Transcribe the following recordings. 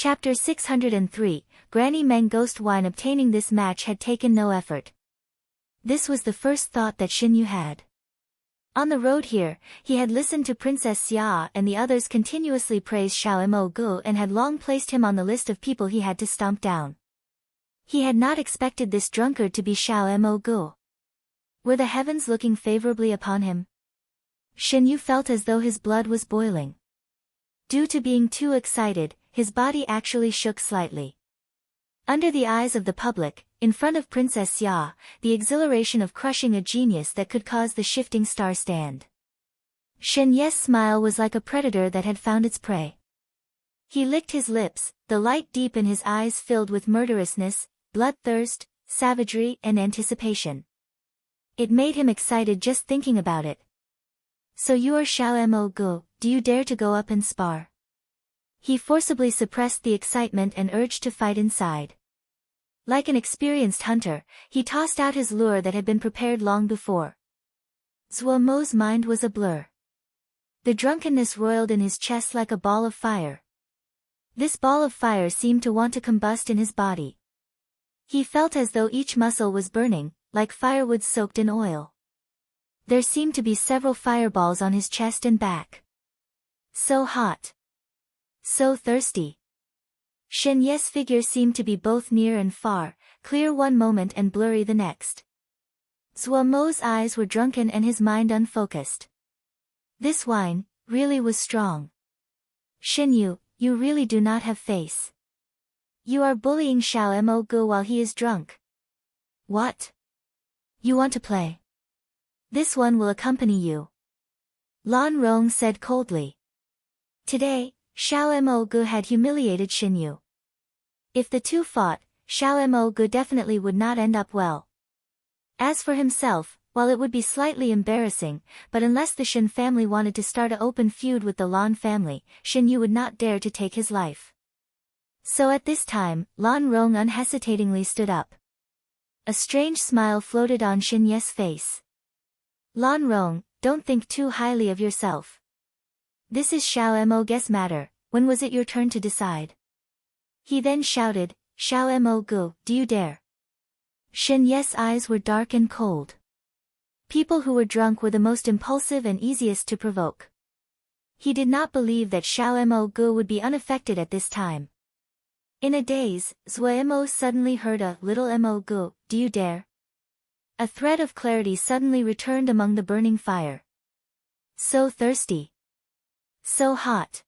Chapter 603, Granny Meng Ghost Wine. Obtaining this match had taken no effort. This was the first thought that Xin Yu had. On the road here, he had listened to Princess Xia and the others continuously praise Xiao Mo Gu and had long placed him on the list of people he had to stomp down. He had not expected this drunkard to be Xiao Mo Gu. Were the heavens looking favorably upon him? Xin Yu felt as though his blood was boiling. Due to being too excited, his body actually shook slightly. Under the eyes of the public, in front of Princess Xia, the exhilaration of crushing a genius that could cause the shifting star stand. Shen Ye's smile was like a predator that had found its prey. He licked his lips, the light deep in his eyes filled with murderousness, bloodthirst, savagery and anticipation. It made him excited just thinking about it. So you are Xiao Mo Gu, do you dare to go up and spar? He forcibly suppressed the excitement and urge to fight inside. Like an experienced hunter, he tossed out his lure that had been prepared long before. Zhuo Mo's mind was a blur. The drunkenness roiled in his chest like a ball of fire. This ball of fire seemed to want to combust in his body. He felt as though each muscle was burning, like firewood soaked in oil. There seemed to be several fireballs on his chest and back. So hot. So thirsty. Shen Ye's figure seemed to be both near and far, clear one moment and blurry the next. Zhuo Mo's eyes were drunken and his mind unfocused. This wine, really was strong. Shen Yu, you really do not have face. You are bullying Xiao Mo Gu while he is drunk. What? You want to play? This one will accompany you. Lan Rong said coldly. Today, Xiao Mo Gu had humiliated Xin Yu. If the two fought, Xiao Mo Gu definitely would not end up well. As for himself, while it would be slightly embarrassing, but unless the Shen family wanted to start an open feud with the Lan family, Xin Yu would not dare to take his life. So at this time, Lan Rong unhesitatingly stood up. A strange smile floated on Xin Ye's face. Lan Rong, don't think too highly of yourself. This is Xiao Mo Gu's matter, when was it your turn to decide? He then shouted, Xiao Mo Gu, do you dare? Shen Ye's eyes were dark and cold. People who were drunk were the most impulsive and easiest to provoke. He did not believe that Xiao Mo Gu would be unaffected at this time. In a daze, Zhuo Mo suddenly heard a little Mo Gu, do you dare? A thread of clarity suddenly returned among the burning fire. So thirsty. So hot.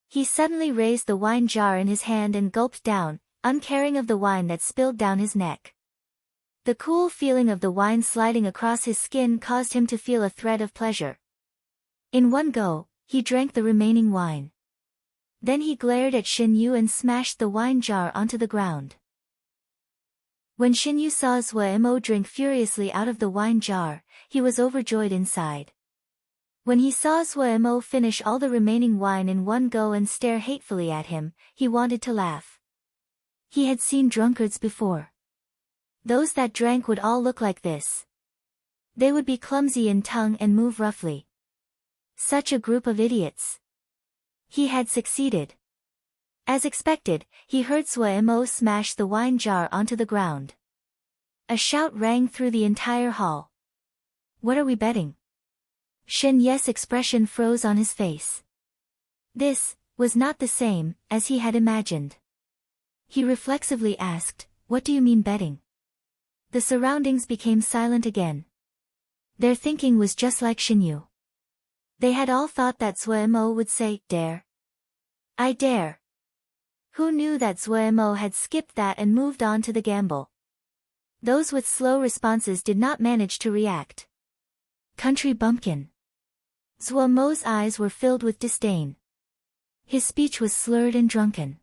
He suddenly raised the wine jar in his hand and gulped down, uncaring of the wine that spilled down his neck. The cool feeling of the wine sliding across his skin caused him to feel a thread of pleasure. In one go, he drank the remaining wine. Then he glared at Xin Yu and smashed the wine jar onto the ground. When Xin Yu saw Zhuo Mo drink furiously out of the wine jar, he was overjoyed inside. When he saw Zhuo Mo finish all the remaining wine in one go and stare hatefully at him, he wanted to laugh. He had seen drunkards before. Those that drank would all look like this. They would be clumsy in tongue and move roughly. Such a group of idiots. He had succeeded. As expected, he heard Zhuo Mo smash the wine jar onto the ground. A shout rang through the entire hall. What are we betting? Shen Ye's expression froze on his face. This was not the same as he had imagined. He reflexively asked, what do you mean betting? The surroundings became silent again. Their thinking was just like Xin Yu. They had all thought that Zhuo Mo would say, dare. I dare. Who knew that Zhuo Mo had skipped that and moved on to the gamble? Those with slow responses did not manage to react. Country bumpkin. Zhuo Mo's eyes were filled with disdain. His speech was slurred and drunken.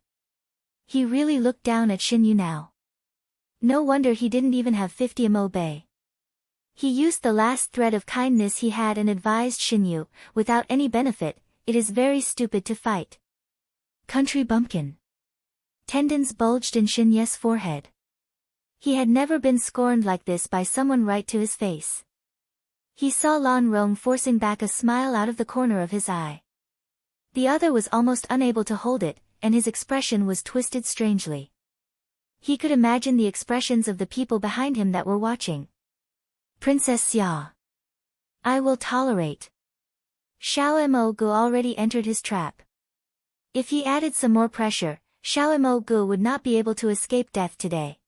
He really looked down at Xin Yu now. No wonder he didn't even have 50 mo bei. He used the last thread of kindness he had and advised Xin Yu, without any benefit, it is very stupid to fight. Country bumpkin. Tendons bulged in Xin Ye's forehead. He had never been scorned like this by someone right to his face. He saw Lan Rong forcing back a smile out of the corner of his eye. The other was almost unable to hold it, and his expression was twisted strangely. He could imagine the expressions of the people behind him that were watching. Princess Xia. I will tolerate. Xiao Mo Gu already entered his trap. If he added some more pressure, Xiao Mo Gu would not be able to escape death today.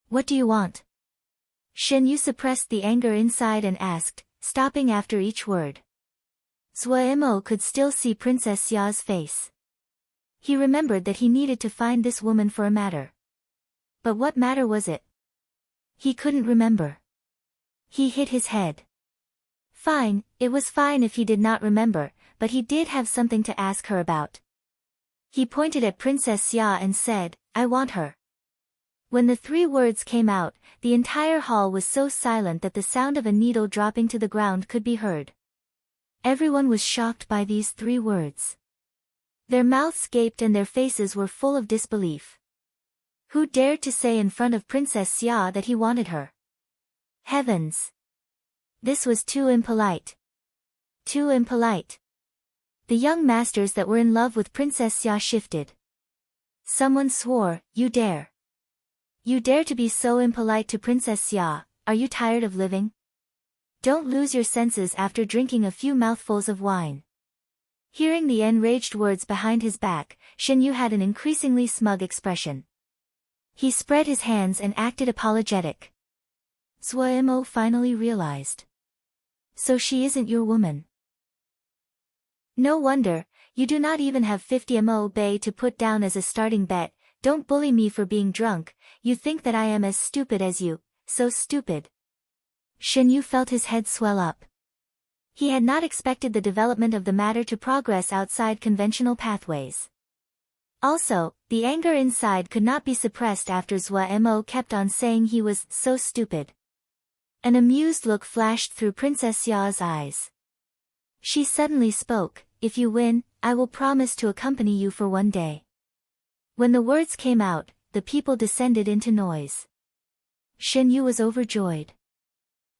What do you want? Shen Yu suppressed the anger inside and asked, stopping after each word. Zhuo Mo could still see Princess Xia's face. He remembered that he needed to find this woman for a matter. But what matter was it? He couldn't remember. He hit his head. Fine, it was fine if he did not remember, but he did have something to ask her about. He pointed at Princess Xia and said, I want her. When the 3 words came out, the entire hall was so silent that the sound of a needle dropping to the ground could be heard. Everyone was shocked by these 3 words. Their mouths gaped and their faces were full of disbelief. Who dared to say in front of Princess Xia that he wanted her? Heavens! This was too impolite. Too impolite. The young masters that were in love with Princess Xia shifted. Someone swore, You dare. You dare to be so impolite to Princess Xia, are you tired of living? Don't lose your senses after drinking a few mouthfuls of wine. Hearing the enraged words behind his back, Shen Yu had an increasingly smug expression. He spread his hands and acted apologetic. Zhuo Mo finally realized. So she isn't your woman. No wonder, you do not even have 50 mo bei to put down as a starting bet. Don't bully me for being drunk, you think that I am as stupid as you, so stupid. Shen Yu felt his head swell up. He had not expected the development of the matter to progress outside conventional pathways. Also, the anger inside could not be suppressed after Zhuo Mo kept on saying he was so stupid. An amused look flashed through Princess Xia's eyes. She suddenly spoke, If you win, I will promise to accompany you for one day. When the words came out, the people descended into noise. Shen Yu was overjoyed.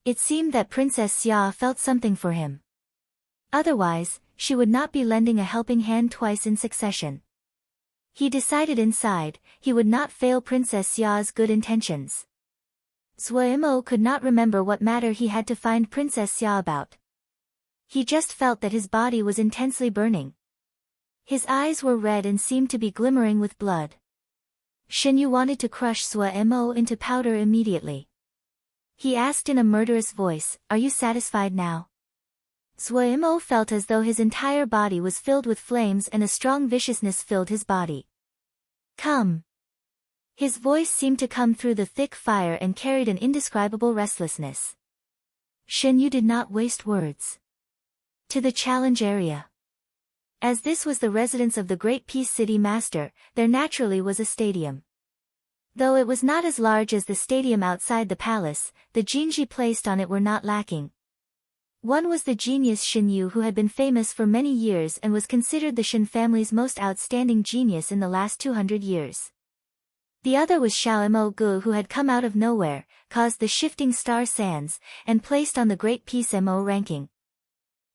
It seemed that Princess Xia felt something for him. Otherwise, she would not be lending a helping hand twice in succession. He decided inside, he would not fail Princess Xia's good intentions. Zhuo Mo could not remember what matter he had to find Princess Xia about. He just felt that his body was intensely burning. His eyes were red and seemed to be glimmering with blood. Shen Yu wanted to crush Zhuo Mo into powder immediately. He asked in a murderous voice, Are you satisfied now? Zhuo Mo felt as though his entire body was filled with flames and a strong viciousness filled his body. Come. His voice seemed to come through the thick fire and carried an indescribable restlessness. Shen Yu did not waste words. To the challenge area. As this was the residence of the Great Peace City Master, there naturally was a stadium. Though it was not as large as the stadium outside the palace, the Jinji placed on it were not lacking. One was the genius Shen Yu, who had been famous for many years and was considered the Shen family's most outstanding genius in the last 200 years. The other was Xiao Mo Gu, who had come out of nowhere, caused the shifting star sands, and placed on the Great Peace Mo ranking.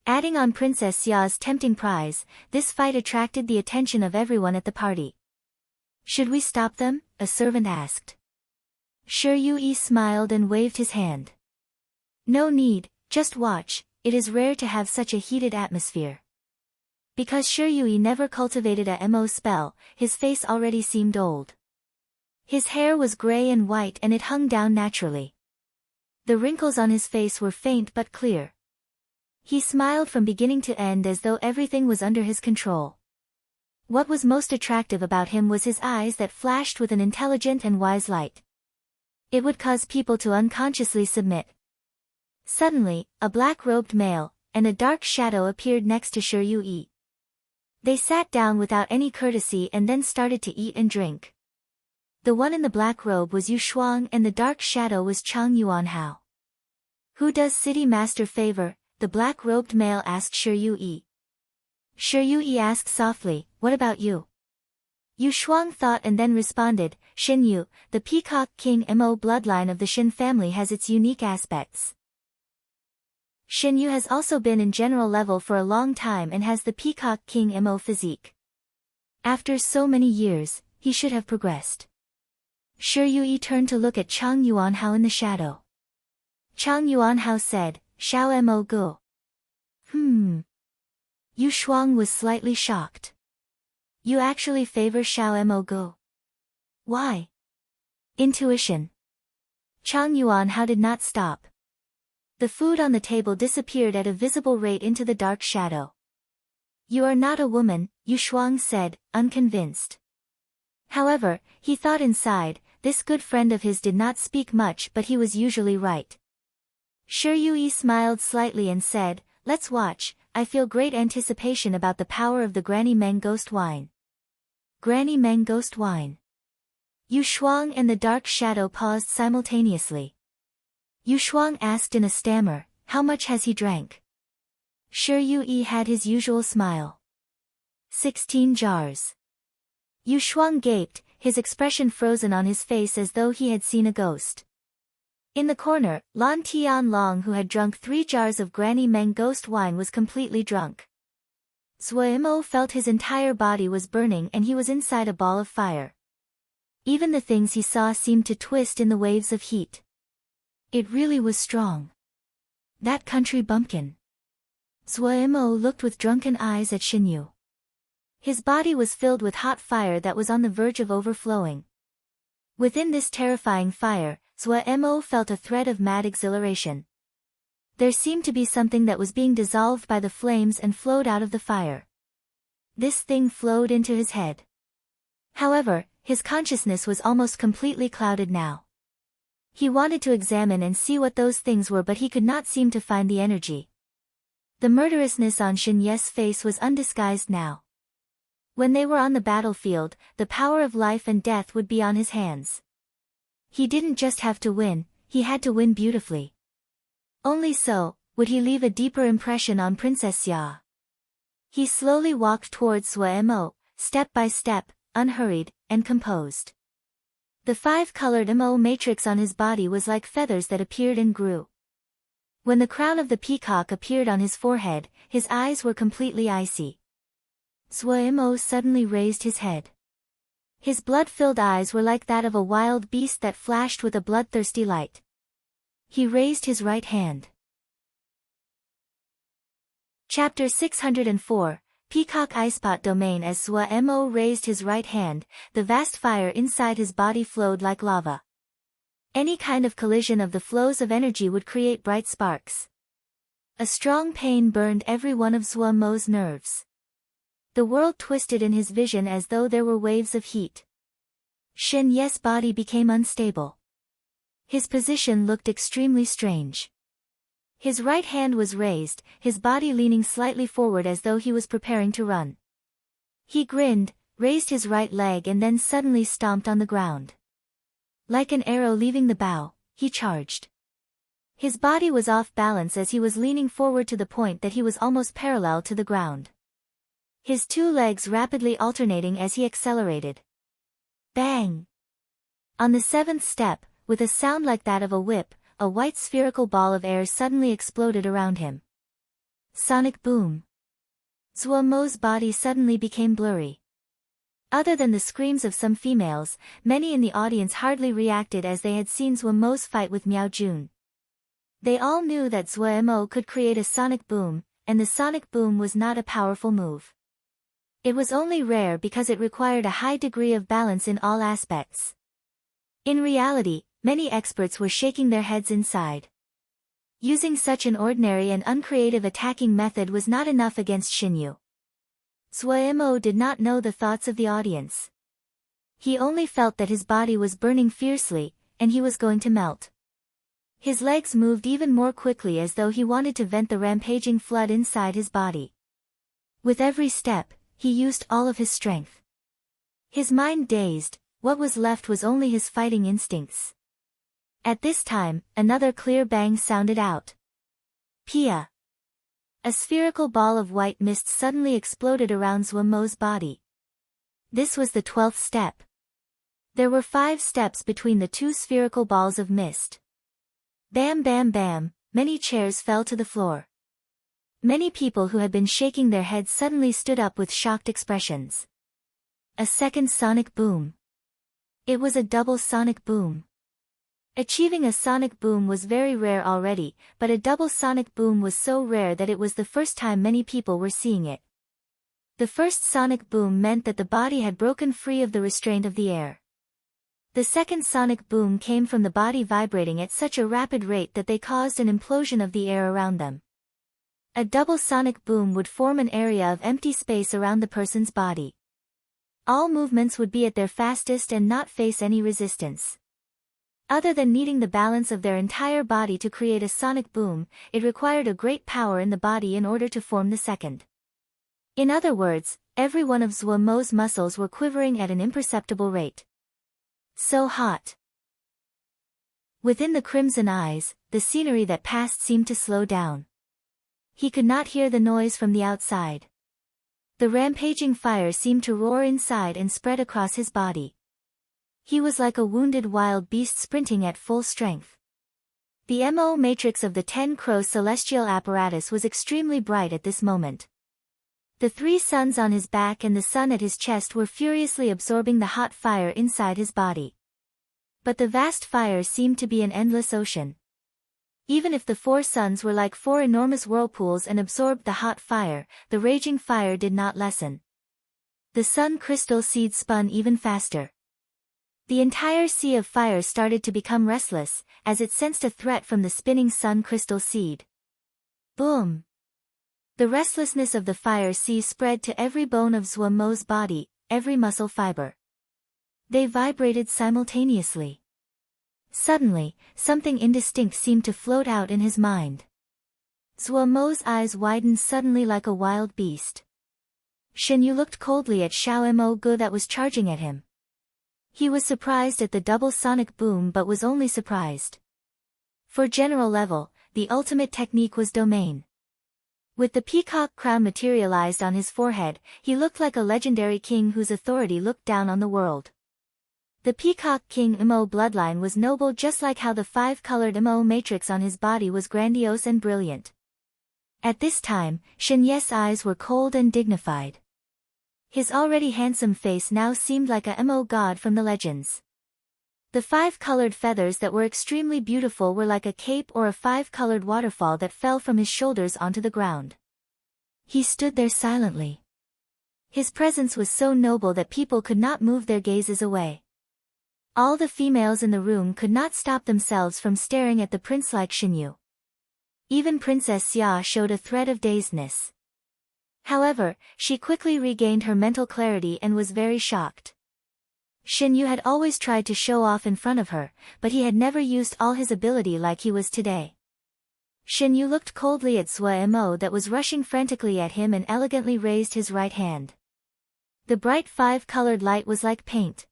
Adding on Princess Xia's tempting prize, this fight attracted the attention of everyone at the party. Should we stop them? A servant asked. Shi Yui smiled and waved his hand. No need, just watch, it is rare to have such a heated atmosphere. Because Shi Yui never cultivated a mo spell, his face already seemed old. His hair was gray and white and it hung down naturally. The wrinkles on his face were faint but clear. He smiled from beginning to end as though everything was under his control. What was most attractive about him was his eyes that flashed with an intelligent and wise light. It would cause people to unconsciously submit. Suddenly, a black-robed male, and a dark shadow appeared next to Shi Yui. They sat down without any courtesy and then started to eat and drink. The one in the black robe was Yu Shuang and the dark shadow was Chang Yuanhao. Who does city master favor? The black-robed male asked Shi Yui. Shi Yui asked softly, What about you? Yu Shuang thought and then responded, Shen Yu, the Peacock King Mo bloodline of the Shen family has its unique aspects. Shen Yu has also been in general level for a long time and has the Peacock King Mo physique. After so many years, he should have progressed. Shi Yue turned to look at Chang Yuanhao in the shadow. Chang Yuanhao said, Xiao Mo Gu. Yu Shuang was slightly shocked. You actually favor Xiao Mo Gu? Why? Intuition. Chang Yuanhao did not stop. The food on the table disappeared at a visible rate into the dark shadow. You are not a woman, Yu Shuang said, unconvinced. However, he thought inside, this good friend of his did not speak much but he was usually right. Shi Yue smiled slightly and said, let's watch, I feel great anticipation about the power of the Granny Meng Ghost Wine. Granny Meng Ghost Wine. Yu Shuang and the dark shadow paused simultaneously. Yu Shuang asked in a stammer, how much has he drank? Shi Yue had his usual smile. 16 jars. Yu Shuang gaped, his expression frozen on his face as though he had seen a ghost. In the corner, Lan Tianlong, who had drunk 3 jars of Granny Meng Ghost Wine, was completely drunk. Zuo felt his entire body was burning and he was inside a ball of fire. Even the things he saw seemed to twist in the waves of heat. It really was strong. That country bumpkin. Zuo looked with drunken eyes at Xinyu. His body was filled with hot fire that was on the verge of overflowing. Within this terrifying fire, Zuo felt a thread of mad exhilaration. There seemed to be something that was being dissolved by the flames and flowed out of the fire. This thing flowed into his head. However, his consciousness was almost completely clouded now. He wanted to examine and see what those things were, but he could not seem to find the energy. The murderousness on Xinye's face was undisguised now. When they were on the battlefield, the power of life and death would be on his hands. He didn't just have to win, he had to win beautifully. Only so, would he leave a deeper impression on Princess Xia. He slowly walked towards Zuo, step by step, unhurried, and composed. The 5-colored Mo matrix on his body was like feathers that appeared and grew. When the crown of the peacock appeared on his forehead, his eyes were completely icy. Zuo suddenly raised his head. His blood-filled eyes were like that of a wild beast that flashed with a bloodthirsty light. He raised his right hand. Chapter 604, Peacock Icepot Domain. As Zuo raised his right hand, the vast fire inside his body flowed like lava. Any kind of collision of the flows of energy would create bright sparks. A strong pain burned every one of Zuo's nerves. The world twisted in his vision as though there were waves of heat. Xinye's body became unstable. His position looked extremely strange. His right hand was raised, his body leaning slightly forward as though he was preparing to run. He grinned, raised his right leg and then suddenly stomped on the ground. Like an arrow leaving the bow, he charged. His body was off balance as he was leaning forward to the point that he was almost parallel to the ground. His 2 legs rapidly alternating as he accelerated. Bang! On the 7th step, with a sound like that of a whip, a white spherical ball of air suddenly exploded around him. Sonic boom. Zuo's body suddenly became blurry. Other than the screams of some females, many in the audience hardly reacted as they had seen Zuo's fight with Miao Jun. They all knew that Zuo could create a sonic boom, and the sonic boom was not a powerful move. It was only rare because it required a high degree of balance in all aspects. In reality, many experts were shaking their heads inside. Using such an ordinary and uncreative attacking method was not enough against Xinyu. Zuo did not know the thoughts of the audience. He only felt that his body was burning fiercely, and he was going to melt. His legs moved even more quickly as though he wanted to vent the rampaging flood inside his body. With every step, he used all of his strength. His mind dazed, what was left was only his fighting instincts. At this time, another clear bang sounded out. Pia! A spherical ball of white mist suddenly exploded around Zuo's body. This was the 12th step. There were 5 steps between the 2 spherical balls of mist. Bam bam bam, many chairs fell to the floor. Many people who had been shaking their heads suddenly stood up with shocked expressions. A second sonic boom. It was a double sonic boom. Achieving a sonic boom was very rare already, but a double sonic boom was so rare that it was the first time many people were seeing it. The first sonic boom meant that the body had broken free of the restraint of the air. The second sonic boom came from the body vibrating at such a rapid rate that they caused an implosion of the air around them. A double sonic boom would form an area of empty space around the person's body. All movements would be at their fastest and not face any resistance. Other than needing the balance of their entire body to create a sonic boom, it required a great power in the body in order to form the second. In other words, every one of Zuomo's muscles were quivering at an imperceptible rate. So hot. Within the crimson eyes, the scenery that passed seemed to slow down. He could not hear the noise from the outside. The rampaging fire seemed to roar inside and spread across his body. He was like a wounded wild beast sprinting at full strength. The MO matrix of the 10 Crow celestial apparatus was extremely bright at this moment. The 3 suns on his back and the sun at his chest were furiously absorbing the hot fire inside his body. But the vast fire seemed to be an endless ocean. Even if the 4 suns were like 4 enormous whirlpools and absorbed the hot fire, the raging fire did not lessen. The sun crystal seed spun even faster. The entire sea of fire started to become restless, as it sensed a threat from the spinning sun crystal seed. Boom! The restlessness of the fire sea spread to every bone of Zuomo's body, every muscle fiber. They vibrated simultaneously. Suddenly, something indistinct seemed to float out in his mind. Zuomo's eyes widened suddenly like a wild beast. Shinyu looked coldly at Xiao Mo Gu that was charging at him. He was surprised at the double sonic boom but was only surprised. For general level, the ultimate technique was domain. With the peacock crown materialized on his forehead, he looked like a legendary king whose authority looked down on the world. The Peacock King Imo bloodline was noble just like how the 5-colored Imo matrix on his body was grandiose and brilliant. At this time, Shin Ye's eyes were cold and dignified. His already handsome face now seemed like a Imo god from the legends. The 5-colored feathers that were extremely beautiful were like a cape or a 5-colored waterfall that fell from his shoulders onto the ground. He stood there silently. His presence was so noble that people could not move their gazes away. All the females in the room could not stop themselves from staring at the prince-like Shinyu. Even Princess Xia showed a thread of dazedness. However, she quickly regained her mental clarity and was very shocked. Shinyu had always tried to show off in front of her, but he had never used all his ability like he was today. Shinyu looked coldly at Sua Mo that was rushing frantically at him and elegantly raised his right hand. The bright 5-colored light was like paint.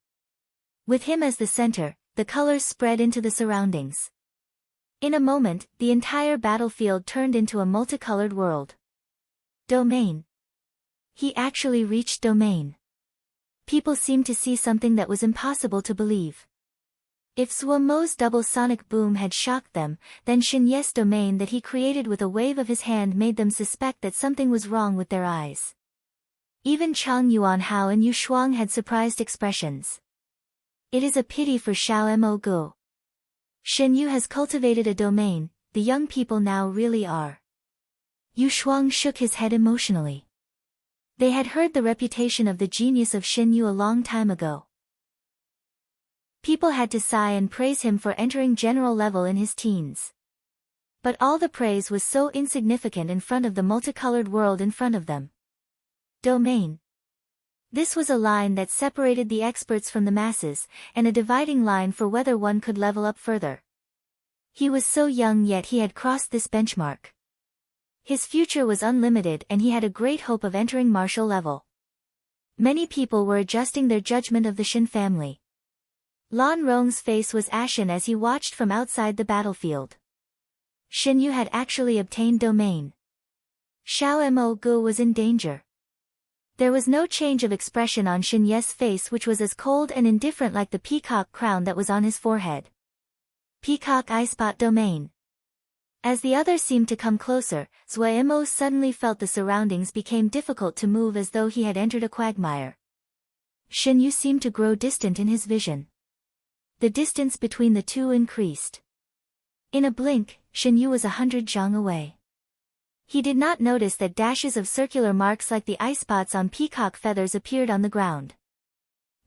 With him as the center, the colors spread into the surroundings. In a moment, the entire battlefield turned into a multicolored world. Domain. He actually reached domain. People seemed to see something that was impossible to believe. If Zuomo's double sonic boom had shocked them, then Shin Ye's domain that he created with a wave of his hand made them suspect that something was wrong with their eyes. Even Chang Yuanhao and Yu Shuang had surprised expressions. It is a pity for Xiao Mo Gu. Shin Yu has cultivated a domain, the young people now really are. Yu Shuang shook his head emotionally. They had heard the reputation of the genius of Shin Yu a long time ago. People had to sigh and praise him for entering general level in his teens. But all the praise was so insignificant in front of the multicolored world in front of them. Domain. This was a line that separated the experts from the masses, and a dividing line for whether one could level up further. He was so young yet he had crossed this benchmark. His future was unlimited and he had a great hope of entering martial level. Many people were adjusting their judgment of the Shin family. Lan Rong's face was ashen as he watched from outside the battlefield. Shin Yu had actually obtained domain. Xiao Mo Gu was in danger. There was no change of expression on Shin Ye's face, which was as cold and indifferent like the peacock crown that was on his forehead. Peacock eye spot domain. As the others seemed to come closer, Zuomo suddenly felt the surroundings became difficult to move as though he had entered a quagmire. Shinyu seemed to grow distant in his vision. The distance between the two increased. In a blink, Shinyu was 100 zhang away. He did not notice that dashes of circular marks like the eye spots on peacock feathers appeared on the ground.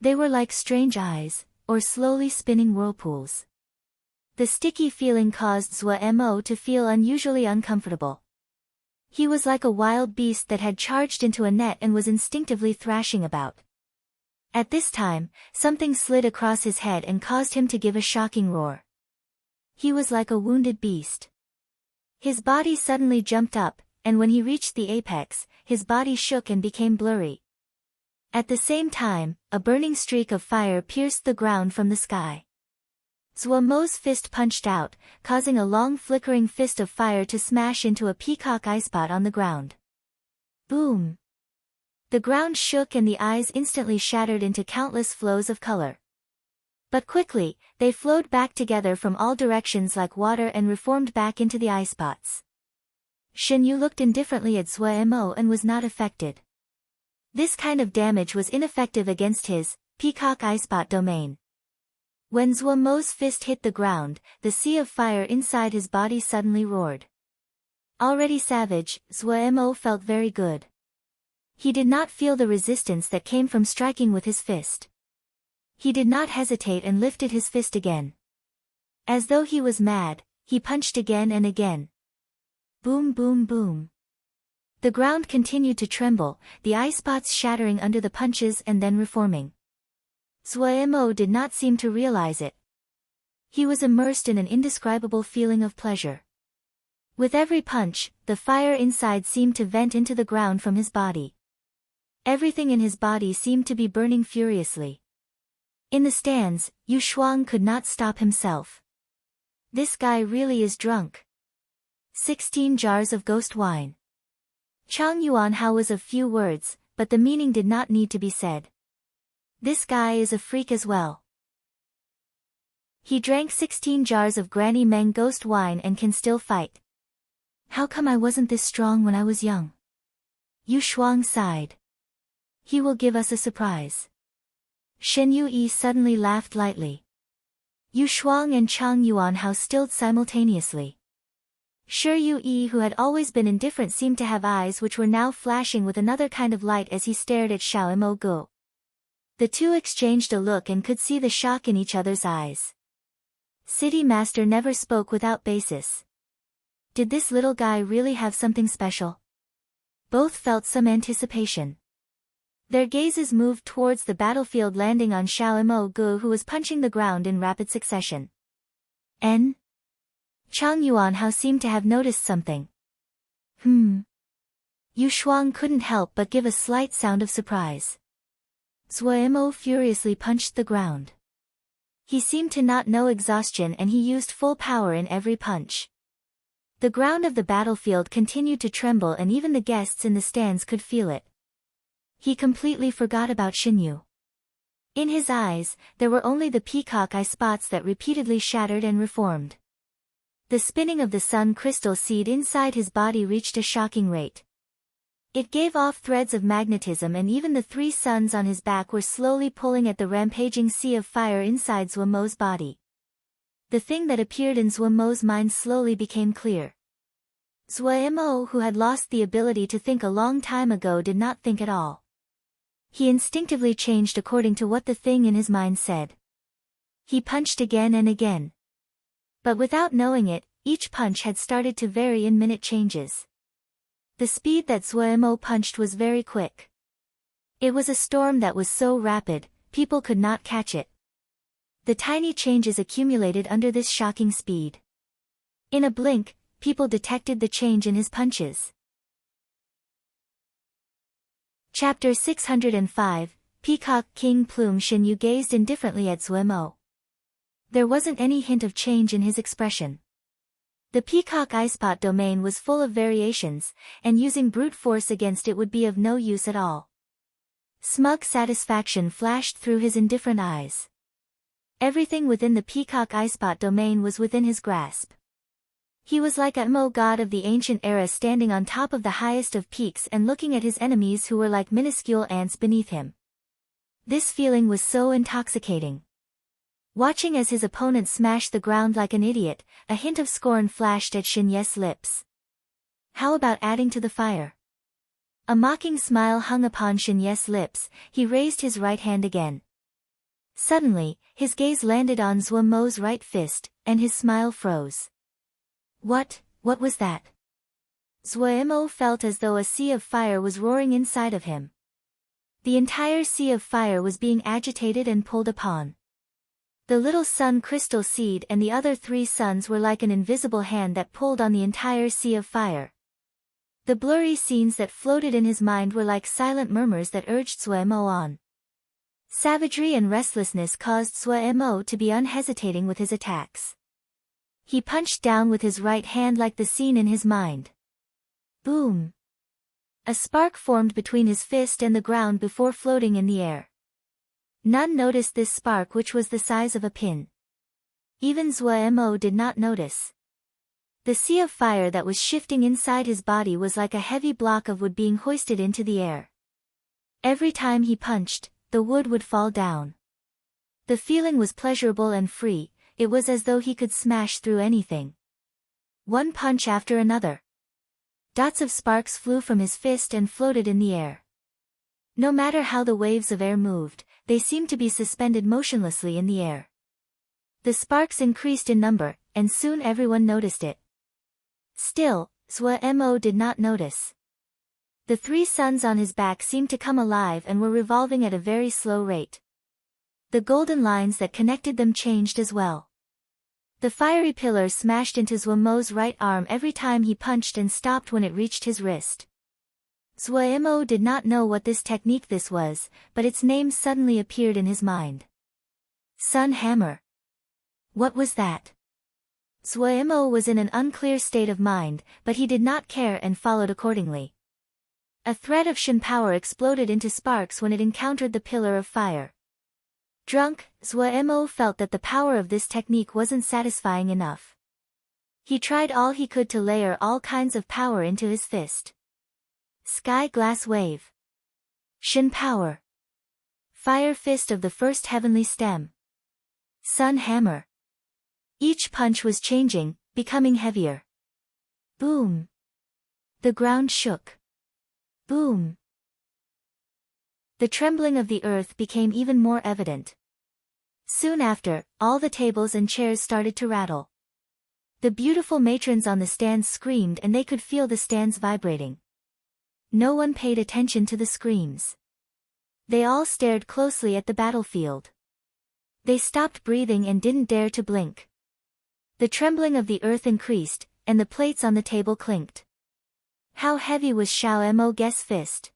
They were like strange eyes, or slowly spinning whirlpools. The sticky feeling caused Zhuo to feel unusually uncomfortable. He was like a wild beast that had charged into a net and was instinctively thrashing about. At this time, something slid across his head and caused him to give a shocking roar. He was like a wounded beast. His body suddenly jumped up, and when he reached the apex, his body shook and became blurry. At the same time, a burning streak of fire pierced the ground from the sky. Zhuo's fist punched out, causing a long flickering fist of fire to smash into a peacock eye spot on the ground. Boom! The ground shook and the eyes instantly shattered into countless flows of color. But quickly, they flowed back together from all directions like water and reformed back into the eye spots. Shinyu looked indifferently at Zhuo and was not affected. This kind of damage was ineffective against his peacock eye spot domain. When Zhuo's fist hit the ground, the sea of fire inside his body suddenly roared. Already savage, Zhuo felt very good. He did not feel the resistance that came from striking with his fist. He did not hesitate and lifted his fist again. As though he was mad, he punched again and again. Boom boom boom. The ground continued to tremble, the eye spots shattering under the punches and then reforming. Zhuo did not seem to realize it. He was immersed in an indescribable feeling of pleasure. With every punch, the fire inside seemed to vent into the ground from his body. Everything in his body seemed to be burning furiously. In the stands, Yu Shuang could not stop himself. This guy really is drunk. 16 jars of ghost wine. Chang Yuanhao was of few words, but the meaning did not need to be said. This guy is a freak as well. He drank 16 jars of Granny Meng ghost wine and can still fight. How come I wasn't this strong when I was young? Yu Shuang sighed. He will give us a surprise. Shen Yue suddenly laughed lightly. Yu Shuang and Chang Yuanhao stilled simultaneously. Shi Yue, who had always been indifferent, seemed to have eyes which were now flashing with another kind of light as he stared at Xiao Mo Gu. The two exchanged a look and could see the shock in each other's eyes. City Master never spoke without basis. Did this little guy really have something special? Both felt some anticipation. Their gazes moved towards the battlefield, landing on Xiao Mo Gu, who was punching the ground in rapid succession. Chang Yuanhao seemed to have noticed something. Yu Shuang couldn't help but give a slight sound of surprise. Zhuo furiously punched the ground. He seemed to not know exhaustion and he used full power in every punch. The ground of the battlefield continued to tremble and even the guests in the stands could feel it. He completely forgot about Shinyu. In his eyes, there were only the peacock eye spots that repeatedly shattered and reformed. The spinning of the sun crystal seed inside his body reached a shocking rate. It gave off threads of magnetism and even the 3 suns on his back were slowly pulling at the rampaging sea of fire inside Zhuo's body. The thing that appeared in Zhuo's mind slowly became clear. Zhuo, who had lost the ability to think a long time ago, did not think at all. He instinctively changed according to what the thing in his mind said. He punched again and again. But without knowing it, each punch had started to vary in minute changes. The speed that Zhuo punched was very quick. It was a storm that was so rapid, people could not catch it. The tiny changes accumulated under this shocking speed. In a blink, people detected the change in his punches. Chapter 605, Peacock King Plume. Shinyu gazed indifferently at Zhuo. There wasn't any hint of change in his expression. The peacock eye spot domain was full of variations, and using brute force against it would be of no use at all. Smug satisfaction flashed through his indifferent eyes. Everything within the peacock eye spot domain was within his grasp. He was like a Mo god of the ancient era, standing on top of the highest of peaks and looking at his enemies who were like minuscule ants beneath him. This feeling was so intoxicating. Watching as his opponent smashed the ground like an idiot, a hint of scorn flashed at Shin Ye's lips. How about adding to the fire? A mocking smile hung upon Shin Ye's lips. He raised his right hand again. Suddenly, his gaze landed on Zhuo Mo's right fist, and his smile froze. What was that? Zhuo Mo felt as though a sea of fire was roaring inside of him. The entire sea of fire was being agitated and pulled upon. The little sun crystal seed and the other 3 suns were like an invisible hand that pulled on the entire sea of fire. The blurry scenes that floated in his mind were like silent murmurs that urged Zhuo Mo on. Savagery and restlessness caused Zhuo Mo to be unhesitating with his attacks. He punched down with his right hand like the scene in his mind. Boom! A spark formed between his fist and the ground before floating in the air. None noticed this spark, which was the size of a pin. Even Zhuo Mo did not notice. The sea of fire that was shifting inside his body was like a heavy block of wood being hoisted into the air. Every time he punched, the wood would fall down. The feeling was pleasurable and free. It was as though he could smash through anything. One punch after another. Dots of sparks flew from his fist and floated in the air. No matter how the waves of air moved, they seemed to be suspended motionlessly in the air. The sparks increased in number, and soon everyone noticed it. Still, Zhuo Mo did not notice. The 3 suns on his back seemed to come alive and were revolving at a very slow rate. The golden lines that connected them changed as well. The fiery pillar smashed into Zhuo Mo's right arm every time he punched and stopped when it reached his wrist. Zhuo Mo did not know what this technique was, but its name suddenly appeared in his mind. Sun Hammer. What was that? Zhuo Mo was in an unclear state of mind, but he did not care and followed accordingly. A thread of Shin power exploded into sparks when it encountered the pillar of fire. Drunk, Zhuo Mo felt that the power of this technique wasn't satisfying enough. He tried all he could to layer all kinds of power into his fist. Sky Glass Wave. Shin Power. Fire Fist of the First Heavenly Stem. Sun Hammer. Each punch was changing, becoming heavier. Boom. The ground shook. Boom. The trembling of the earth became even more evident. Soon after, all the tables and chairs started to rattle. The beautiful matrons on the stands screamed and they could feel the stands vibrating. No one paid attention to the screams. They all stared closely at the battlefield. They stopped breathing and didn't dare to blink. The trembling of the earth increased, and the plates on the table clinked. How heavy was Xiao Mo's fist?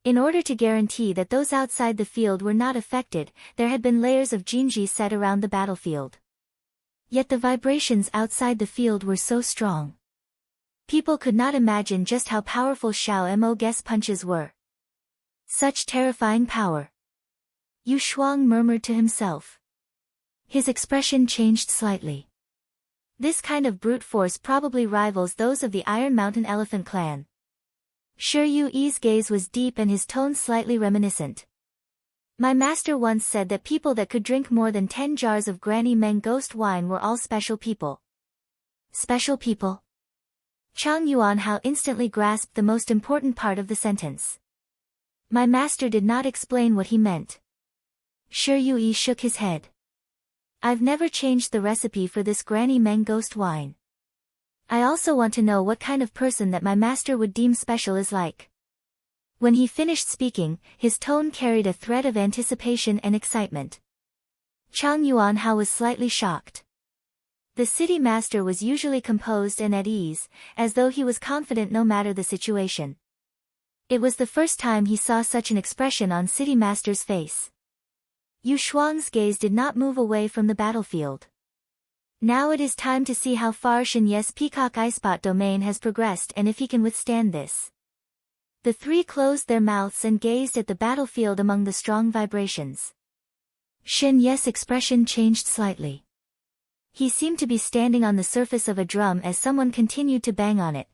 In order to guarantee that those outside the field were not affected, there had been layers of Jinji set around the battlefield. Yet the vibrations outside the field were so strong. People could not imagine just how powerful Xiao Mo's punches were. Such terrifying power. Yu Shuang murmured to himself. His expression changed slightly. This kind of brute force probably rivals those of the Iron Mountain Elephant clan. Shi Yu's gaze was deep and his tone slightly reminiscent. My master once said that people that could drink more than 10 jars of Granny Meng ghost wine were all special people. Special people? Chang Yuanhao instantly grasped the most important part of the sentence. My master did not explain what he meant. Shi Yu shook his head. I've never changed the recipe for this Granny Meng ghost wine. I also want to know what kind of person that my master would deem special is like. When he finished speaking, his tone carried a thread of anticipation and excitement. Chang Yuanhao was slightly shocked. The city master was usually composed and at ease, as though he was confident no matter the situation. It was the first time he saw such an expression on city master's face. Yu Shuang's gaze did not move away from the battlefield. Now it is time to see how far Shin Ye's Peacock Icebot domain has progressed and if he can withstand this. The 3 closed their mouths and gazed at the battlefield among the strong vibrations. Shin Ye's expression changed slightly. He seemed to be standing on the surface of a drum as someone continued to bang on it.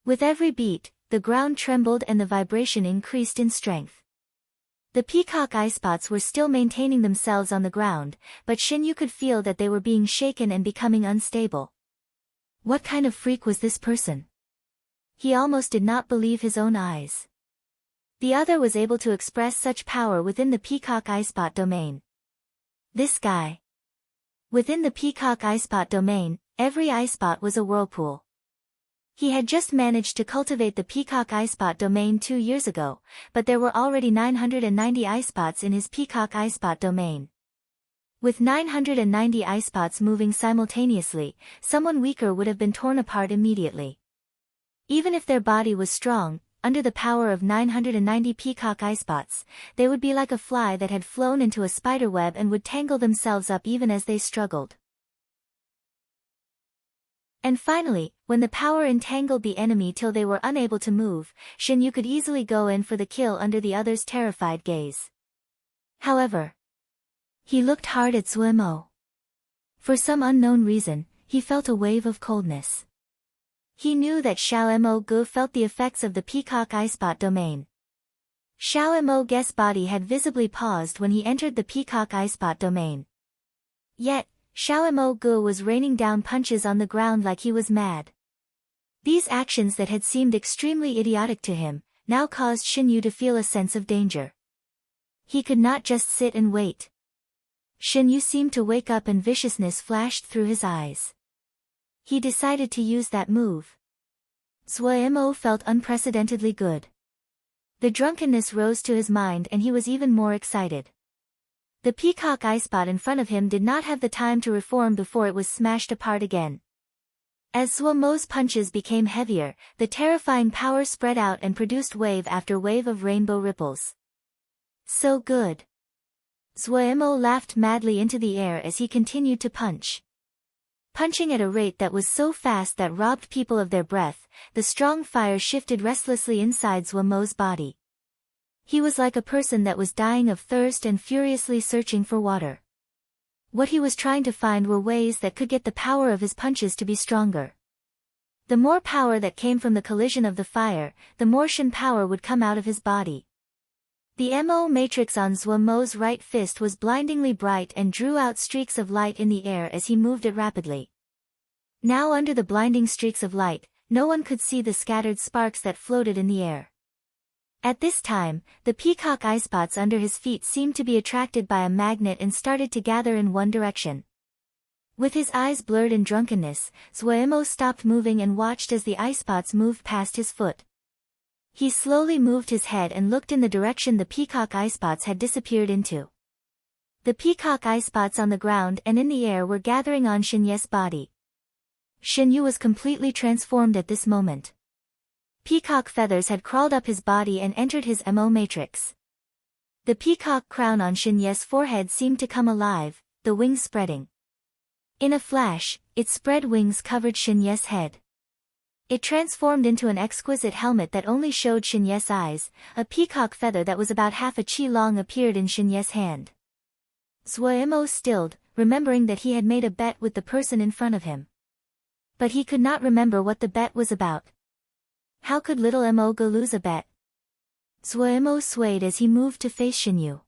With every beat, the ground trembled and the vibration increased in strength. The peacock eye spots were still maintaining themselves on the ground, but Xinyu could feel that they were being shaken and becoming unstable. What kind of freak was this person? He almost did not believe his own eyes. The other was able to express such power within the peacock eye spot domain. This guy. Within the peacock eye spot domain, every eye spot was a whirlpool. He had just managed to cultivate the peacock eye spot domain 2 years ago, but there were already 990 eye spots in his peacock eye spot domain. With 990 eye spots moving simultaneously, someone weaker would have been torn apart immediately. Even if their body was strong, under the power of 990 peacock eye spots, they would be like a fly that had flown into a spider web and would tangle themselves up even as they struggled. And finally, when the power entangled the enemy till they were unable to move, Xinyu could easily go in for the kill under the other's terrified gaze. However, he looked hard at Zuo. For some unknown reason, he felt a wave of coldness. He knew that Xiao Mo Gu felt the effects of the peacock eye spot domain. Xiao Mo Gu's body had visibly paused when he entered the peacock eye spot domain. Yet, Xiao Mo Gu was raining down punches on the ground like he was mad. These actions that had seemed extremely idiotic to him, now caused Xinyu to feel a sense of danger. He could not just sit and wait. Xinyu seemed to wake up and viciousness flashed through his eyes. He decided to use that move. Zuo felt unprecedentedly good. The drunkenness rose to his mind and he was even more excited. The peacock eye spot in front of him did not have the time to reform before it was smashed apart again. As Zuo's punches became heavier, the terrifying power spread out and produced wave after wave of rainbow ripples. So good. Zuo laughed madly into the air as he continued to punch. Punching at a rate that was so fast that robbed people of their breath, the strong fire shifted restlessly inside Zuo's body. He was like a person that was dying of thirst and furiously searching for water. What he was trying to find were ways that could get the power of his punches to be stronger. The more power that came from the collision of the fire, the more Shin power would come out of his body. The MO matrix on Zuo's right fist was blindingly bright and drew out streaks of light in the air as he moved it rapidly. Now under the blinding streaks of light, no one could see the scattered sparks that floated in the air. At this time, the peacock eye spots under his feet seemed to be attracted by a magnet and started to gather in one direction. With his eyes blurred in drunkenness, Zuo stopped moving and watched as the eye spots moved past his foot. He slowly moved his head and looked in the direction the peacock eye spots had disappeared into. The peacock eye spots on the ground and in the air were gathering on Xinyu's body. Xinyu was completely transformed at this moment. Peacock feathers had crawled up his body and entered his MO matrix. The peacock crown on Xinyu's forehead seemed to come alive, the wings spreading. In a flash, its spread wings covered Xinyu's head. It transformed into an exquisite helmet that only showed Xinyu's eyes. A peacock feather that was about half a qi long appeared in Xinyu's hand. Zuo stilled, remembering that he had made a bet with the person in front of him. But he could not remember what the bet was about. How could little Mo Gu lose a bet? Zuo swayed as he moved to face Xinyu.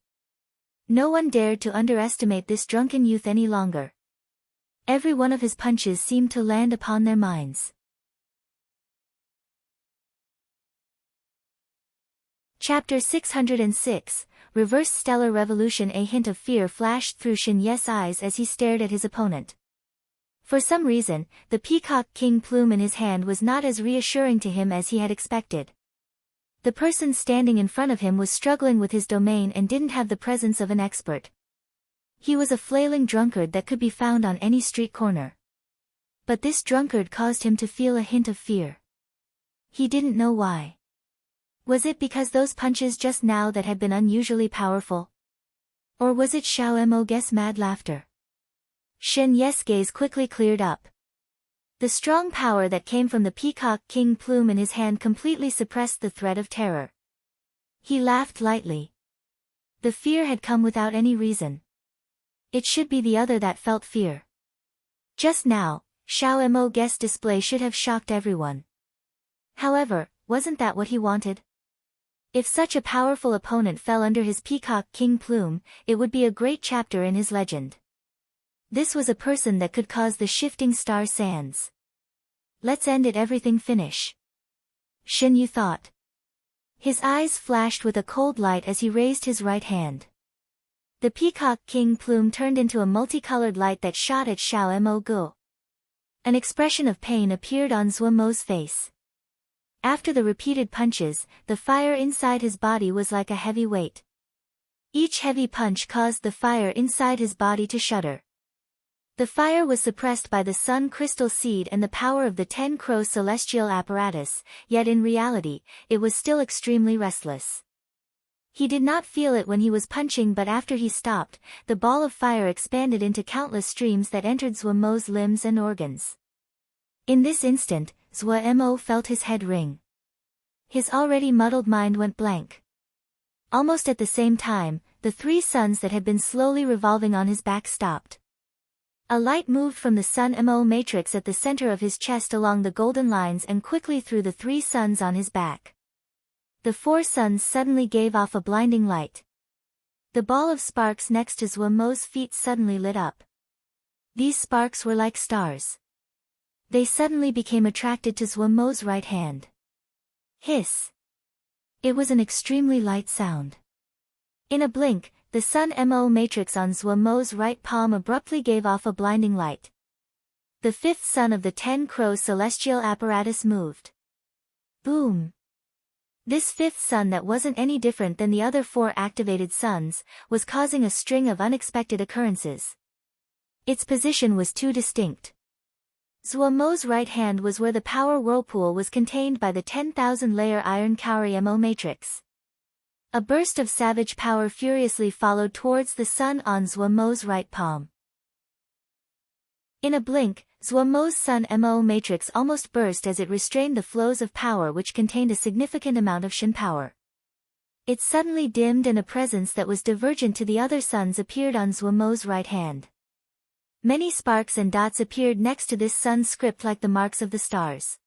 No one dared to underestimate this drunken youth any longer. Every one of his punches seemed to land upon their minds. Chapter 606, Reverse Stellar Revolution. A hint of fear flashed through Xinyu's eyes as he stared at his opponent. For some reason, the peacock king plume in his hand was not as reassuring to him as he had expected. The person standing in front of him was struggling with his domain and didn't have the presence of an expert. He was a flailing drunkard that could be found on any street corner. But this drunkard caused him to feel a hint of fear. He didn't know why. Was it because those punches just now that had been unusually powerful? Or was it Xiao Mo Gu's mad laughter? Xinyu's gaze quickly cleared up. The strong power that came from the peacock king plume in his hand completely suppressed the threat of terror. He laughed lightly. The fear had come without any reason. It should be the other that felt fear. Just now, Xiao Mo Gu's display should have shocked everyone. However, wasn't that what he wanted? If such a powerful opponent fell under his peacock king plume, it would be a great chapter in his legend. This was a person that could cause the shifting star sands. Let's end it, everything finish. Shin Yu thought. His eyes flashed with a cold light as he raised his right hand. The peacock king plume turned into a multicolored light that shot at Xiao Mo Gu. An expression of pain appeared on Zhuo Mo's face. After the repeated punches, the fire inside his body was like a heavy weight. Each heavy punch caused the fire inside his body to shudder. The fire was suppressed by the sun crystal seed and the power of the 10-crow celestial apparatus, yet in reality, it was still extremely restless. He did not feel it when he was punching, but after he stopped, the ball of fire expanded into countless streams that entered Zhuo Mo's limbs and organs. In this instant, Zhuo Mo felt his head ring. His already muddled mind went blank. Almost at the same time, the 3 suns that had been slowly revolving on his back stopped. A light moved from the Sun Mo matrix at the center of his chest along the golden lines and quickly through the 3 suns on his back. The 4 suns suddenly gave off a blinding light. The ball of sparks next to Zhuo Mo's feet suddenly lit up. These sparks were like stars. They suddenly became attracted to Zhuo Mo's right hand. Hiss! It was an extremely light sound. In a blink, the Sun Mo matrix on Zhuo Mo's right palm abruptly gave off a blinding light. The 5th sun of the 10-crow celestial apparatus moved. Boom! This 5th sun, that wasn't any different than the other 4 activated suns, was causing a string of unexpected occurrences. Its position was too distinct. Zhuo Mo's right hand was where the power whirlpool was contained by the 10,000-layer iron Kaori Mo matrix. A burst of savage power furiously followed towards the sun on Zhuo Mo's right palm. In a blink, Zhuo Mo's Sun Mo matrix almost burst as it restrained the flows of power which contained a significant amount of Shin power. It suddenly dimmed and a presence that was divergent to the other suns appeared on Zhuo Mo's right hand. Many sparks and dots appeared next to this sun's script like the marks of the stars.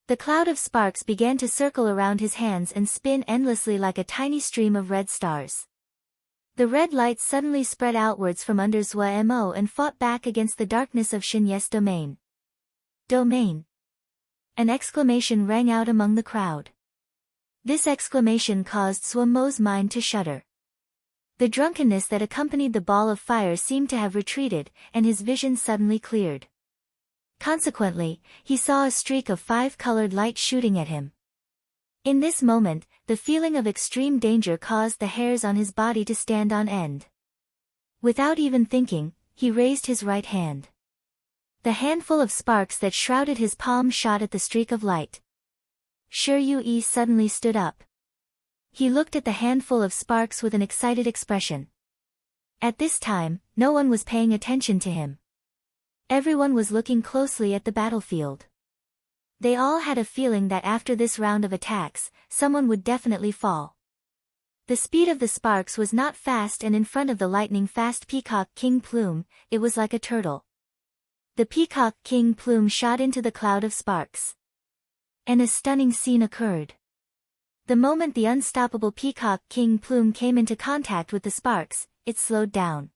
The cloud of sparks began to circle around his hands and spin endlessly like a tiny stream of red stars. The red light suddenly spread outwards from under Zhuo Mo and fought back against the darkness of Shin Ye's domain. Domain! An exclamation rang out among the crowd. This exclamation caused Zhuo Mo's mind to shudder. The drunkenness that accompanied the ball of fire seemed to have retreated, and his vision suddenly cleared. Consequently, he saw a streak of 5-colored light shooting at him. In this moment, the feeling of extreme danger caused the hairs on his body to stand on end. Without even thinking, he raised his right hand. The handful of sparks that shrouded his palm shot at the streak of light. Shi Yue suddenly stood up. He looked at the handful of sparks with an excited expression. At this time, no one was paying attention to him. Everyone was looking closely at the battlefield. They all had a feeling that after this round of attacks, someone would definitely fall. The speed of the sparks was not fast, and in front of the lightning-fast Peacock King Plume, it was like a turtle. The Peacock King Plume shot into the cloud of sparks. And a stunning scene occurred. The moment the unstoppable Peacock King Plume came into contact with the sparks, it slowed down.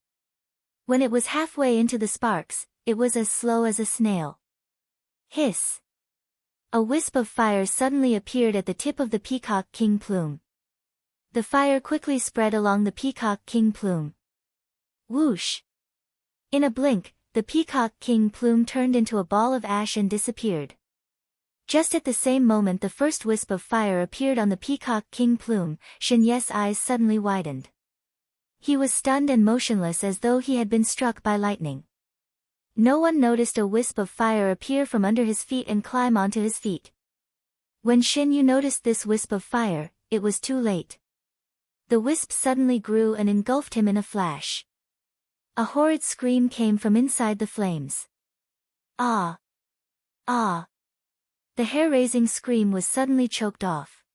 When it was halfway into the sparks, it was as slow as a snail. Hiss! A wisp of fire suddenly appeared at the tip of the Peacock King Plume. The fire quickly spread along the Peacock King Plume. Whoosh! In a blink, the Peacock King Plume turned into a ball of ash and disappeared. Just at the same moment the first wisp of fire appeared on the Peacock King Plume, Shin Ye's eyes suddenly widened. He was stunned and motionless as though he had been struck by lightning. No one noticed a wisp of fire appear from under his feet and climb onto his feet. When Shin Yu noticed this wisp of fire, it was too late. The wisp suddenly grew and engulfed him in a flash. A horrid scream came from inside the flames. Ah! Ah! The hair-raising scream was suddenly choked off.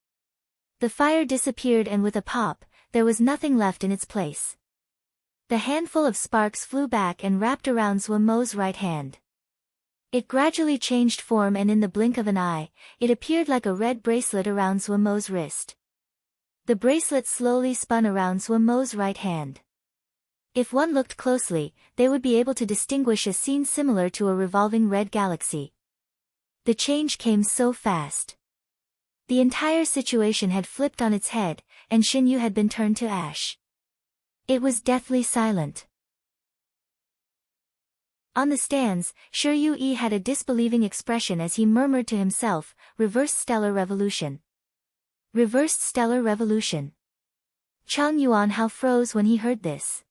The fire disappeared and with a pop, there was nothing left in its place. The handful of sparks flew back and wrapped around Zhuo Mo's right hand. It gradually changed form and in the blink of an eye, it appeared like a red bracelet around Zhuo Mo's wrist. The bracelet slowly spun around Zhuo right hand. If one looked closely, they would be able to distinguish a scene similar to a revolving red galaxy. The change came so fast. The entire situation had flipped on its head, and Xinyu had been turned to ash. It was deathly silent. On the stands, Shi had a disbelieving expression as he murmured to himself, "Reversed stellar revolution. Reversed stellar revolution." Chang Yuanhao froze when he heard this.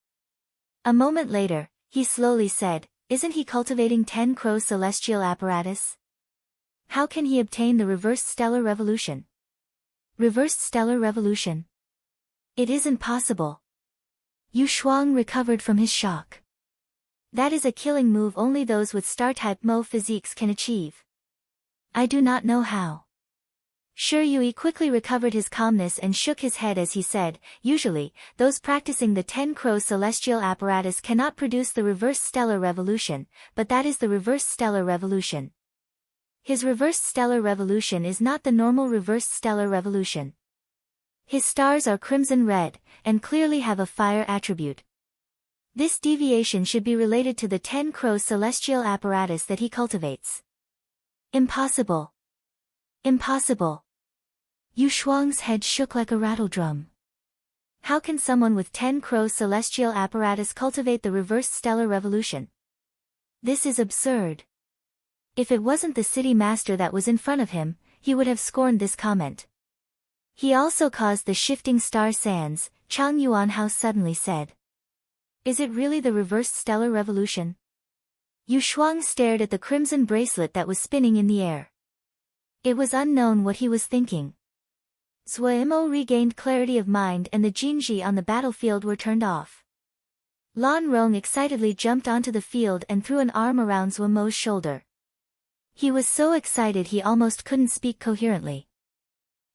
A moment later, he slowly said, "Isn't he cultivating 10 Crow celestial apparatus? How can he obtain the reversed stellar revolution? Reversed stellar revolution? It isn't possible." Yu Shuang recovered from his shock. That is a killing move only those with star-type Mo physiques can achieve. I do not know how. Shi quickly recovered his calmness and shook his head as he said, "Usually, those practicing the 10 Crow celestial apparatus cannot produce the reversed stellar revolution, but that is the reversed stellar revolution. His reversed stellar revolution is not the normal reversed stellar revolution. His stars are crimson red, and clearly have a fire attribute. This deviation should be related to the 10 Crow celestial apparatus that he cultivates." Impossible. Impossible. Yu Shuang's head shook like a rattle drum. How can someone with 10 Crow celestial apparatus cultivate the reversed stellar revolution? This is absurd. If it wasn't the city master that was in front of him, he would have scorned this comment. He also caused the shifting star sands, Chang Yuanhao suddenly said. Is it really the reversed stellar revolution? Yu Shuang stared at the crimson bracelet that was spinning in the air. It was unknown what he was thinking. Zhuo regained clarity of mind and the Jinji on the battlefield were turned off. Lan Rong excitedly jumped onto the field and threw an arm around Zhuo's shoulder. He was so excited he almost couldn't speak coherently.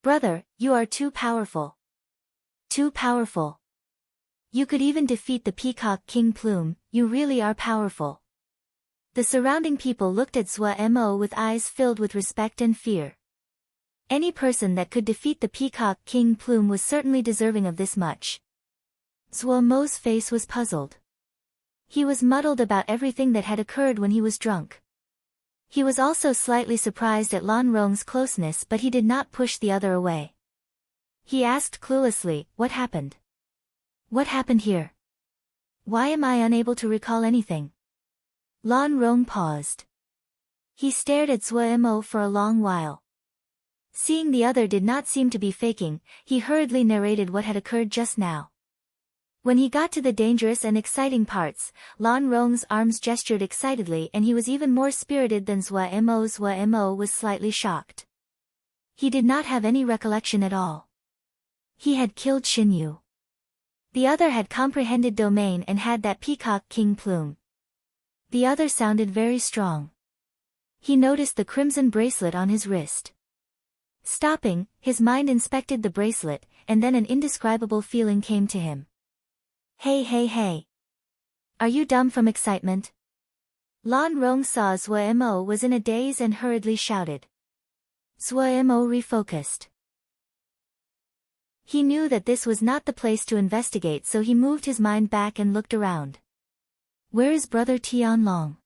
Brother, you are too powerful. Too powerful. You could even defeat the Peacock King Plume, you really are powerful. The surrounding people looked at Zhuo with eyes filled with respect and fear. Any person that could defeat the Peacock King Plume was certainly deserving of this much. Zhuo's face was puzzled. He was muddled about everything that had occurred when he was drunk. He was also slightly surprised at Lan Rong's closeness, but he did not push the other away. He asked cluelessly, "What happened? What happened here? Why am I unable to recall anything?" Lan Rong paused. He stared at Zhuo for a long while. Seeing the other did not seem to be faking, he hurriedly narrated what had occurred just now. When he got to the dangerous and exciting parts, Lan Rong's arms gestured excitedly and he was even more spirited than Zhuo. Zhuo was slightly shocked. He did not have any recollection at all. He had killed Xinyu. The other had comprehended domain and had that Peacock King Plume. The other sounded very strong. He noticed the crimson bracelet on his wrist. Stopping, his mind inspected the bracelet, and then an indescribable feeling came to him. Hey. Are you dumb from excitement? Lan Rong saw Zhuo was in a daze and hurriedly shouted. Zhuo refocused. He knew that this was not the place to investigate, so he moved his mind back and looked around. Where is brother Tianlong?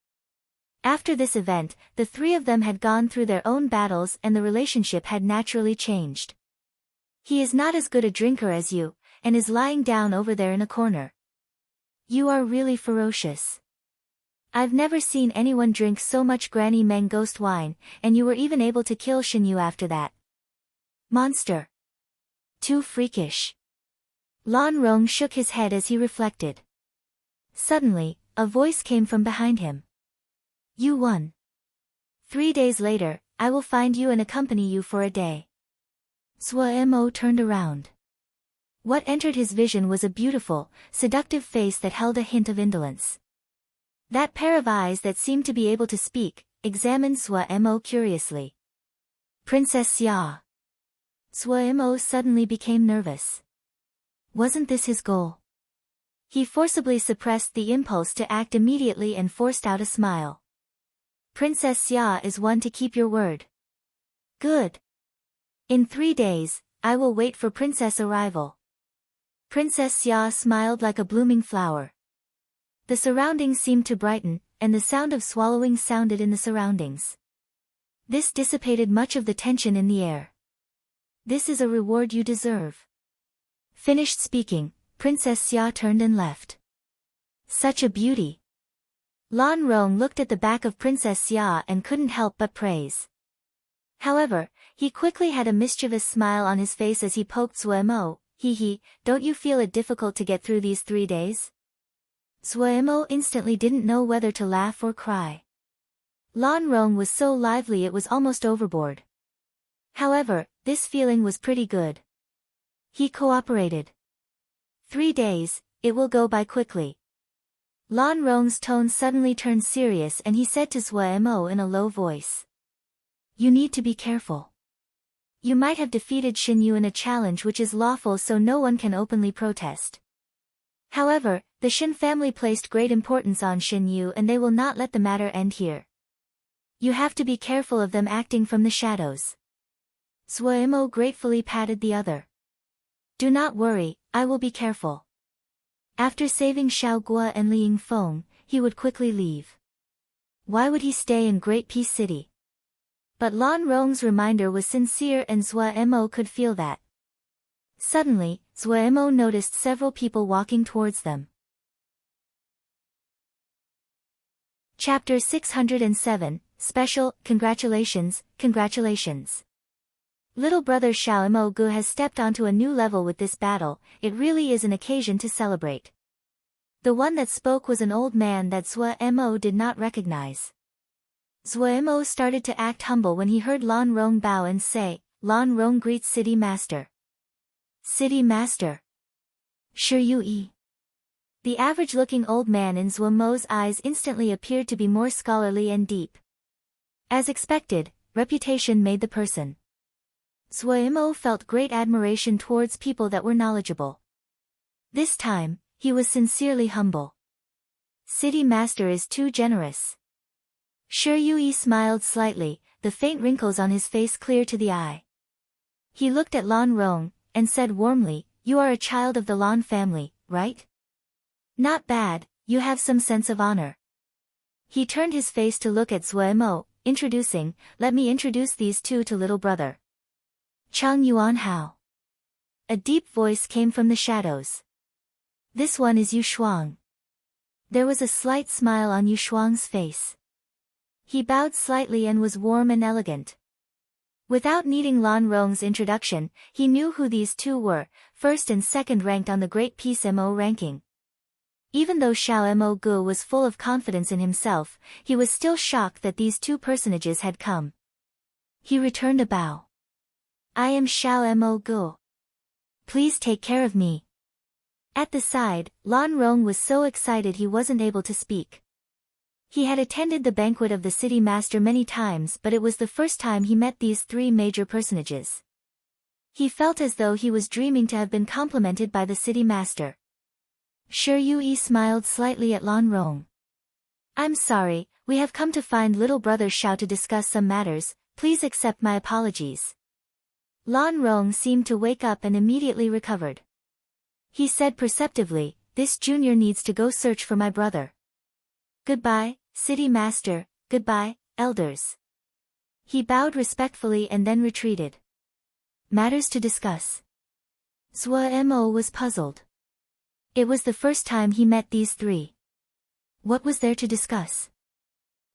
After this event, the three of them had gone through their own battles and the relationship had naturally changed. He is not as good a drinker as you, and is lying down over there in a corner. You are really ferocious. I've never seen anyone drink so much Granny Meng ghost wine, and you were even able to kill Xinyu after that. Monster. Too freakish. Lan Rong shook his head as he reflected. Suddenly, a voice came from behind him. You won. 3 days later, I will find you and accompany you for a day. Zhuo turned around. What entered his vision was a beautiful, seductive face that held a hint of indolence. That pair of eyes that seemed to be able to speak, examined Zhuo curiously. Princess Xia. Zhuo suddenly became nervous. Wasn't this his goal? He forcibly suppressed the impulse to act immediately and forced out a smile. Princess Xia is one to keep your word. Good. In 3 days, I will wait for Princess arrival. Princess Xia smiled like a blooming flower. The surroundings seemed to brighten, and the sound of swallowing sounded in the surroundings. This dissipated much of the tension in the air. This is a reward you deserve. Finished speaking, Princess Xia turned and left. Such a beauty. Lan Rong looked at the back of Princess Xia and couldn't help but praise. However, he quickly had a mischievous smile on his face as he poked Zuemo. Don't you feel it difficult to get through these 3 days? Zuemo instantly didn't know whether to laugh or cry. Lan Rong was so lively it was almost overboard. However, this feeling was pretty good. He cooperated. 3 days, it will go by quickly. Lan Rong's tone suddenly turned serious and he said to Zuemo in a low voice. You need to be careful. You might have defeated Xin Yu in a challenge which is lawful, so no one can openly protest. However, the Xin family placed great importance on Xin Yu and they will not let the matter end here. You have to be careful of them acting from the shadows. Zuemo gratefully patted the other. Do not worry, I will be careful. After saving Xiao Guo and Li Yingfeng, he would quickly leave. Why would he stay in Great Peace City? But Lan Rong's reminder was sincere and Zuemo could feel that. Suddenly, Zuemo noticed several people walking towards them. Chapter 607, Special, Congratulations, Congratulations. Little brother Xiaomo Gu has stepped onto a new level with this battle, it really is an occasion to celebrate. The one that spoke was an old man that Zuemo did not recognize. Zuemo started to act humble when he heard Lan Rong bow and say, Lan Rong greets City Master. City Master. Shi Yui. The average-looking old man in Zuemo's eyes instantly appeared to be more scholarly and deep. As expected, reputation made the person. Zuemo felt great admiration towards people that were knowledgeable. This time, he was sincerely humble. City Master is too generous. Shi Yui smiled slightly, the faint wrinkles on his face clear to the eye. He looked at Lan Rong, and said warmly, You are a child of the Lan family, right? Not bad, you have some sense of honor. He turned his face to look at Zuemo, introducing, Let me introduce these two to little brother. Chang Yuan Hao. A deep voice came from the shadows. This one is Yu Shuang. There was a slight smile on Yu Shuang's face. He bowed slightly and was warm and elegant. Without needing Lan Rong's introduction, he knew who these two were, first and second ranked on the Great Peace Mo ranking. Even though Xiao Mo Gu was full of confidence in himself, he was still shocked that these two personages had come. He returned a bow. I am Xiao Mo Gu. Please take care of me. At the side, Lan Rong was so excited he wasn't able to speak. He had attended the banquet of the city master many times, but it was the first time he met these three major personages. He felt as though he was dreaming to have been complimented by the city master. Shi Yui smiled slightly at Lan Rong. I'm sorry, we have come to find little brother Xiao to discuss some matters, please accept my apologies. Lan Rong seemed to wake up and immediately recovered. He said perceptively, This junior needs to go search for my brother. Goodbye, city master, goodbye, elders. He bowed respectfully and then retreated. Matters to discuss. Zuemo was puzzled. It was the first time he met these three. What was there to discuss?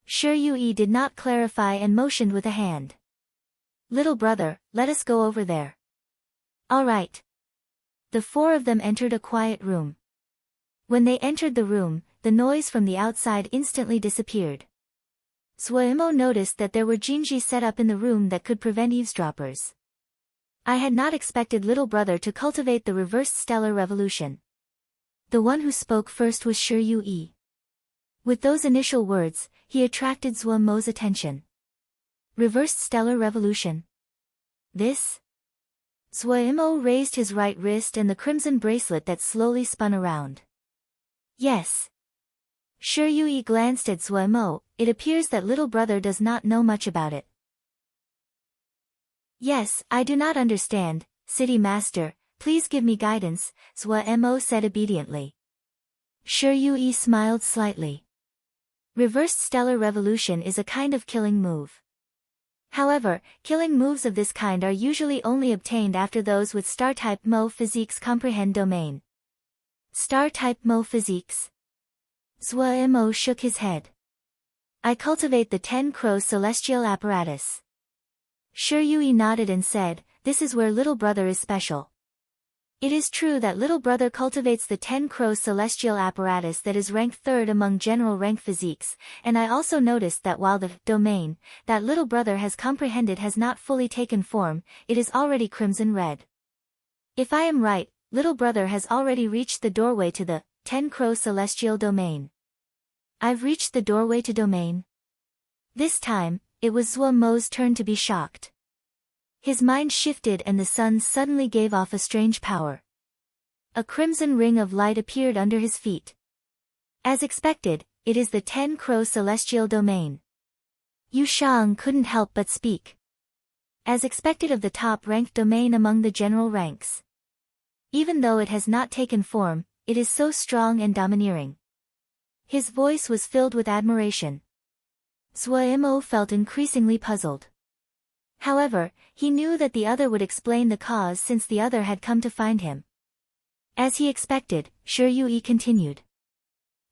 Shi Yui did not clarify and motioned with a hand. Little brother, let us go over there. All right. The four of them entered a quiet room. When they entered the room, the noise from the outside instantly disappeared. Zuemo noticed that there were jinji set up in the room that could prevent eavesdroppers. I had not expected little brother to cultivate the reversed stellar revolution. The one who spoke first was Shi Yui. With those initial words, he attracted Zuemo's attention. Reversed stellar revolution. This? Zuemo raised his right wrist and the crimson bracelet that slowly spun around. Yes. Shi Yui glanced at Zuemo, it appears that little brother does not know much about it. Yes, I do not understand, City Master, please give me guidance, Zhou Mo said obediently. Shi Yue smiled slightly. Reversed stellar revolution is a kind of killing move. However, killing moves of this kind are usually only obtained after those with star-type Mo physiques comprehend domain. Star-type Mo physiques? Zhou Mo shook his head. I cultivate the 10 Crow celestial apparatus. Shi Yue nodded and said, this is where little brother is special. It is true that little brother cultivates the 10 Crow celestial apparatus that is ranked 3rd among general rank physiques, and I also noticed that while the domain that little brother has comprehended has not fully taken form, it is already crimson red. If I am right, little brother has already reached the doorway to the 10 Crow celestial domain. I've reached the doorway to domain. This time, it was Zhou Mo's turn to be shocked. His mind shifted and the sun suddenly gave off a strange power. A crimson ring of light appeared under his feet. As expected, it is the 10 Crow celestial domain. Yu Shang couldn't help but speak. As expected of the top-ranked domain among the general ranks. Even though it has not taken form, it is so strong and domineering. His voice was filled with admiration. Zhou Mo felt increasingly puzzled. However, he knew that the other would explain the cause since the other had come to find him. As he expected, Shi Yue continued.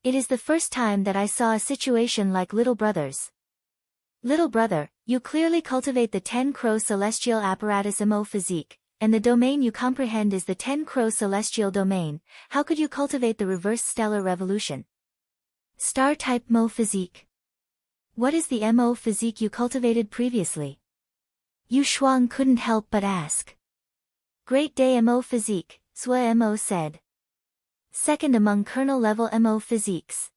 It is the first time that I saw a situation like little brother's. Little brother, you clearly cultivate the 10 Crow celestial apparatus Mo physique, and the domain you comprehend is the 10 Crow celestial domain. How could you cultivate the reverse stellar revolution? Star-type Mo physique. What is the Mo physique you cultivated previously? Yu Shuang couldn't help but ask. Great Day Mo physique, Zhou Mo said. Second among kernel-level Mo physiques.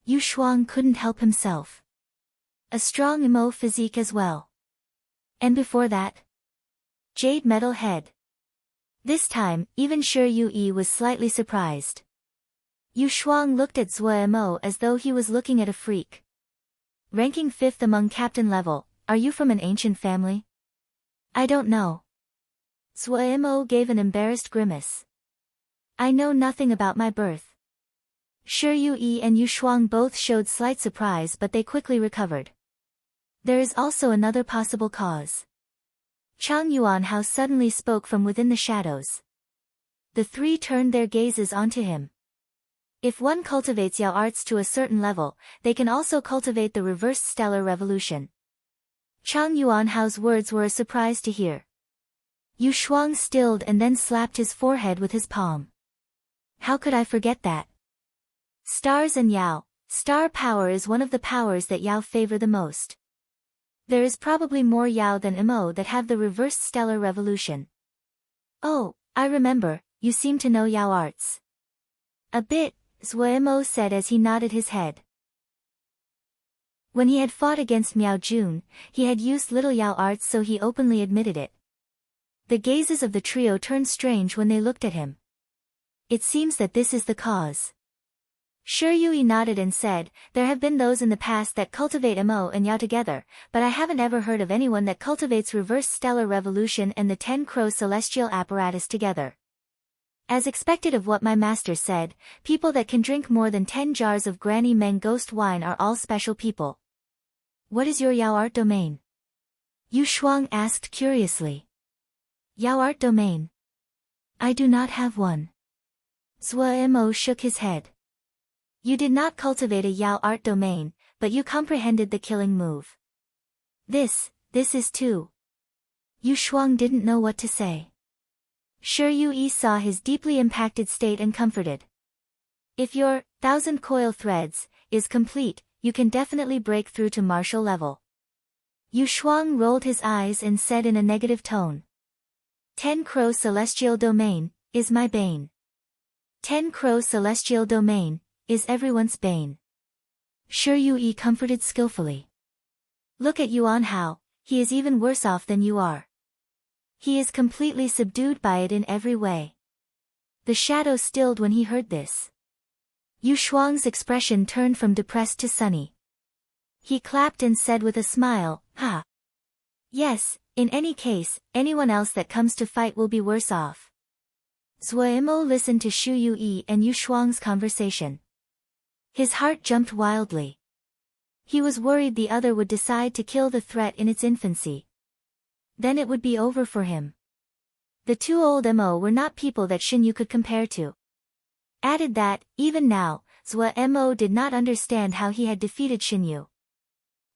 Yu Shuang couldn't help himself. A strong Mo physique as well. And before that? Jade Metal Head. This time, even Shi Yue was slightly surprised. Yu Shuang looked at Zhou Mo as though he was looking at a freak. Ranking 5th among captain level, are you from an ancient family? I don't know. Zhou Mo gave an embarrassed grimace. I know nothing about my birth. Shi Yue and Yu Shuang both showed slight surprise but they quickly recovered. There is also another possible cause. Chang Yuanhao suddenly spoke from within the shadows. The three turned their gazes onto him. If one cultivates Yao arts to a certain level, they can also cultivate the reversed stellar revolution. Chang Yuanhao's words were a surprise to hear. Yu Shuang stilled and then slapped his forehead with his palm. How could I forget that? Stars and Yao, star power is one of the powers that Yao favor the most. There is probably more Yao than Mo that have the reversed stellar revolution. Oh, I remember, you seem to know Yao arts. A bit, Zhou Mo said as he nodded his head. When he had fought against Miao Jun, he had used little Yao arts so he openly admitted it. The gazes of the trio turned strange when they looked at him. It seems that this is the cause. Shi Yue nodded and said, there have been those in the past that cultivate Mo and Yao together, but I haven't ever heard of anyone that cultivates reverse stellar revolution and the 10 Crow celestial apparatus together. As expected of what my master said, people that can drink more than 10 jars of Granny Meng ghost wine are all special people. What is your Yao art domain? Yu Shuang asked curiously. Yao art domain? I do not have one. Zhou Mo shook his head. You did not cultivate a Yao art domain, but you comprehended the killing move. This is too. Yu Shuang didn't know what to say. Shi Yue saw his deeply impacted state and comforted. If your 1,000 coil threads is complete, you can definitely break through to martial level. Yu Shuang rolled his eyes and said in a negative tone. 10 Crow celestial domain is my bane. 10 Crow celestial domain is everyone's bane. Shi Yue comforted skillfully. Look at Yuanhao, he is even worse off than you are. He is completely subdued by it in every way. The shadow stilled when he heard this. Yu Shuang's expression turned from depressed to sunny. He clapped and said with a smile, Ha! Yes, In any case, anyone else that comes to fight will be worse off. Zuo listened to Xu Yui and Yu Shuang's conversation. His heart jumped wildly. He was worried the other would decide to kill the threat in its infancy. Then it would be over for him. The two old Mo were not people that Xinyu could compare to. Added that, even now, Zuo did not understand how he had defeated Xinyu.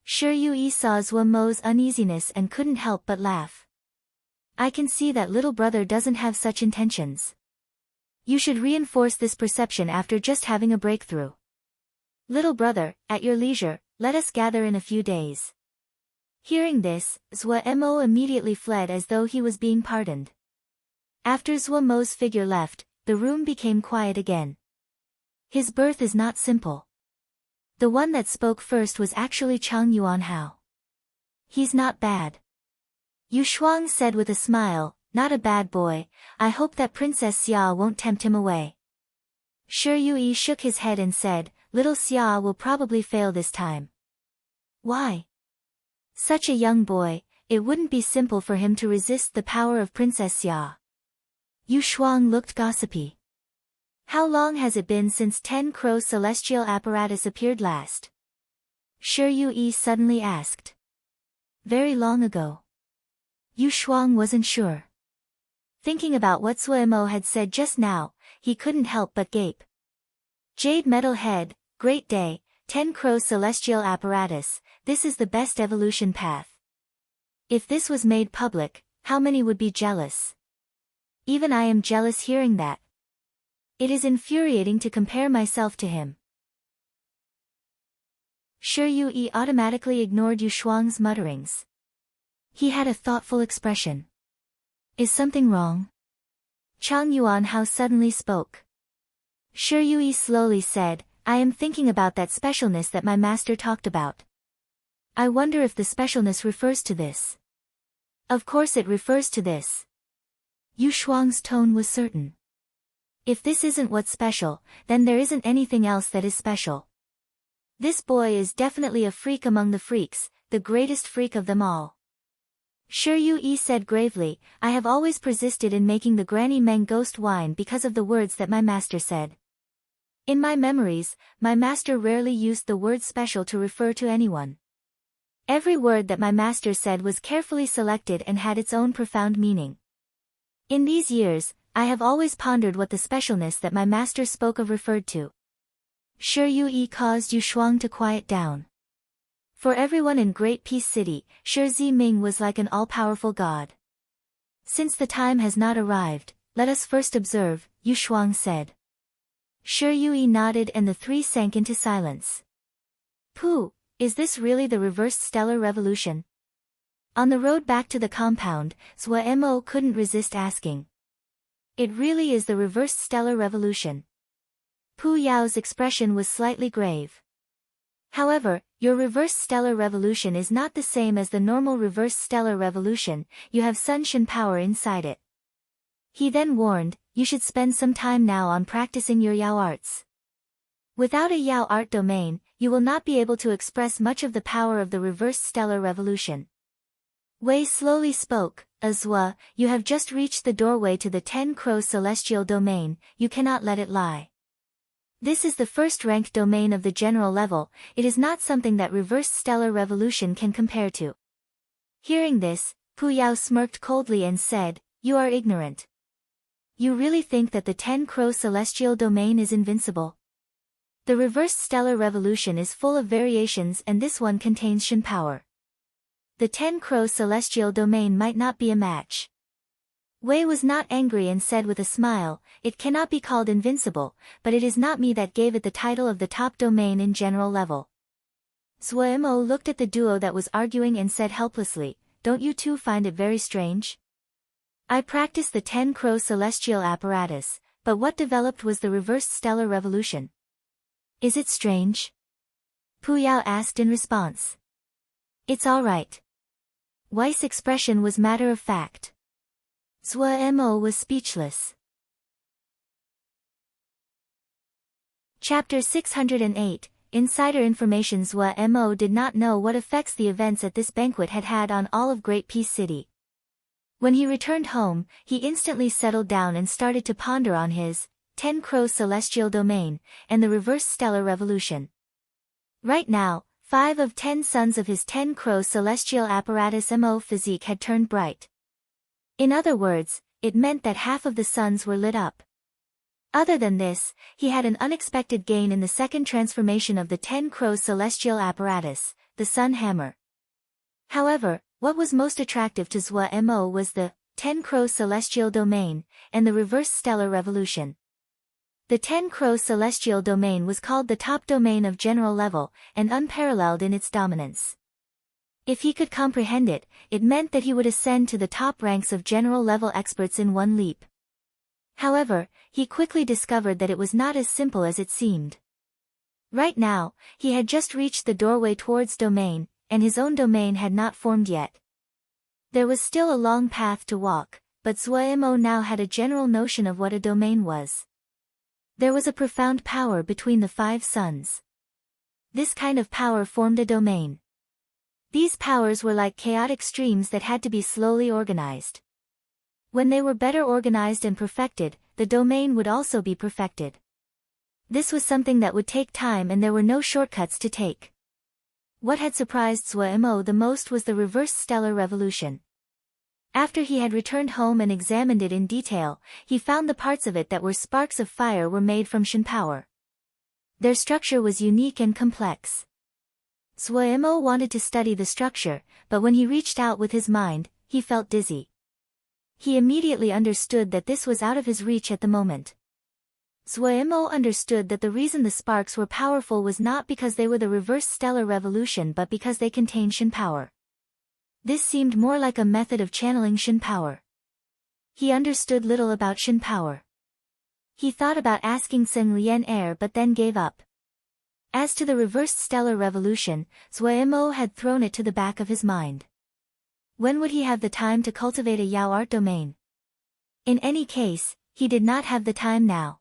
Shi Yui saw Zuo Mo's uneasiness and couldn't help but laugh. I can see that little brother doesn't have such intentions. You should reinforce this perception after just having a breakthrough. Little brother, at your leisure, let us gather in a few days. Hearing this, Zuo immediately fled as though he was being pardoned. After Zuo Mo's figure left, the room became quiet again. His birth is not simple. The one that spoke first was actually Chang Yuanhao. He's not bad. Yu Shuang said with a smile, not a bad boy, I hope that Princess Xia won't tempt him away. Shi Yui shook his head and said, little Xia will probably fail this time. Why? Such a young boy, it wouldn't be simple for him to resist the power of Princess Xia. Yu Shuang looked gossipy. How long has it been since 10 Crow celestial apparatus appeared last? Shi Yui suddenly asked. Very long ago. Yu Shuang wasn't sure. Thinking about what Zuo had said just now, he couldn't help but gape. Jade Metal Head, Great Day, 10 Crow celestial apparatus, this is the best evolution path. If this was made public, how many would be jealous? Even I am jealous hearing that. It is infuriating to compare myself to him. Shi Yui automatically ignored Yu Shuang's mutterings. He had a thoughtful expression. Is something wrong? Chang Yuanhao suddenly spoke. Shi Yui slowly said, I am thinking about that specialness that my master talked about. I wonder if the specialness refers to this. Of course it refers to this. Yu Shuang's tone was certain. If this isn't what's special, then there isn't anything else that is special. This boy is definitely a freak among the freaks, the greatest freak of them all. Shi Yui said gravely, I have always persisted in making the Granny Meng ghost wine because of the words that my master said. In my memories, my master rarely used the word special to refer to anyone. Every word that my master said was carefully selected and had its own profound meaning. In these years, I have always pondered what the specialness that my master spoke of referred to. Shi Yui caused Yu Shuang to quiet down. For everyone in Great Peace City, Shi Ziming was like an all-powerful god. Since the time has not arrived, let us first observe, Yu Shuang said. Shi Yui nodded and the three sank into silence. Pooh, is this really the reversed stellar revolution? On the road back to the compound, Zuo couldn't resist asking. It really is the reversed stellar revolution. Pu Yao's expression was slightly grave. However, your reversed stellar revolution is not the same as the normal reversed stellar revolution, you have Sunshin power inside it. He then warned, you should spend some time now on practicing your Yao arts. Without a Yao art domain, you will not be able to express much of the power of the reversed stellar revolution. Wei slowly spoke, Azwa, you have just reached the doorway to the 10 Crow celestial domain, you cannot let it lie. This is the first rank domain of the general level, it is not something that reversed stellar revolution can compare to. Hearing this, Pu Yao smirked coldly and said, you are ignorant. You really think that the 10 Crow celestial domain is invincible? The reversed stellar revolution is full of variations and this one contains Shin power. The 10 Crow celestial domain might not be a match. Wei was not angry and said with a smile, it cannot be called invincible, but it is not me that gave it the title of the top domain in general level. Zuo looked at the duo that was arguing and said helplessly, don't you two find it very strange? I practiced the 10 Crow celestial apparatus, but what developed was the reversed stellar revolution. Is it strange? Pu Yao asked in response. It's all right. Wei's expression was matter of fact. Zuo was speechless. Chapter 608, insider information. Zhua Mo did not know what effects the events at this banquet had had on all of Great Peace City. When he returned home, he instantly settled down and started to ponder on his 10 Crows Celestial Domain and the Reverse Stellar Revolution. Right now, 5 of 10 suns of his 10 Crows Celestial Apparatus Mo physique had turned bright. In other words, it meant that half of the suns were lit up. Other than this, he had an unexpected gain in the second transformation of the 10 Crows Celestial Apparatus, the Sun Hammer. However, what was most attractive to Zhua Mo was the 10 Crows Celestial Domain and the Reverse Stellar Revolution. The 10 Crows Celestial Domain was called the top domain of general level and unparalleled in its dominance. If he could comprehend it, it meant that he would ascend to the top ranks of general level experts in one leap. However, he quickly discovered that it was not as simple as it seemed. Right now, he had just reached the doorway towards domain, and his own domain had not formed yet. There was still a long path to walk, but Zhua Mo now had a general notion of what a domain was. There was a profound power between the 5 suns. This kind of power formed a domain. These powers were like chaotic streams that had to be slowly organized. When they were better organized and perfected, the domain would also be perfected. This was something that would take time and there were no shortcuts to take. What had surprised Zhua Mo the most was the Reverse Stellar Revolution. After he had returned home and examined it in detail, he found the parts of it that were sparks of fire were made from Shin power. Their structure was unique and complex. Zhua Mo wanted to study the structure, but when he reached out with his mind, he felt dizzy. He immediately understood that this was out of his reach at the moment. Zhua Mo understood that the reason the sparks were powerful was not because they were the Reverse Stellar Revolution but because they contained Shin power. This seemed more like a method of channeling Shin power. He understood little about Shin power. He thought about asking Seng Lian Air but then gave up. As to the Reverse Stellar Revolution, Zhua Mo had thrown it to the back of his mind. When would he have the time to cultivate a Yao art domain? In any case, he did not have the time now.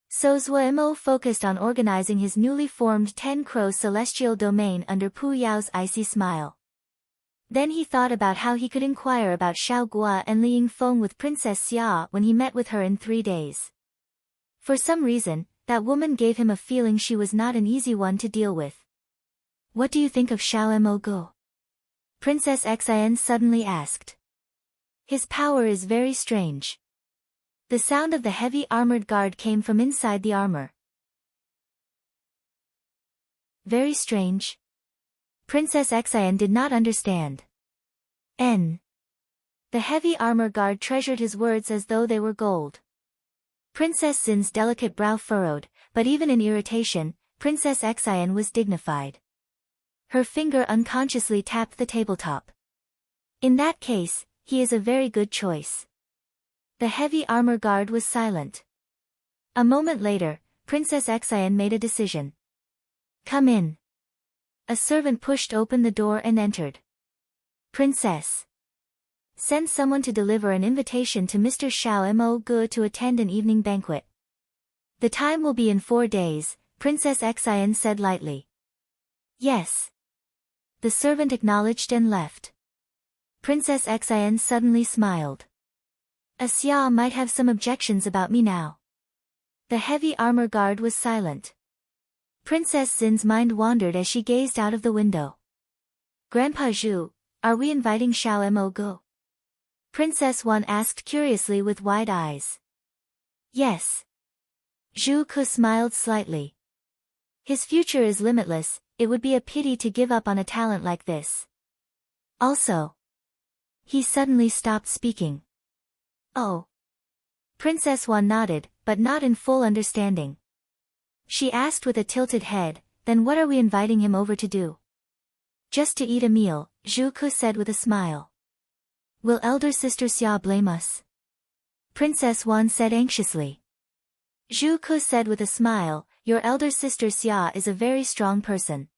So Zhua Mo focused on organizing his newly formed 10 Crows Celestial Domain under Pu Yao's icy smile. Then he thought about how he could inquire about Xiao Gua and Li Yingfeng with Princess Xia when he met with her in 3 days. For some reason, that woman gave him a feeling she was not an easy one to deal with. What do you think of Xiao Mo Go? Princess Xian suddenly asked. His power is very strange. The sound of the heavy armored guard came from inside the armor. Very strange? Princess Xian did not understand. The heavy armor guard treasured his words as though they were gold. Princess Xin's delicate brow furrowed, but even in irritation, Princess Xian was dignified. Her finger unconsciously tapped the tabletop. In that case, he is a very good choice. The heavy armor guard was silent. A moment later, Princess Xian made a decision. Come in. A servant pushed open the door and entered. Princess. Send someone to deliver an invitation to Mr. Xiao Mo Ge to attend an evening banquet. The time will be in 4 days, Princess Xian said lightly. Yes. The servant acknowledged and left. Princess Xian suddenly smiled. Xia might have some objections about me now. The heavy armor guard was silent. Princess Xin's mind wandered as she gazed out of the window. Grandpa Zhu, are we inviting Xiao Mo Ge? Princess Wan asked curiously with wide eyes. Yes. Zhu Ke smiled slightly. His future is limitless, it would be a pity to give up on a talent like this. Also. He suddenly stopped speaking. Oh. Princess Wan nodded, but not in full understanding. She asked with a tilted head, then what are we inviting him over to do? Just to eat a meal, Zhu Ke said with a smile. Will elder sister Xia blame us? Princess Wan said anxiously. Zhu Ke said with a smile, your elder sister Xia is a very strong person.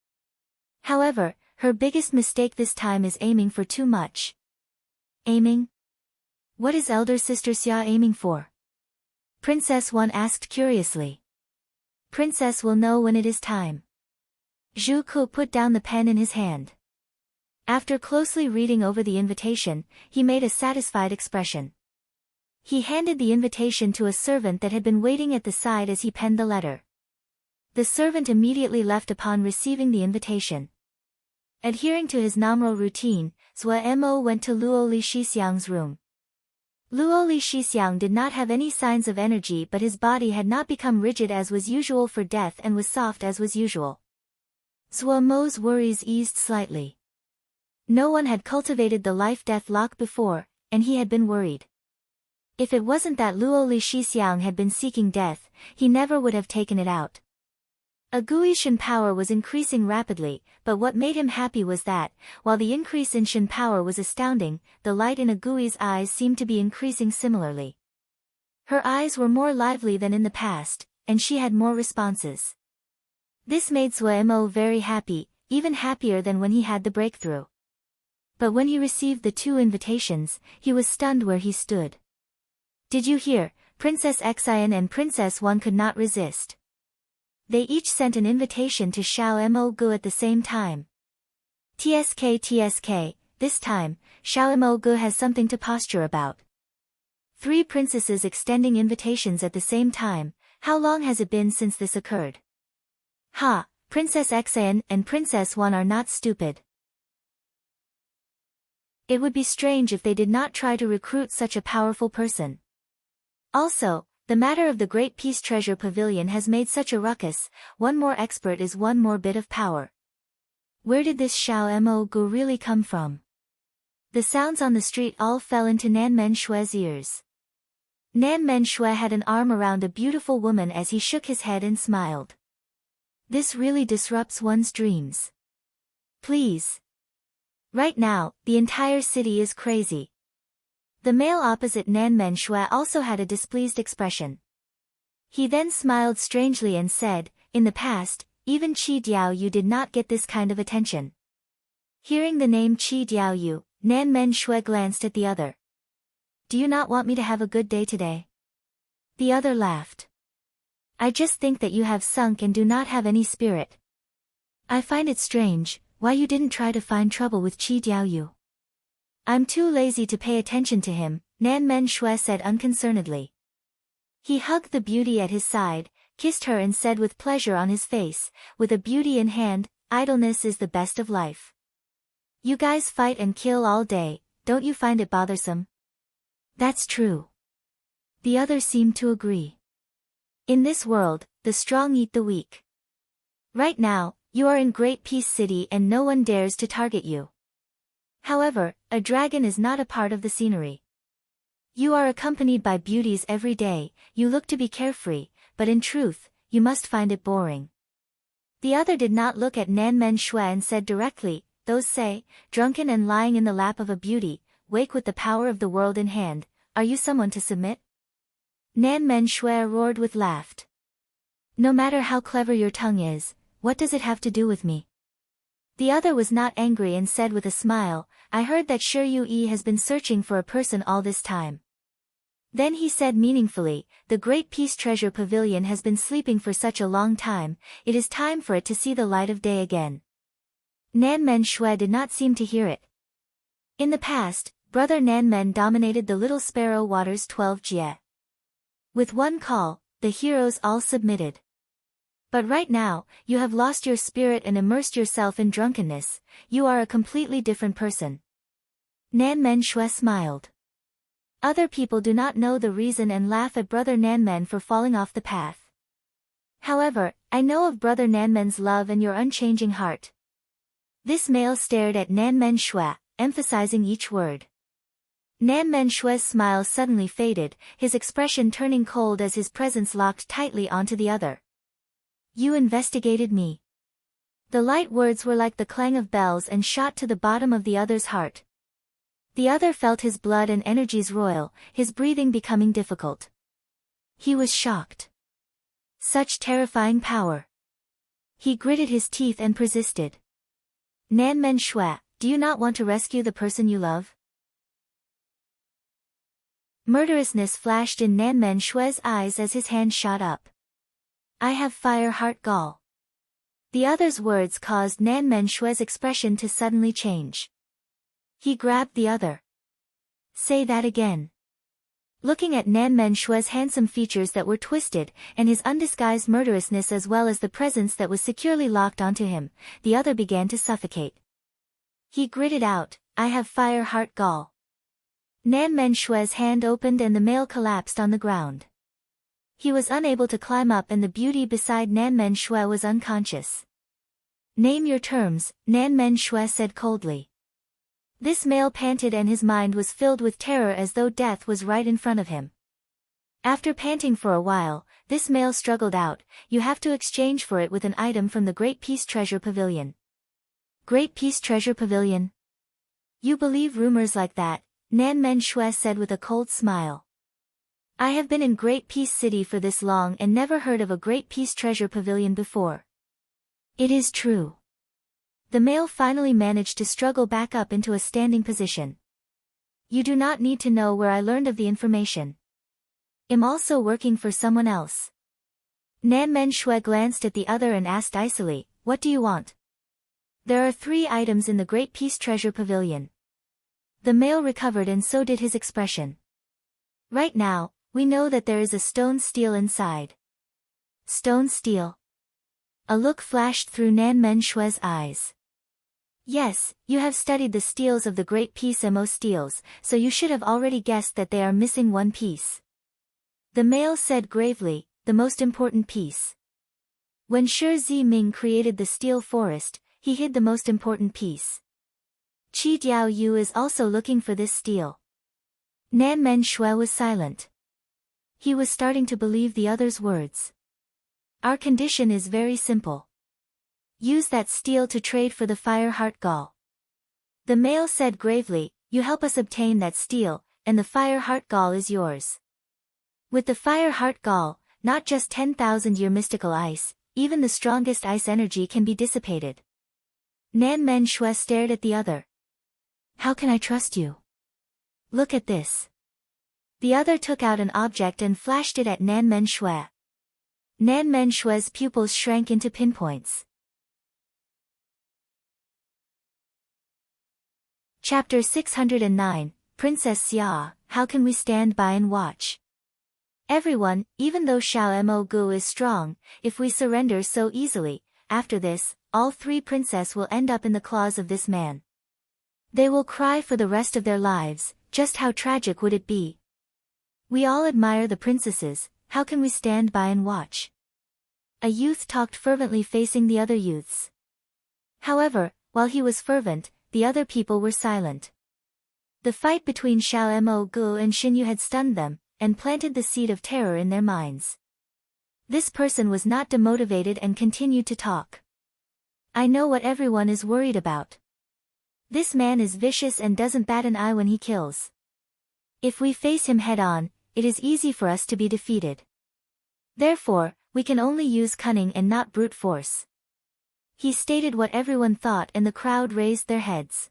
However, her biggest mistake this time is aiming for too much. Aiming? What is elder sister Xia aiming for? Princess Wan asked curiously. Princess will know when it is time. Zhu Ku put down the pen in his hand. After closely reading over the invitation, he made a satisfied expression. He handed the invitation to a servant that had been waiting at the side as he penned the letter. The servant immediately left upon receiving the invitation. Adhering to his normal routine, Zhuo Mo went to Luo Li Shixiang's room. Luo Li Shixiang did not have any signs of energy, but his body had not become rigid as was usual for death and was soft as was usual. Zhuo Mo's worries eased slightly. No one had cultivated the life-death lock before, and he had been worried. If it wasn't that Luo Li Shixiang had been seeking death, he never would have taken it out. Agui's Shen power was increasing rapidly, but what made him happy was that, while the increase in Shen power was astounding, the light in Agui's eyes seemed to be increasing similarly. Her eyes were more lively than in the past, and she had more responses. This made Zhuo Mo very happy, even happier than when he had the breakthrough. But when he received the two invitations, he was stunned where he stood. Did you hear? Princess Xian and Princess Wan could not resist. They each sent an invitation to Xiao Mo Gu at the same time. TSK, this time, Xiao Mo Gu has something to posture about. 3 princesses extending invitations at the same time, how long has it been since this occurred? Ha, Princess Xian and Princess Wan are not stupid. It would be strange if they did not try to recruit such a powerful person. Also, the matter of the Great Peace Treasure Pavilion has made such a ruckus, one more expert is one more bit of power. Where did this Xiao Mo Gu really come from? The sounds on the street all fell into Nan Men Shue's ears. Nan Men Shue had an arm around a beautiful woman as he shook his head and smiled. This really disrupts one's dreams. Please. Right now, the entire city is crazy. The male opposite Nan Men Shue also had a displeased expression. He then smiled strangely and said, in the past, even Qi Diaoyu did not get this kind of attention. Hearing the name Qi Diaoyu, Nan Men Shue glanced at the other. Do you not want me to have a good day today? The other laughed. I just think that you have sunk and do not have any spirit. I find it strange, why you didn't try to find trouble with Qi Diaoyu. I'm too lazy to pay attention to him, Nan Men Shue said unconcernedly. He hugged the beauty at his side, kissed her and said with pleasure on his face, with a beauty in hand, idleness is the best of life. You guys fight and kill all day, don't you find it bothersome? That's true. The other seemed to agree. In this world, the strong eat the weak. Right now, you are in Great Peace City and no one dares to target you. However, a dragon is not a part of the scenery. You are accompanied by beauties every day, you look to be carefree, but in truth, you must find it boring. The other did not look at Nan Men Shue and said directly, those say, drunken and lying in the lap of a beauty, wake with the power of the world in hand, are you someone to submit? Nan Men Shue roared with laughter. No matter how clever your tongue is, what does it have to do with me? The other was not angry and said with a smile, I heard that Shi Yue has been searching for a person all this time. Then he said meaningfully, the Great Peace Treasure Pavilion has been sleeping for such a long time, it is time for it to see the light of day again. Nan Men Shue did not seem to hear it. In the past, Brother Nan Men dominated the Little Sparrow Water's 12 jie. With one call, the heroes all submitted. But right now, you have lost your spirit and immersed yourself in drunkenness, you are a completely different person. Nan Men Shue smiled. Other people do not know the reason and laugh at Brother Nan Men for falling off the path. However, I know of Brother Nan Men's love and your unchanging heart. This male stared at Nan Men Shue, emphasizing each word. Nan Men Shue's smile suddenly faded, his expression turning cold as his presence locked tightly onto the other. You investigated me. The light words were like the clang of bells and shot to the bottom of the other's heart. The other felt his blood and energies roil, his breathing becoming difficult. He was shocked. Such terrifying power. He gritted his teeth and persisted. Nan Men Shue, do you not want to rescue the person you love? Murderousness flashed in Nan Men Shue's eyes as his hand shot up. I have fire heart gall. The other's words caused Nan Menshue's expression to suddenly change. He grabbed the other. Say that again. Looking at Nan Menshue's handsome features that were twisted, and his undisguised murderousness as well as the presence that was securely locked onto him, the other began to suffocate. He gritted out, I have fire heart gall. Nan Menshue's hand opened and the male collapsed on the ground. He was unable to climb up and the beauty beside Nan Menshue was unconscious. Name your terms, Nan Menshue said coldly. This male panted and his mind was filled with terror as though death was right in front of him. After panting for a while, this male struggled out, you have to exchange for it with an item from the Great Peace Treasure Pavilion. Great Peace Treasure Pavilion? You believe rumors like that, Nan Menshue said with a cold smile. I have been in Great Peace City for this long and never heard of a Great Peace Treasure Pavilion before. It is true. The male finally managed to struggle back up into a standing position. You do not need to know where I learned of the information. I'm also working for someone else. Nan Menshue glanced at the other and asked icily, what do you want? There are 3 items in the Great Peace Treasure Pavilion. The male recovered and so did his expression. Right now, we know that there is a stone steel inside. Stone steel? A look flashed through Nan Menshue's eyes. Yes, you have studied the steels of the Great Peace Mo steels, so you should have already guessed that they are missing one piece. The male said gravely, the most important piece. When Shi Ziming created the steel forest, he hid the most important piece. Qi Diao Yu is also looking for this steel. Nan Menshue was silent. He was starting to believe the other's words. Our condition is very simple. Use that steel to trade for the fire heart gall. The male said gravely, you help us obtain that steel, and the fire heart gall is yours. With the fire heart gall, not just 10,000-year mystical ice, even the strongest ice energy can be dissipated. Nan Menshue stared at the other. How can I trust you? Look at this. The other took out an object and flashed it at Nan Menshue. Nan Menshue's pupils shrank into pinpoints. Chapter 609, Princess Xia, How Can We Stand By and Watch? Everyone, even though Xiao Mo Gu is strong, if we surrender so easily, after this, all 3 princesses will end up in the claws of this man. They will cry for the rest of their lives, just how tragic would it be? We all admire the princesses, how can we stand by and watch? A youth talked fervently facing the other youths. However, while he was fervent, the other people were silent. The fight between Xiao Mo Gu and Xinyu had stunned them, and planted the seed of terror in their minds. This person was not demotivated and continued to talk. I know what everyone is worried about. This man is vicious and doesn't bat an eye when he kills. If we face him head-on, it is easy for us to be defeated. Therefore, we can only use cunning and not brute force. He stated what everyone thought and the crowd raised their heads.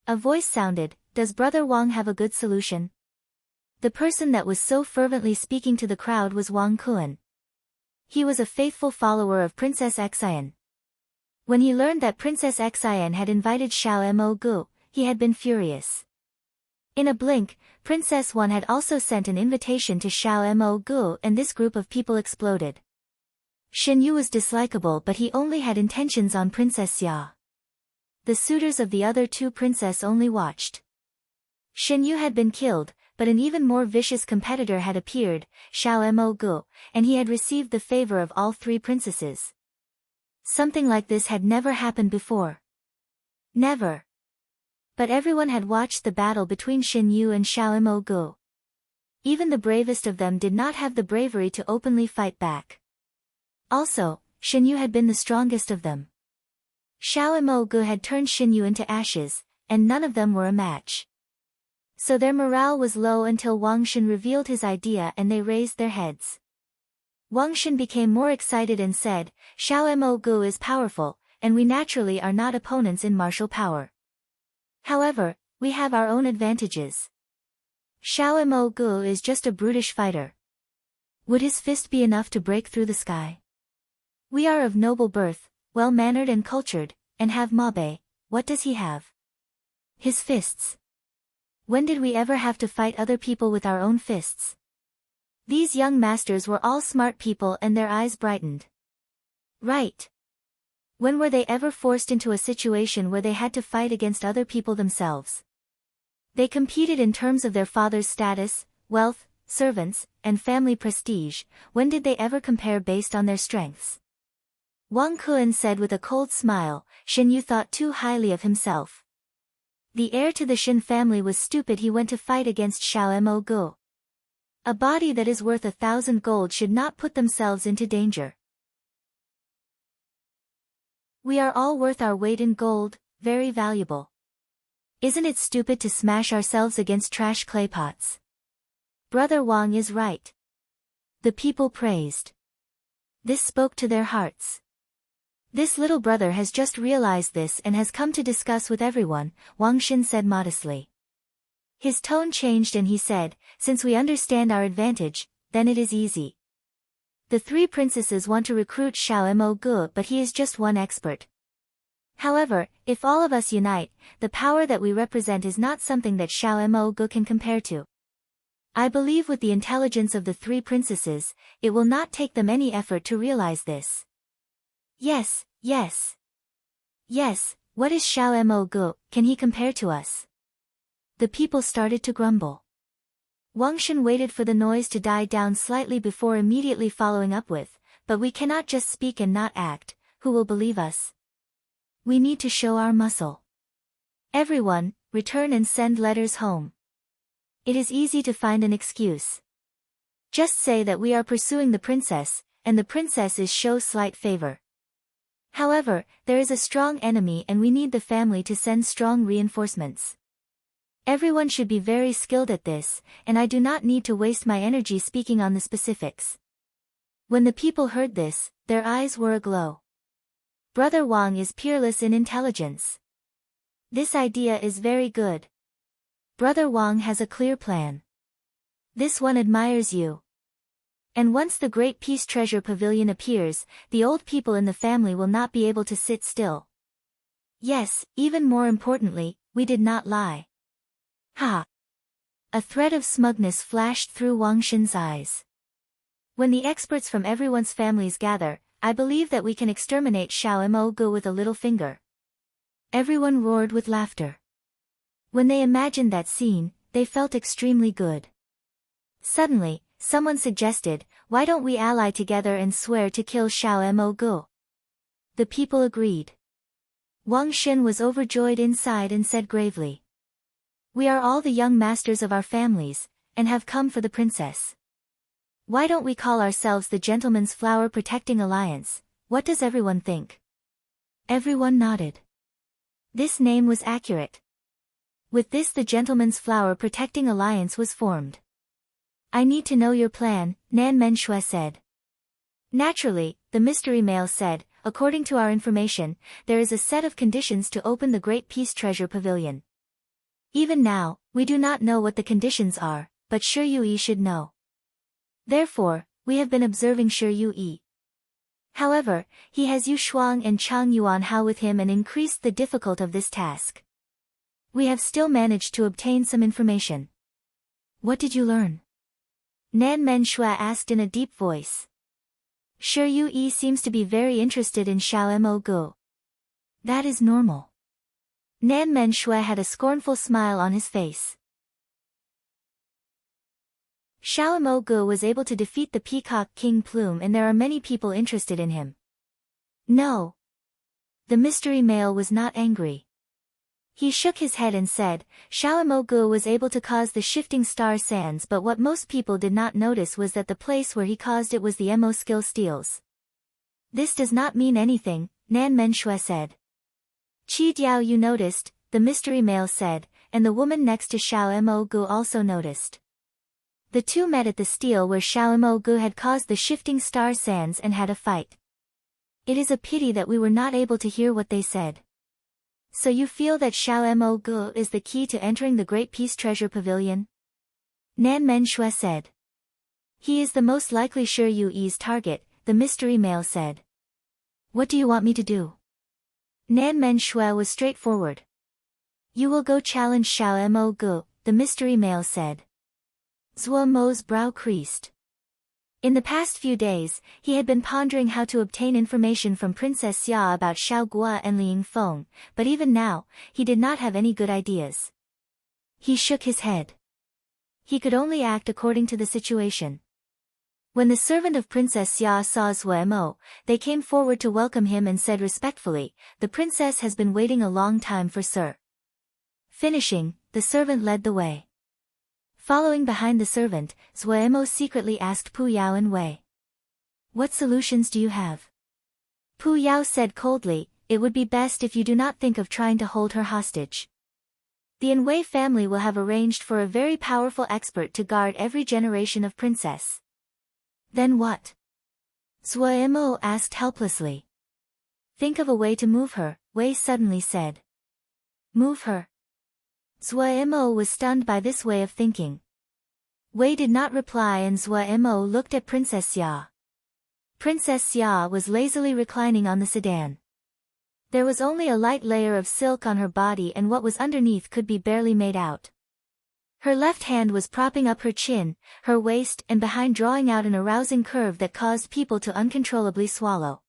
A voice sounded, does Brother Wang have a good solution? The person that was so fervently speaking to the crowd was Wang Kuan. He was a faithful follower of Princess Xian. When he learned that Princess Xian had invited Xiao Mo Gu, he had been furious. In a blink, Princess Wan had also sent an invitation to Xiao Mo Gu and this group of people exploded. Shen Yu was dislikable but he only had intentions on Princess Xia. The suitors of the other 2 princesses only watched. Shen Yu had been killed, but an even more vicious competitor had appeared, Xiao Mo Gu, and he had received the favor of all 3 princesses. Something like this had never happened before. Never. But everyone had watched the battle between Shen Yu and Xiao Mo Gu. Even the bravest of them did not have the bravery to openly fight back. Also, Shen Yu had been the strongest of them. Xiao Mo Gu had turned Shen Yu into ashes, and none of them were a match. So their morale was low until Wang Shen revealed his idea and they raised their heads. Wang Shen became more excited and said, Xiao Mo Gu is powerful, and we naturally are not opponents in martial power. However, we have our own advantages. Xiao Mo Gu is just a brutish fighter. Would his fist be enough to break through the sky? We are of noble birth, well-mannered and cultured, and have mabe. What does he have? His fists. When did we ever have to fight other people with our own fists? These young masters were all smart people and their eyes brightened. Right. When were they ever forced into a situation where they had to fight against other people themselves? They competed in terms of their father's status, wealth, servants, and family prestige. When did they ever compare based on their strengths? Wang Kuan said with a cold smile. Shin Yu thought too highly of himself. The heir to the Shin family was stupid. He went to fight against Xiao Mo Gu. A body that is worth 1,000 gold should not put themselves into danger. We are all worth our weight in gold, very valuable. Isn't it stupid to smash ourselves against trash clay pots? Brother Wang is right. The people praised. This spoke to their hearts. This little brother has just realized this and has come to discuss with everyone, Wang Xin said modestly. His tone changed and he said, since we understand our advantage, then it is easy. The three princesses want to recruit Xiao Mo Gu, but he is just one expert. However, if all of us unite, the power that we represent is not something that Xiao Mo Gu can compare to. I believe with the intelligence of the three princesses, it will not take them any effort to realize this. Yes, yes. Yes, what is Xiao Mo Gu, can he compare to us? The people started to grumble. Wang Shen waited for the noise to die down slightly before immediately following up with, but we cannot just speak and not act, who will believe us? We need to show our muscle. Everyone, return and send letters home. It is easy to find an excuse. Just say that we are pursuing the princess, and the princess is show slight favor. However, there is a strong enemy and we need the family to send strong reinforcements. Everyone should be very skilled at this, and I do not need to waste my energy speaking on the specifics. When the people heard this, their eyes were aglow. Brother Wang is peerless in intelligence. This idea is very good. Brother Wang has a clear plan. This one admires you. And once the Great Peace Treasure Pavilion appears, the old people in the family will not be able to sit still. Yes, even more importantly, we did not lie. Ha! A thread of smugness flashed through Wang Shen's eyes. When the experts from everyone's families gather, I believe that we can exterminate Xiao Mo Gu with a little finger. Everyone roared with laughter. When they imagined that scene, they felt extremely good. Suddenly, someone suggested, why don't we ally together and swear to kill Xiao Mo Gu? The people agreed. Wang Shen was overjoyed inside and said gravely. We are all the young masters of our families, and have come for the princess. Why don't we call ourselves the Gentleman's Flower Protecting Alliance? What does everyone think? Everyone nodded. This name was accurate. With this the Gentleman's Flower Protecting Alliance was formed. I need to know your plan, Nan Menshui said. Naturally, the mystery male said, according to our information, there is a set of conditions to open the Great Peace Treasure Pavilion. Even now, we do not know what the conditions are, but Shi Yue should know. Therefore, we have been observing Shi Yue. However, he has Yu Shuang and Chang Yuan Hao with him and increased the difficulty of this task. We have still managed to obtain some information. What did you learn? Nan Menshui asked in a deep voice. Shi Yue seems to be very interested in Xiao Mo Gu. That is normal. Nan Menshui had a scornful smile on his face. Xiao Mo Gu was able to defeat the Peacock King Plume and there are many people interested in him. No. The mystery male was not angry. He shook his head and said, Xiao Mo Gu was able to cause the shifting star sands, but what most people did not notice was that the place where he caused it was the Mo skill steals. This does not mean anything, Nan Menshui said. Qi Diao you noticed, the mystery male said, and the woman next to Xiao Mo Gu also noticed. The two met at the stele where Xiao Mo Gu had caused the shifting star sands and had a fight. It is a pity that we were not able to hear what they said. So you feel that Xiao Mo Gu is the key to entering the Great Peace Treasure Pavilion? Nan Menshui said. He is the most likely Shi Yue's target, the mystery male said. What do you want me to do? Nan Men Shui was straightforward. You will go challenge Xiao Mo Gu, the mystery male said. Zhuo Mo's brow creased. In the past few days, he had been pondering how to obtain information from Princess Xia about Xiao Gua and Liang Feng, but even now, he did not have any good ideas. He shook his head. He could only act according to the situation. When the servant of Princess Xia saw Zhuo Mo, they came forward to welcome him and said respectfully, "The princess has been waiting a long time for Sir." Finishing, the servant led the way. Following behind the servant, Zhuo Mo secretly asked Pu Yao and Wei. What solutions do you have? Pu Yao said coldly, it would be best if you do not think of trying to hold her hostage. The An Wei family will have arranged for a very powerful expert to guard every generation of princess. Then what? Zhuo Mo asked helplessly. Think of a way to move her, Wei suddenly said. Move her? Zhuo Mo was stunned by this way of thinking. Wei did not reply and Zhuo Mo looked at Princess Xia. Princess Xia was lazily reclining on the sedan. There was only a light layer of silk on her body and what was underneath could be barely made out. Her left hand was propping up her chin, her waist and behind drawing out an arousing curve that caused people to uncontrollably swallow.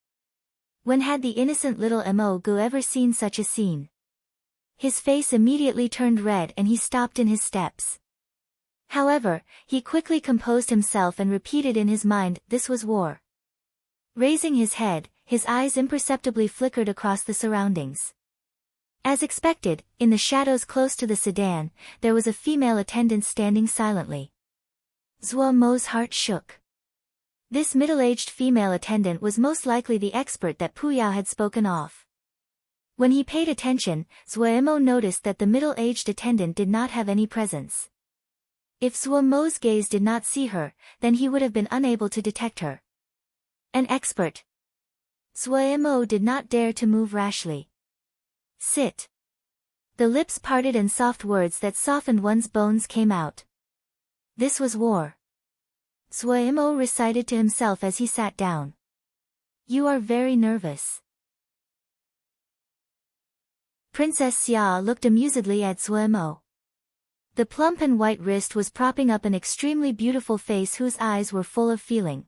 When had the innocent little Mo Gu ever seen such a scene? His face immediately turned red and he stopped in his steps. However, he quickly composed himself and repeated in his mind, this was war. Raising his head, his eyes imperceptibly flickered across the surroundings. As expected, in the shadows close to the sedan, there was a female attendant standing silently. Zhuo Mo's heart shook. This middle-aged female attendant was most likely the expert that Pu Yao had spoken of. When he paid attention, Zhuo Mo noticed that the middle-aged attendant did not have any presence. If Zhuo Mo's gaze did not see her, then he would have been unable to detect her. An expert. Zhuo Mo did not dare to move rashly. Sit. The lips parted and soft words that softened one's bones came out. This was war. Zhuo Mo recited to himself as he sat down. You are very nervous. Princess Xia looked amusedly at Zhuo Mo. The plump and white wrist was propping up an extremely beautiful face whose eyes were full of feeling.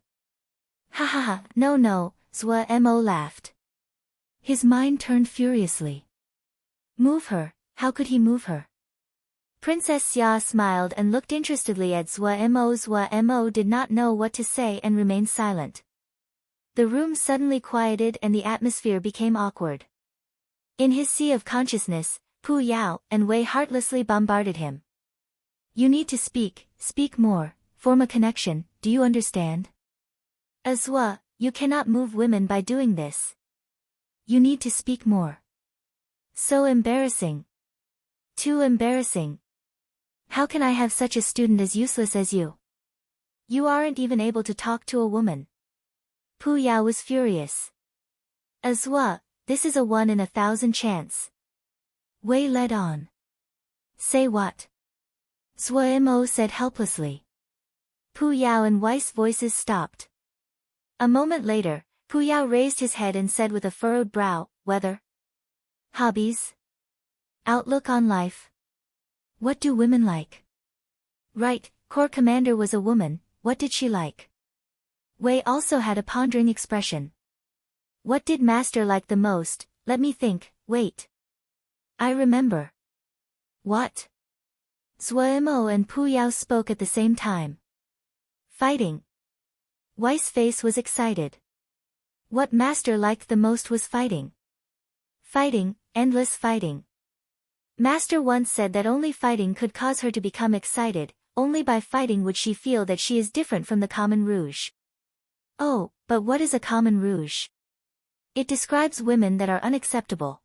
Ha ha ha, no, Zhuo Mo laughed. His mind turned furiously. Move her, how could he move her? Princess Xia smiled and looked interestedly at Zhuo Mo. Zhuo Mo did not know what to say and remained silent. The room suddenly quieted and the atmosphere became awkward. In his sea of consciousness, Pu Yao and Wei heartlessly bombarded him. You need to speak more, form a connection, do you understand? Azua, you cannot move women by doing this. You need to speak more. So embarrassing. Too embarrassing. How can I have such a student as useless as you? You aren't even able to talk to a woman. Pu Yao was furious. Azua, this is a 1 in 1,000 chance. Wei led on. Say what? Zhuo Mo said helplessly. Pu Yao and Wei's voices stopped. A moment later, Pu Yao raised his head and said with a furrowed brow, weather? Hobbies? Outlook on life? What do women like? Right, Corps Commander was a woman, what did she like? Wei also had a pondering expression. What did Master like the most? Let me think, wait. I remember. What? Zhuo Mo and Pu Yao spoke at the same time. Fighting. Wei's face was excited. What Master liked the most was fighting. Fighting, endless fighting. Master once said that only fighting could cause her to become excited, only by fighting would she feel that she is different from the common rouge. Oh, but what is a common rouge? It describes women that are unacceptable.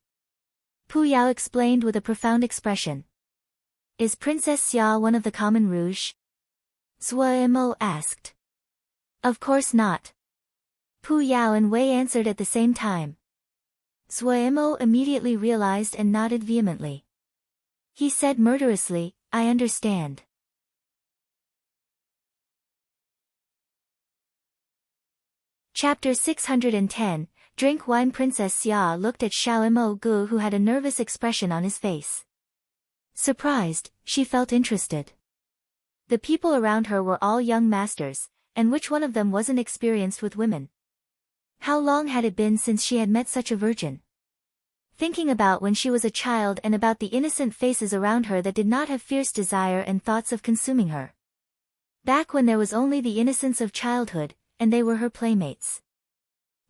Pu Yao explained with a profound expression. Is Princess Xia one of the common rouge? Zhuo Mo asked. Of course not. Pu Yao and Wei answered at the same time. Zhuo Mo immediately realized and nodded vehemently. He said murderously, I understand. Chapter 610, drink wine. Princess Xia looked at Xiao Mo Gu, who had a nervous expression on his face. Surprised, she felt interested. The people around her were all young masters, and which one of them wasn't experienced with women? How long had it been since she had met such a virgin? Thinking about when she was a child and about the innocent faces around her that did not have fierce desire and thoughts of consuming her. Back when there was only the innocence of childhood, and they were her playmates.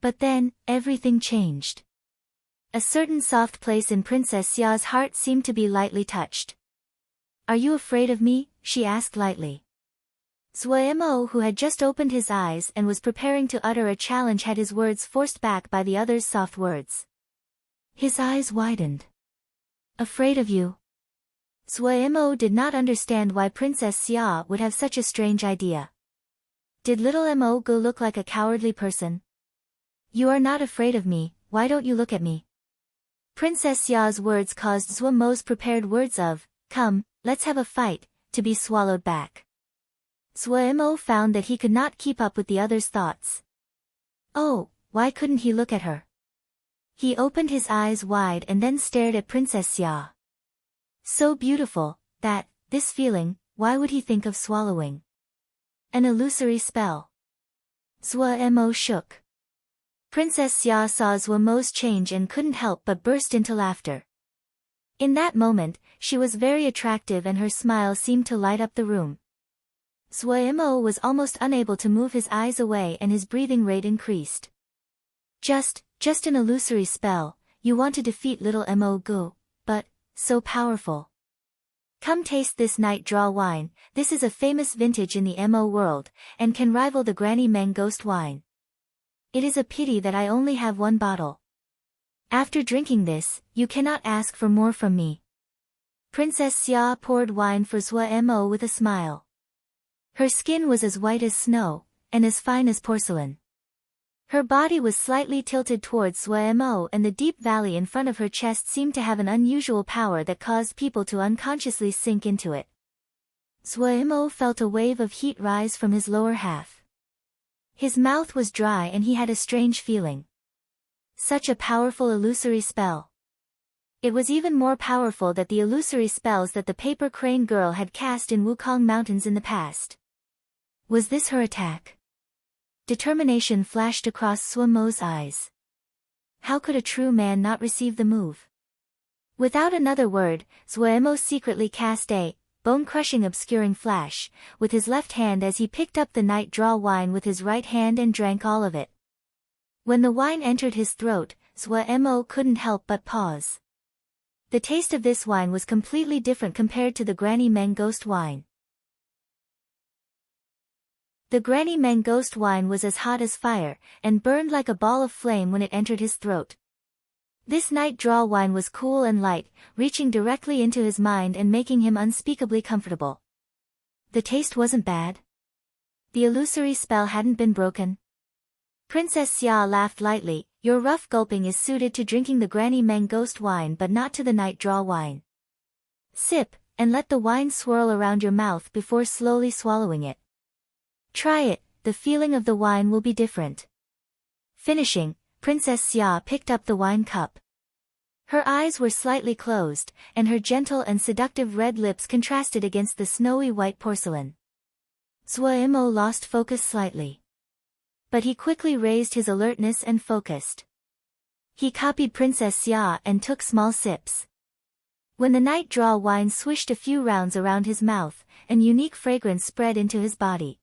But then, everything changed. A certain soft place in Princess Xia's heart seemed to be lightly touched. "Are you afraid of me?" she asked lightly. Zuemo, who had just opened his eyes and was preparing to utter a challenge, had his words forced back by the other's soft words. His eyes widened. "Afraid of you?" Zuemo did not understand why Princess Xia would have such a strange idea. Did little Mo Gu look like a cowardly person? "You are not afraid of me, why don't you look at me?" Princess Xia's words caused Zuemo's prepared words of, "Come, let's have a fight," to be swallowed back. Zuemo found that he could not keep up with the other's thoughts. Oh, why couldn't he look at her? He opened his eyes wide and then stared at Princess Xia. So beautiful, that, this feeling, why would he think of swallowing? An illusory spell. Zuemo shook. Princess Xia saw Zuemo's change and couldn't help but burst into laughter. In that moment, she was very attractive and her smile seemed to light up the room. Zuemo was almost unable to move his eyes away and his breathing rate increased. Just an illusory spell, you want to defeat little Mo Gu, but, so powerful. Come taste this night draw wine, this is a famous vintage in the Mo world, and can rival the Granny Meng Ghost wine. It is a pity that I only have one bottle. After drinking this, you cannot ask for more from me. Princess Xia poured wine for Zuemo with a smile. Her skin was as white as snow, and as fine as porcelain. Her body was slightly tilted towards Zuemo, and the deep valley in front of her chest seemed to have an unusual power that caused people to unconsciously sink into it. Zuemo felt a wave of heat rise from his lower half. His mouth was dry and he had a strange feeling. Such a powerful illusory spell. It was even more powerful than the illusory spells that the paper crane girl had cast in Wukong Mountains in the past. Was this her attack? Determination flashed across Zuemo's eyes. How could a true man not receive the move? Without another word, Zuemo secretly cast a bone-crushing obscuring flash, with his left hand as he picked up the night draw wine with his right hand and drank all of it. When the wine entered his throat, Zuemo couldn't help but pause. The taste of this wine was completely different compared to the Granny Meng Ghost wine. The Granny Meng Ghost wine was as hot as fire, and burned like a ball of flame when it entered his throat. This night draw wine was cool and light, reaching directly into his mind and making him unspeakably comfortable. The taste wasn't bad. The illusory spell hadn't been broken. Princess Xia laughed lightly. Your rough gulping is suited to drinking the Granny Meng Ghost wine but not to the night draw wine. Sip, and let the wine swirl around your mouth before slowly swallowing it. Try it, the feeling of the wine will be different. Finishing, Princess Xia picked up the wine cup. Her eyes were slightly closed, and her gentle and seductive red lips contrasted against the snowy white porcelain. Zuemo lost focus slightly. But he quickly raised his alertness and focused. He copied Princess Xia and took small sips. When the night draw wine swished a few rounds around his mouth, an unique fragrance spread into his body.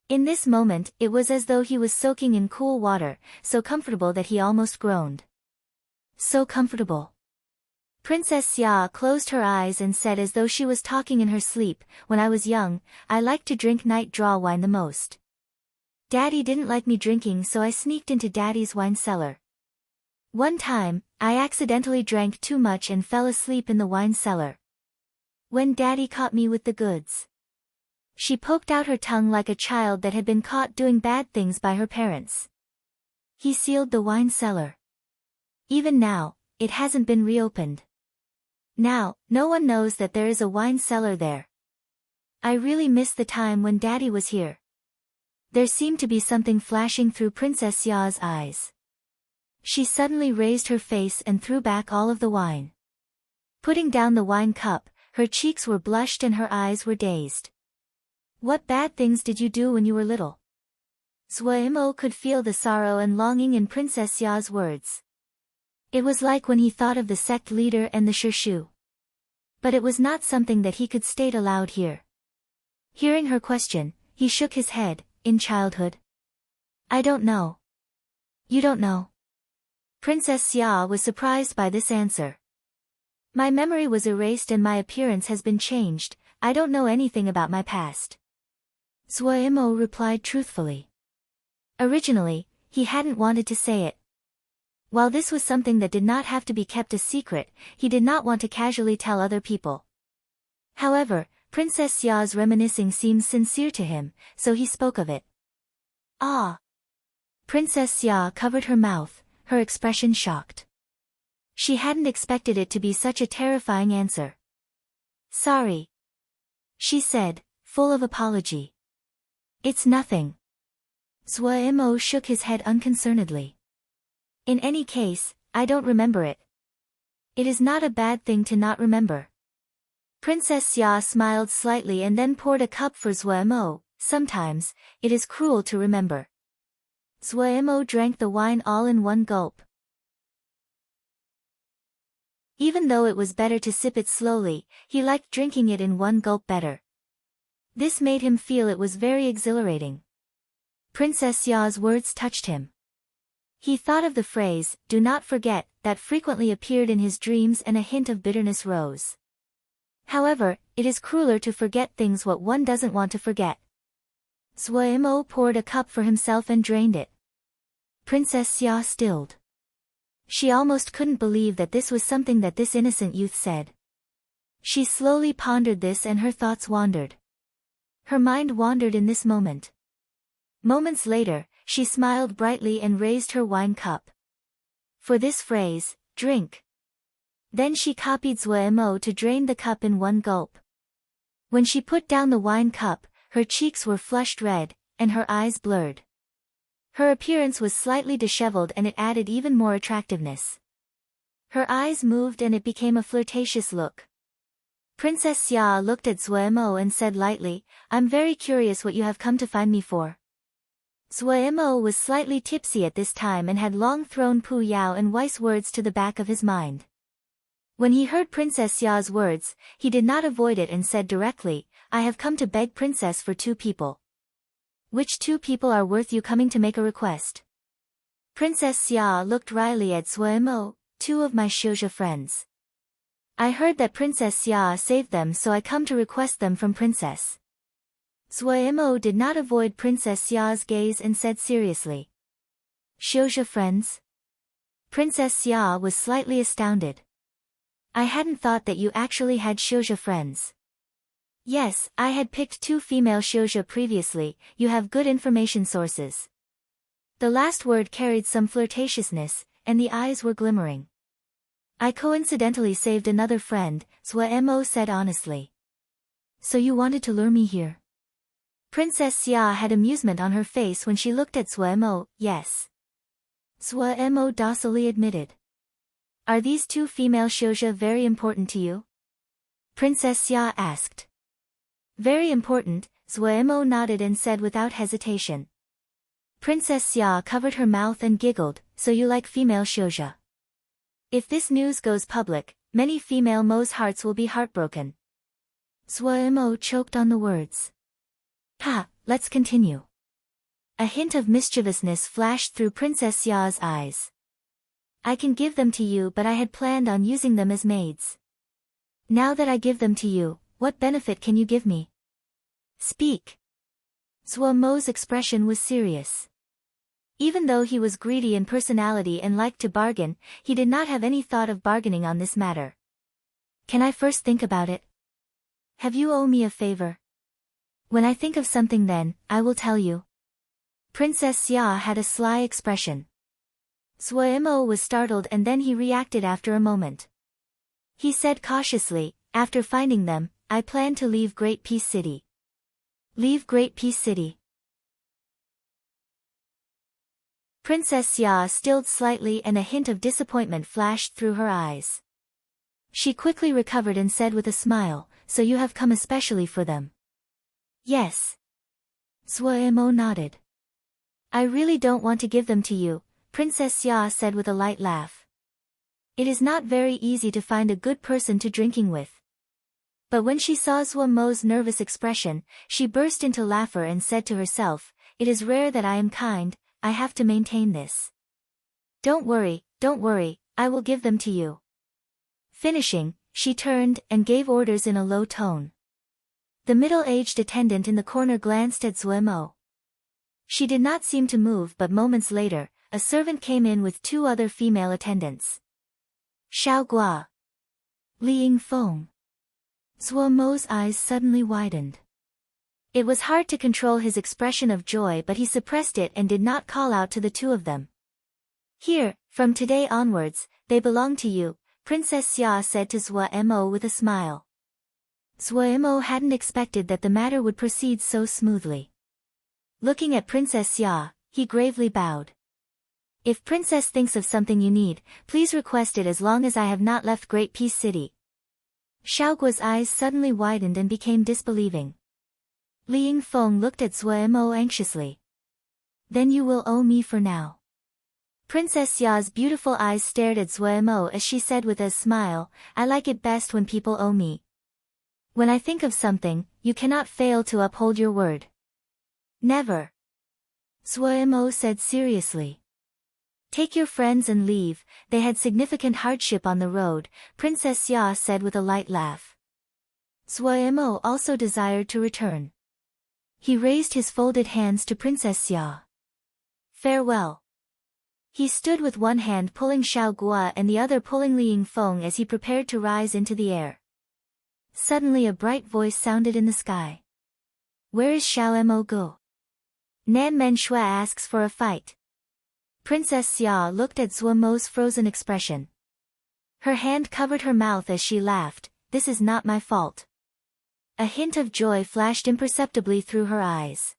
In this moment, it was as though he was soaking in cool water, so comfortable that he almost groaned. So comfortable. Princess Xia closed her eyes and said as though she was talking in her sleep, when I was young, I liked to drink night draw wine the most. Daddy didn't like me drinking so I sneaked into Daddy's wine cellar. One time, I accidentally drank too much and fell asleep in the wine cellar. When Daddy caught me with the goods. She poked out her tongue like a child that had been caught doing bad things by her parents. He sealed the wine cellar. Even now, it hasn't been reopened. Now, no one knows that there is a wine cellar there. I really miss the time when Daddy was here. There seemed to be something flashing through Princess Xia's eyes. She suddenly raised her face and threw back all of the wine. Putting down the wine cup, her cheeks were blushed and her eyes were dazed. What bad things did you do when you were little? Zuemo could feel the sorrow and longing in Princess Ya's words. It was like when he thought of the sect leader and the Shirshu. But it was not something that he could state aloud here. Hearing her question, he shook his head. In childhood? I don't know. You don't know? Princess Xia was surprised by this answer. My memory was erased and my appearance has been changed. I don't know anything about my past. Zuemo replied truthfully. Originally, he hadn't wanted to say it. While this was something that did not have to be kept a secret, he did not want to casually tell other people. However, Princess Xia's reminiscing seemed sincere to him, so he spoke of it. Ah! Princess Xia covered her mouth, her expression shocked. She hadn't expected it to be such a terrifying answer. Sorry, she said, full of apology. It's nothing. Zuemo shook his head unconcernedly. In any case, I don't remember it. It is not a bad thing to not remember. Princess Xia smiled slightly and then poured a cup for Zuemo. Sometimes, it is cruel to remember. Zuemo drank the wine all in one gulp. Even though it was better to sip it slowly, he liked drinking it in one gulp better. This made him feel it was very exhilarating. Princess Xia's words touched him. He thought of the phrase, "do not forget," that frequently appeared in his dreams, and a hint of bitterness rose. However, it is crueler to forget things what one doesn't want to forget. Zuemo poured a cup for himself and drained it. Princess Xia stilled. She almost couldn't believe that this was something that this innocent youth said. She slowly pondered this and her thoughts wandered. Her mind wandered in this moment. Moments later, she smiled brightly and raised her wine cup. For this phrase, drink. Then she copied Zuemo to drain the cup in one gulp. When she put down the wine cup, her cheeks were flushed red, and her eyes blurred. Her appearance was slightly disheveled and it added even more attractiveness. Her eyes moved and it became a flirtatious look. Princess Xia looked at Zuemo and said lightly, "I'm very curious what you have come to find me for." Zuemo was slightly tipsy at this time and had long thrown Pu Yao and Weiss words to the back of his mind. When he heard Princess Xia's words, he did not avoid it and said directly, "I have come to beg Princess for 2 people. Which 2 people are worth you coming to make a request?" Princess Xia looked wryly at Zuemo, 2 of my Shouja friends. I heard that Princess Xia saved them, so I come to request them from Princess. Zuemo did not avoid Princess Xia's gaze and said seriously. Shouja friends? Princess Xia was slightly astounded. I hadn't thought that you actually had Shouja friends. Yes, I had picked 2 female Shouja previously. You have good information sources. The last word carried some flirtatiousness, and the eyes were glimmering. I coincidentally saved another friend, Zuemo said honestly. So you wanted to lure me here? Princess Xia had amusement on her face when she looked at Zuemo. Yes. Zuemo docilely admitted. Are these 2 female Shouja very important to you? Princess Xia asked. Very important, Zuemo nodded and said without hesitation. Princess Xia covered her mouth and giggled, so you like female Shouja. If this news goes public, many female Mo's hearts will be heartbroken. Zuemo choked on the words. Ha, let's continue. A hint of mischievousness flashed through Princess Xia's eyes. I can give them to you, but I had planned on using them as maids. Now that I give them to you, what benefit can you give me? Speak. Zuomo's expression was serious. Even though he was greedy in personality and liked to bargain, he did not have any thought of bargaining on this matter. Can I first think about it? Have you owe me a favor? When I think of something then, I will tell you. Princess Xia had a sly expression. Zuemo was startled and then he reacted after a moment. He said cautiously, after finding them, I plan to leave Great Peace City. Leave Great Peace City. Princess Xia stilled slightly and a hint of disappointment flashed through her eyes. She quickly recovered and said with a smile, "So you have come especially for them?" "Yes." Zuo nodded. "I really don't want to give them to you," Princess Xia said with a light laugh. "It is not very easy to find a good person to drinking with." But when she saw Zuo's nervous expression, she burst into laughter and said to herself, "It is rare that I am kind, I have to maintain this. Don't worry, I will give them to you." Finishing, she turned and gave orders in a low tone. The middle-aged attendant in the corner glanced at Zuo. She did not seem to move, but moments later, a servant came in with 2 other female attendants. "Xiao Gua." "Li Yingfeng." Zuo's eyes suddenly widened. It was hard to control his expression of joy, but he suppressed it and did not call out to the 2 of them. "Here, from today onwards, they belong to you," Princess Xia said to Zuo with a smile. Zuo hadn't expected that the matter would proceed so smoothly. Looking at Princess Xia, he gravely bowed. "If Princess thinks of something you need, please request it as long as I have not left Great Peace City." Xiaoguo's eyes suddenly widened and became disbelieving. Li Yingfeng looked at Zuo anxiously. "Then you will owe me for now." Princess Xia's beautiful eyes stared at Zuo as she said with a smile, "I like it best when people owe me. When I think of something, you cannot fail to uphold your word." "Never," Zuo said seriously. "Take your friends and leave, they had significant hardship on the road," Princess Xia said with a light laugh. Zuo also desired to return. He raised his folded hands to Princess Xia. "Farewell." He stood with one hand pulling Xiao Gua and the other pulling Li Yingfeng as he prepared to rise into the air. Suddenly a bright voice sounded in the sky. "Where is Xiao Go? Nan Men Shui asks for a fight." Princess Xia looked at Zuo's frozen expression. Her hand covered her mouth as she laughed, "This is not my fault." A hint of joy flashed imperceptibly through her eyes.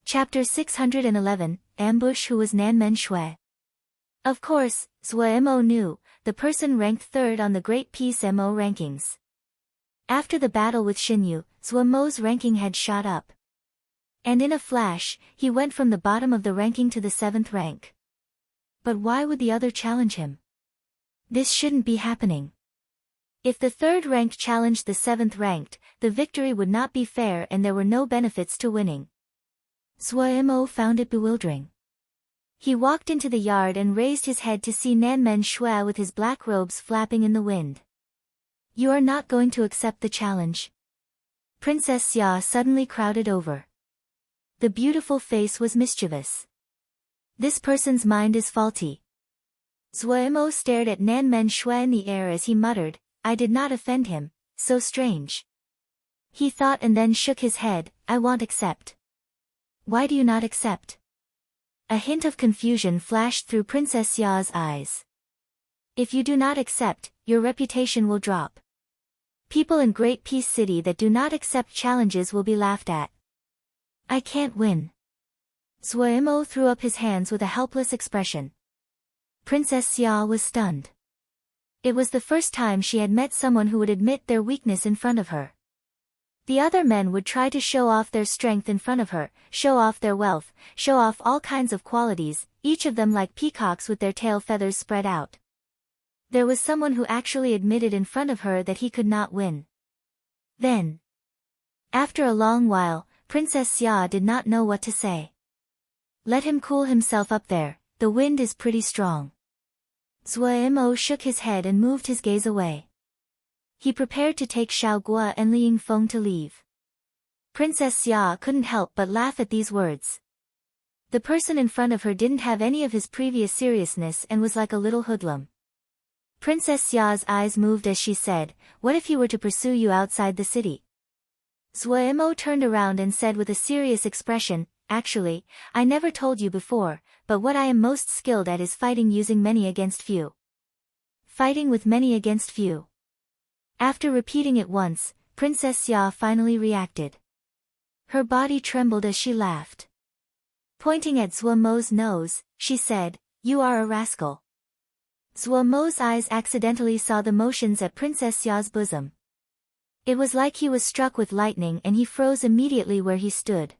Chapter 611, Ambush. Who was Nan Men Shui? Of course, Zuo knew, the person ranked 3rd on the Great Peace Mo rankings. After the battle with Xinyu, Zuo's ranking had shot up. And in a flash, he went from the bottom of the ranking to the 7th rank. But why would the other challenge him? This shouldn't be happening. If the 3rd ranked challenged the 7th ranked, the victory would not be fair and there were no benefits to winning. Zuo found it bewildering. He walked into the yard and raised his head to see Nan Men Shui with his black robes flapping in the wind. "You are not going to accept the challenge?" Princess Xia suddenly crowded over. The beautiful face was mischievous. "This person's mind is faulty." Zuo stared at Nan Men Shui in the air as he muttered, "I did not offend him, so strange." He thought and then shook his head, "I won't accept." "Why do you not accept?" A hint of confusion flashed through Princess Xia's eyes. "If you do not accept, your reputation will drop. People in Great Peace City that do not accept challenges will be laughed at." "I can't win." Zuo threw up his hands with a helpless expression. Princess Xia was stunned. It was the first time she had met someone who would admit their weakness in front of her. The other men would try to show off their strength in front of her, show off their wealth, show off all kinds of qualities, each of them like peacocks with their tail feathers spread out. There was someone who actually admitted in front of her that he could not win. Then, after a long while, Princess Xia did not know what to say. "Let him cool himself up there, the wind is pretty strong." Zuo shook his head and moved his gaze away. He prepared to take Xiao Gua and Li Yingfeng to leave. Princess Xia couldn't help but laugh at these words. The person in front of her didn't have any of his previous seriousness and was like a little hoodlum. Princess Xia's eyes moved as she said, "What if he were to pursue you outside the city?" Zuo turned around and said with a serious expression, "Actually, I never told you before, but what I am most skilled at is fighting using many against few." Fighting with many against few. After repeating it once, Princess Xia finally reacted. Her body trembled as she laughed. Pointing at Zhuo Mo's nose, she said, "You are a rascal." Zhuo Mo's eyes accidentally saw the motions at Princess Xia's bosom. It was like he was struck with lightning and he froze immediately where he stood.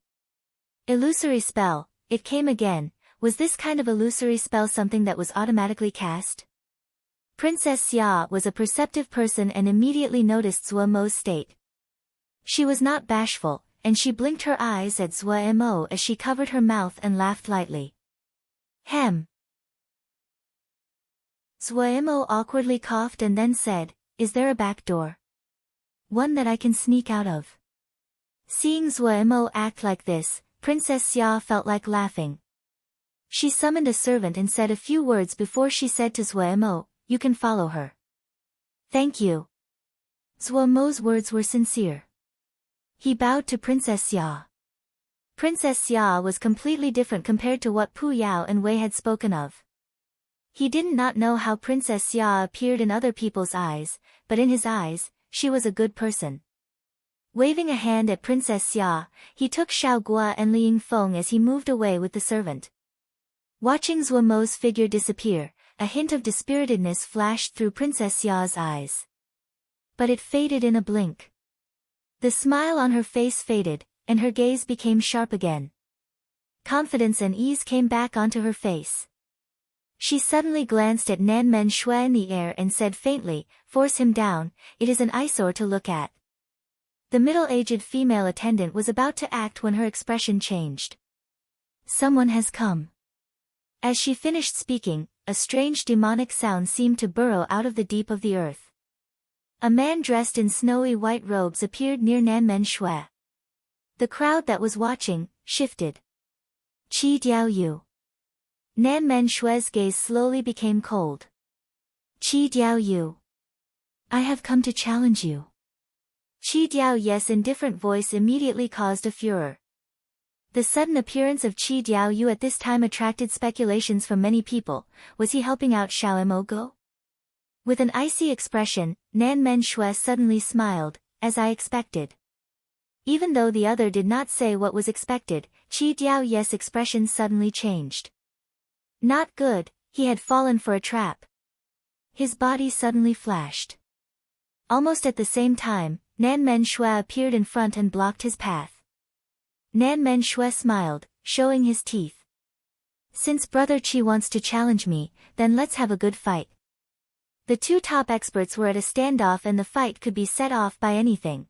Illusory spell, it came again. Was this kind of illusory spell something that was automatically cast? Princess Xia was a perceptive person and immediately noticed Zhuo Mo's state. She was not bashful, and she blinked her eyes at Zhuo Mo as she covered her mouth and laughed lightly. Hem. Zhuo Mo awkwardly coughed and then said, "Is there a back door? One that I can sneak out of?" Seeing Zhuo Mo act like this, Princess Xia felt like laughing. She summoned a servant and said a few words before she said to Zhuo Mo, "You can follow her." "Thank you." Zhuo Mo's words were sincere. He bowed to Princess Xia. Princess Xia was completely different compared to what Pu Yao and Wei had spoken of. He did not know how Princess Xia appeared in other people's eyes, but in his eyes, she was a good person. Waving a hand at Princess Xia, he took Xiao Guo and Li Yingfeng as he moved away with the servant. Watching Zhuo Mo's figure disappear, a hint of dispiritedness flashed through Princess Xia's eyes. But it faded in a blink. The smile on her face faded, and her gaze became sharp again. Confidence and ease came back onto her face. She suddenly glanced at Nan Men Shui in the air and said faintly, "Force him down, it is an eyesore to look at." The middle-aged female attendant was about to act when her expression changed. "Someone has come." As she finished speaking, a strange demonic sound seemed to burrow out of the deep of the earth. A man dressed in snowy white robes appeared near Nan Men Shui. The crowd that was watching shifted. "Qi Diao Yu." Nan Men Shui's gaze slowly became cold. "Qi Diao Yu. I have come to challenge you." Qi Diao Yu's indifferent voice immediately caused a furor. The sudden appearance of Qi Diao Yu at this time attracted speculations from many people. Was he helping out Xiao Mo? With an icy expression, Nan Men Shui suddenly smiled, "As I expected." Even though the other did not say what was expected, Qi Diao Yu's expression suddenly changed. Not good, he had fallen for a trap. His body suddenly flashed. Almost at the same time, Nan Men Shui appeared in front and blocked his path. Nan Men Shui smiled, showing his teeth. "Since Brother Qi wants to challenge me, then let's have a good fight." The two top experts were at a standoff and the fight could be set off by anything.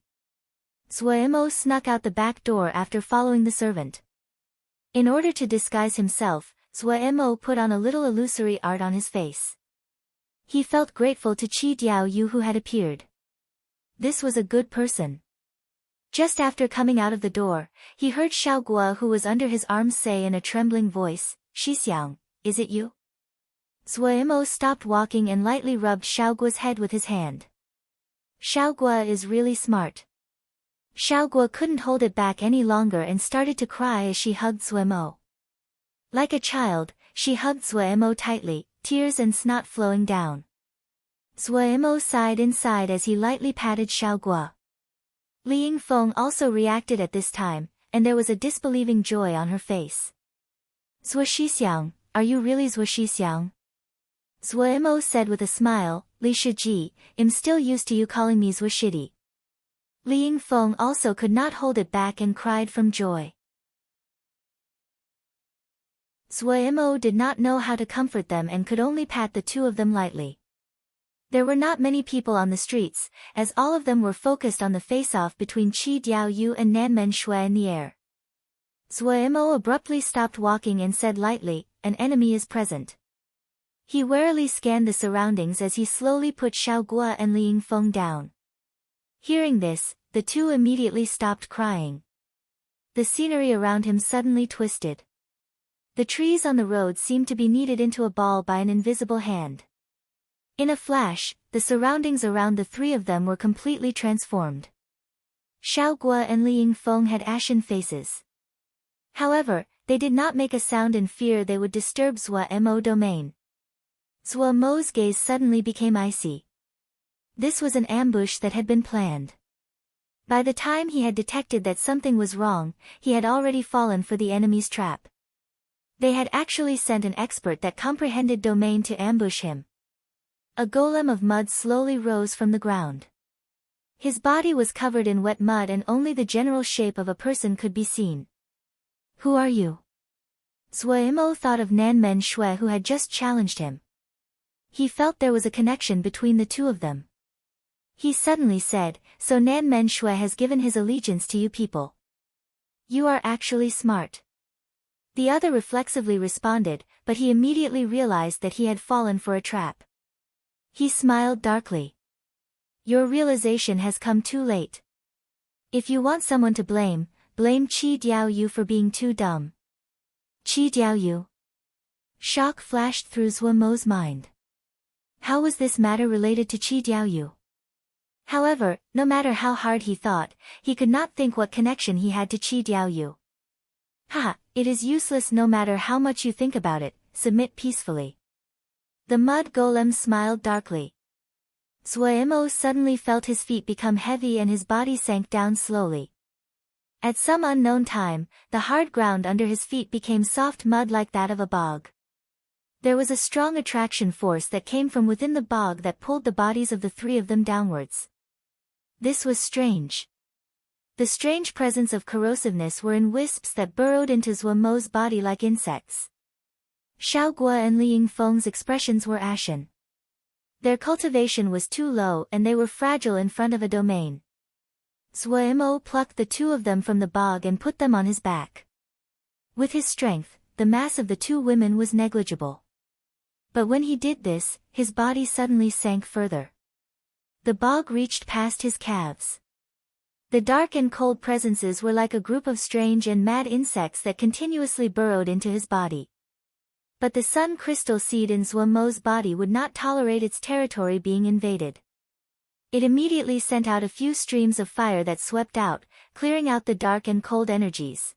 Zhuo Mo snuck out the back door after following the servant. In order to disguise himself, Zhuo Mo put on a little illusory art on his face. He felt grateful to Qi Diao Yu who had appeared. This was a good person. Just after coming out of the door, he heard Xiao Guo who was under his arm say in a trembling voice, "Xixiang, is it you?" Zhuo Mo stopped walking and lightly rubbed Xiao Guo's head with his hand. "Xiao Guo is really smart." Xiao Guo couldn't hold it back any longer and started to cry as she hugged Zhuo Mo. Like a child, she hugged Zhuo Mo tightly, tears and snot flowing down. Zhuo Mo sighed inside as he lightly patted Xiao Guo. Li Yingfeng also reacted at this time, and there was a disbelieving joy on her face. "Zhuo Xixiang, are you really Zhuo Xixiang?" Zhuo Mo said with a smile, "Li Shiji, I'm still used to you calling me Zhuo Shidi." Li Yingfeng also could not hold it back and cried from joy. Zhuo Mo did not know how to comfort them and could only pat the two of them lightly. There were not many people on the streets, as all of them were focused on the face-off between Qi Diao Yu and Nan Men Shui in the air. Zhuo Mo abruptly stopped walking and said lightly, "An enemy is present." He warily scanned the surroundings as he slowly put Xiao Guo and Li Yingfeng down. Hearing this, the two immediately stopped crying. The scenery around him suddenly twisted. The trees on the road seemed to be kneaded into a ball by an invisible hand. In a flash, the surroundings around the three of them were completely transformed. Xiao Guo and Li Yingfeng had ashen faces. However, they did not make a sound in fear they would disturb Zhuo Mo domain. Zhuo Mo's gaze suddenly became icy. This was an ambush that had been planned. By the time he had detected that something was wrong, he had already fallen for the enemy's trap. They had actually sent an expert that comprehended domain to ambush him. A golem of mud slowly rose from the ground. His body was covered in wet mud and only the general shape of a person could be seen. Who are you? Zuo thought of Nanmen Shui who had just challenged him. He felt there was a connection between the two of them. He suddenly said, so Nanmen Shui has given his allegiance to you people. You are actually smart. The other reflexively responded, but he immediately realized that he had fallen for a trap. He smiled darkly. Your realization has come too late. If you want someone to blame, blame Qi Diaoyu for being too dumb. Qi Diaoyu? Shock flashed through Zuomo's mind. How was this matter related to Qi Diaoyu? However, no matter how hard he thought, he could not think what connection he had to Qi Diaoyu. Haha, it is useless no matter how much you think about it, submit peacefully. The mud golem smiled darkly. Zuo suddenly felt his feet become heavy and his body sank down slowly. At some unknown time, the hard ground under his feet became soft mud like that of a bog. There was a strong attraction force that came from within the bog that pulled the bodies of the three of them downwards. This was strange. The strange presence of corrosiveness were in wisps that burrowed into Zuomo's body like insects. Xiaoguo and Li Yingfeng's expressions were ashen. Their cultivation was too low and they were fragile in front of a domain. Zuo plucked the two of them from the bog and put them on his back. With his strength, the mass of the two women was negligible. But when he did this, his body suddenly sank further. The bog reached past his calves. The dark and cold presences were like a group of strange and mad insects that continuously burrowed into his body. But the sun crystal seed in Zuomo's body would not tolerate its territory being invaded. It immediately sent out a few streams of fire that swept out, clearing out the dark and cold energies.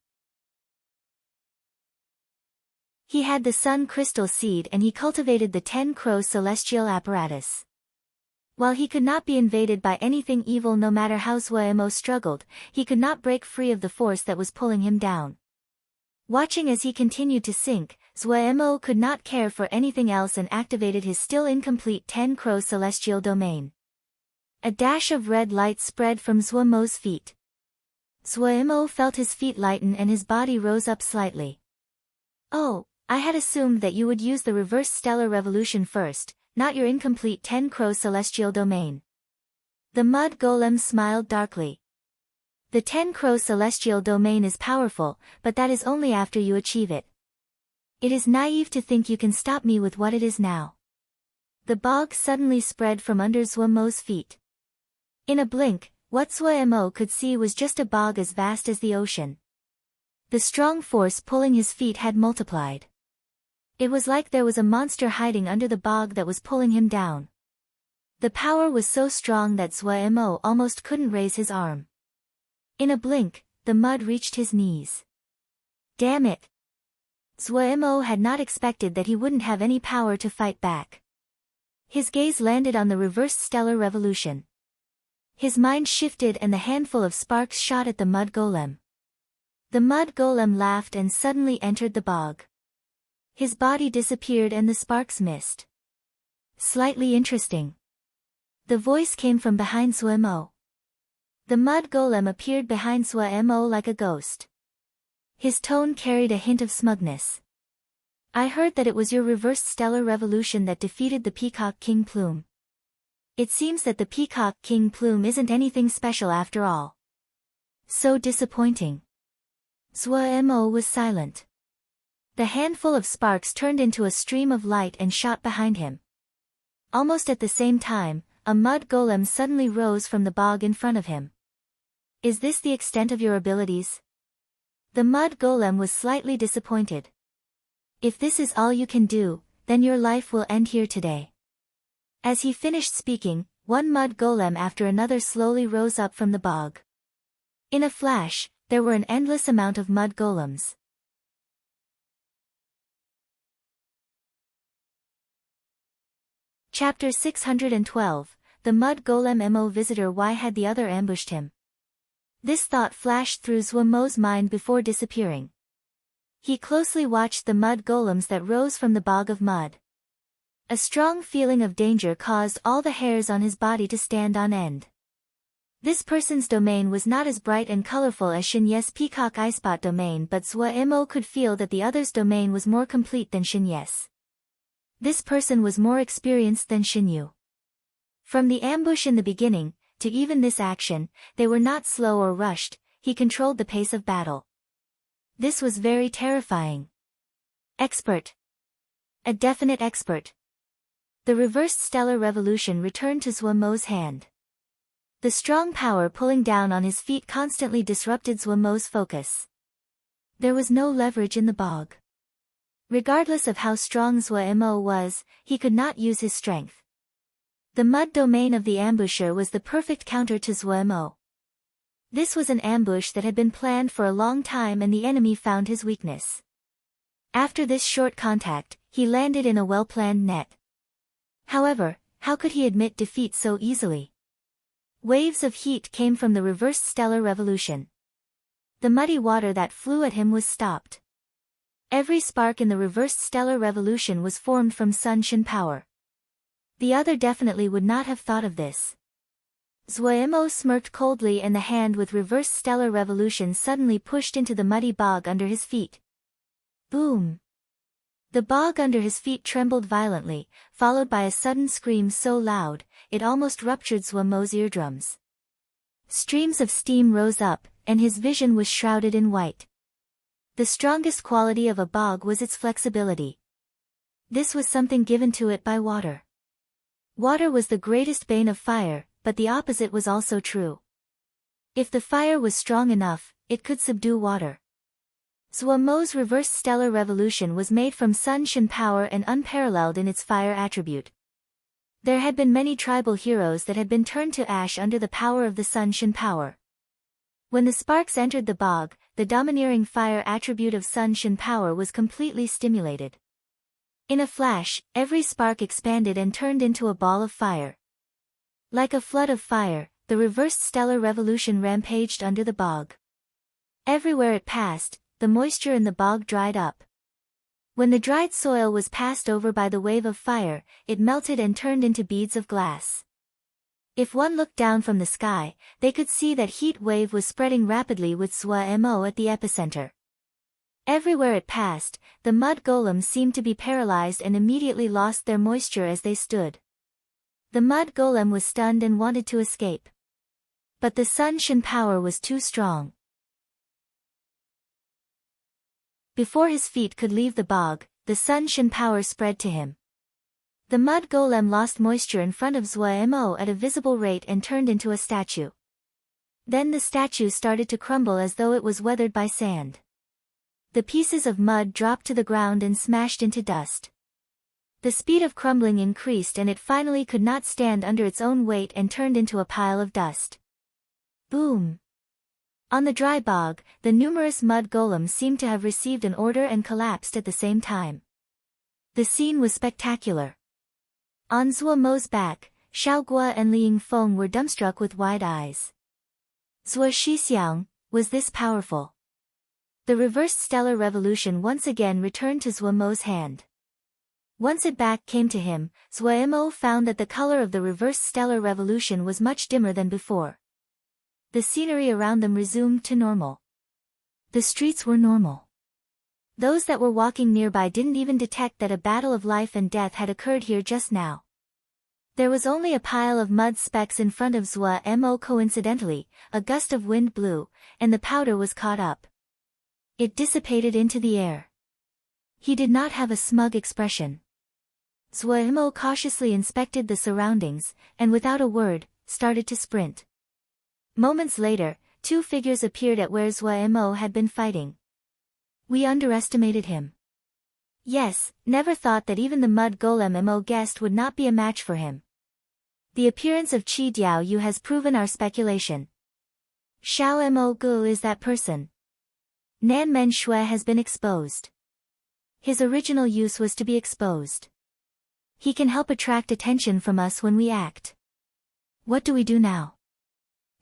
He had the sun crystal seed and he cultivated the 10 crow celestial apparatus. While he could not be invaded by anything evil no matter how Zuo struggled, he could not break free of the force that was pulling him down. Watching as he continued to sink, Zuo could not care for anything else and activated his still incomplete 10 crow celestial domain. A dash of red light spread from Zuomo's feet. Zuo felt his feet lighten and his body rose up slightly. Oh, I had assumed that you would use the reverse stellar revolution first, not your incomplete 10 crow celestial domain. The mud golem smiled darkly. The 10 crow celestial domain is powerful, but that is only after you achieve it. It is naive to think you can stop me with what it is now. The bog suddenly spread from under Zuomo's feet. In a blink, what Zuo could see was just a bog as vast as the ocean. The strong force pulling his feet had multiplied. It was like there was a monster hiding under the bog that was pulling him down. The power was so strong that Zuo almost couldn't raise his arm. In a blink, the mud reached his knees. Damn it! Zuo had not expected that he wouldn't have any power to fight back. His gaze landed on the reverse stellar revolution. His mind shifted and the handful of sparks shot at the mud golem. The mud golem laughed and suddenly entered the bog. His body disappeared and the sparks missed. Slightly interesting. The voice came from behind Zuo. The mud golem appeared behind Zuo like a ghost. His tone carried a hint of smugness. I heard that it was your reversed stellar revolution that defeated the Peacock King Plume. It seems that the Peacock King Plume isn't anything special after all. So disappointing. Zuo was silent. The handful of sparks turned into a stream of light and shot behind him. Almost at the same time, a mud golem suddenly rose from the bog in front of him. Is this the extent of your abilities? The mud golem was slightly disappointed. If this is all you can do, then your life will end here today. As he finished speaking, one mud golem after another slowly rose up from the bog. In a flash, there were an endless amount of mud golems. Chapter 612, The Mud Golem Mo Visitor. Why had the other ambushed him? This thought flashed through Zhuomo's mind before disappearing. He closely watched the mud golems that rose from the bog of mud. A strong feeling of danger caused all the hairs on his body to stand on end. This person's domain was not as bright and colorful as Xinye's peacock eyespot domain, but Zhuo could feel that the other's domain was more complete than Xinye's. This person was more experienced than Xinyu. From the ambush in the beginning, to even this action, they were not slow or rushed. He controlled the pace of battle. This was very terrifying. Expert. A definite expert. The reversed stellar revolution returned to Zhuomo's hand. The strong power pulling down on his feet constantly disrupted Zhuomo's focus. There was no leverage in the bog. Regardless of how strong Zhuo was, he could not use his strength. The mud domain of the ambusher was the perfect counter to Zhuo. This was an ambush that had been planned for a long time, and the enemy found his weakness. After this short contact, he landed in a well-planned net. However, how could he admit defeat so easily? Waves of heat came from the reversed stellar revolution. The muddy water that flew at him was stopped. Every spark in the reversed stellar revolution was formed from Sun-Shin power. The other definitely would not have thought of this. Zhuo smirked coldly, and the hand with reversed stellar revolution suddenly pushed into the muddy bog under his feet. Boom! The bog under his feet trembled violently, followed by a sudden scream so loud, it almost ruptured Zhuomo's eardrums. Streams of steam rose up, and his vision was shrouded in white. The strongest quality of a bog was its flexibility. This was something given to it by water. Water was the greatest bane of fire, but the opposite was also true. If the fire was strong enough, it could subdue water. Zhuomo's reversed stellar revolution was made from Sun-Shin power and unparalleled in its fire attribute. There had been many tribal heroes that had been turned to ash under the power of the Sun-Shin power. When the sparks entered the bog, the domineering fire attribute of Sun-Shin power was completely stimulated. In a flash, every spark expanded and turned into a ball of fire. Like a flood of fire, the reversed stellar revolution rampaged under the bog. Everywhere it passed, the moisture in the bog dried up. When the dried soil was passed over by the wave of fire, it melted and turned into beads of glass. If one looked down from the sky, they could see that heat wave was spreading rapidly with Zhuo at the epicenter. Everywhere it passed, the mud golems seemed to be paralyzed and immediately lost their moisture as they stood. The mud golem was stunned and wanted to escape. But the Sun-Shin power was too strong. Before his feet could leave the bog, the Sun-Shin power spread to him. The mud golem lost moisture in front of Zhuo at a visible rate and turned into a statue. Then the statue started to crumble as though it was weathered by sand. The pieces of mud dropped to the ground and smashed into dust. The speed of crumbling increased, and it finally could not stand under its own weight and turned into a pile of dust. Boom! On the dry bog, the numerous mud golems seemed to have received an order and collapsed at the same time. The scene was spectacular. On Zhuomo's back, Xiaoguo and Li Yingfeng were dumbstruck with wide eyes. Zhuo Shixiang, was this powerful? The reversed stellar revolution once again returned to Zhuomo's hand. Once it back came to him, Zhuo found that the color of the reversed stellar revolution was much dimmer than before. The scenery around them resumed to normal. The streets were normal. Those that were walking nearby didn't even detect that a battle of life and death had occurred here just now. There was only a pile of mud specks in front of Zhuo. Coincidentally, a gust of wind blew, and the powder was caught up. It dissipated into the air. He did not have a smug expression. Zhuo cautiously inspected the surroundings, and without a word, started to sprint. Moments later, two figures appeared at where Zhuo had been fighting. We underestimated him. Yes, never thought that even the mud golem Mo guessed would not be a match for him. The appearance of Qi Diaoyu has proven our speculation. Xiao Mo Gu is that person. Nan Men Shui has been exposed. His original use was to be exposed. He can help attract attention from us when we act. What do we do now?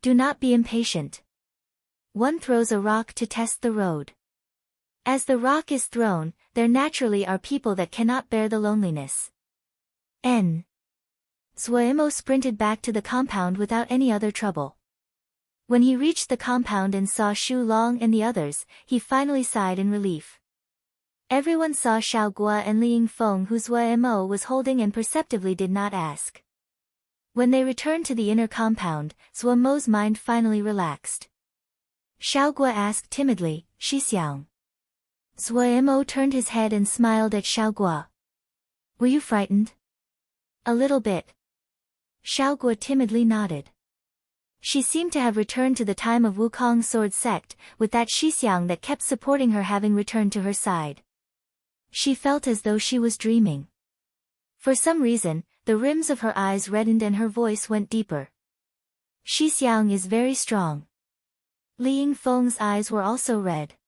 Do not be impatient. one throws a rock to test the road. As the rock is thrown, there naturally are people that cannot bear the loneliness. N. Suemo sprinted back to the compound without any other trouble. When he reached the compound and saw Shu Long and the others, he finally sighed in relief. Everyone saw Xiao Guo and Li Yingfeng, who Suemo was holding, and perceptively did not ask. When they returned to the inner compound, Suemo's mind finally relaxed. Xiao Guo asked timidly, "Xixiang." Suemo turned his head and smiled at Xiao Guo. "Were you frightened?" "A little bit." Xiao Guo timidly nodded. She seemed to have returned to the time of Wukong's sword sect, with that Xixiang that kept supporting her having returned to her side. She felt as though she was dreaming. For some reason, the rims of her eyes reddened and her voice went deeper. "Xixiang is very strong." Li Yingfeng's eyes were also red.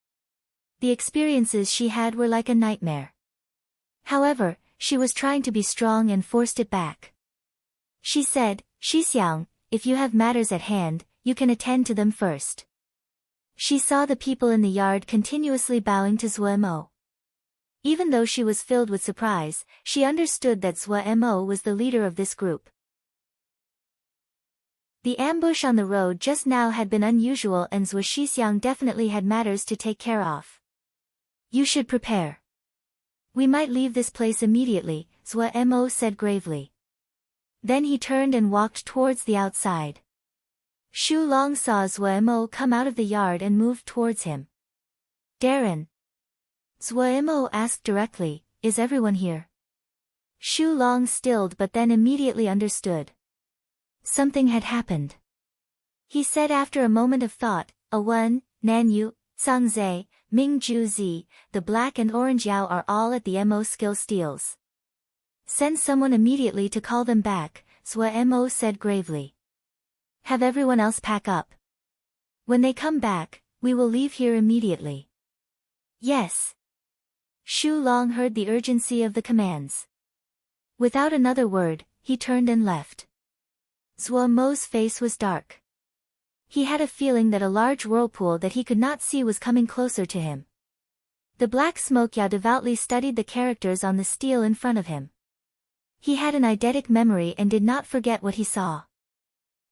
The experiences she had were like a nightmare. However, she was trying to be strong and forced it back. She said, "Xixiang, if you have matters at hand, you can attend to them first." She saw the people in the yard continuously bowing to Suemo. Even though she was filled with surprise, she understood that Suemo was the leader of this group. The ambush on the road just now had been unusual, and Zhou Xixiang definitely had matters to take care of. "You should prepare. We might leave this place immediately," Suemo said gravely. Then he turned and walked towards the outside. Shu Long saw Suemo come out of the yard and moved towards him. "Darren?" Suemo asked directly, "Is everyone here?" Shu Long stilled but then immediately understood. Something had happened. He said after a moment of thought, "Awen, Nanyu, Sangzai, Mingju Zi, the black and orange Yao are all at the Mo skill steals. Send someone immediately to call them back," Suemo said gravely. "Have everyone else pack up. When they come back, we will leave here immediately." "Yes." Shu Long heard the urgency of the commands. Without another word, he turned and left. Suemo's face was dark. He had a feeling that a large whirlpool that he could not see was coming closer to him. The black smoke Yao devoutly studied the characters on the steel in front of him. He had an eidetic memory and did not forget what he saw.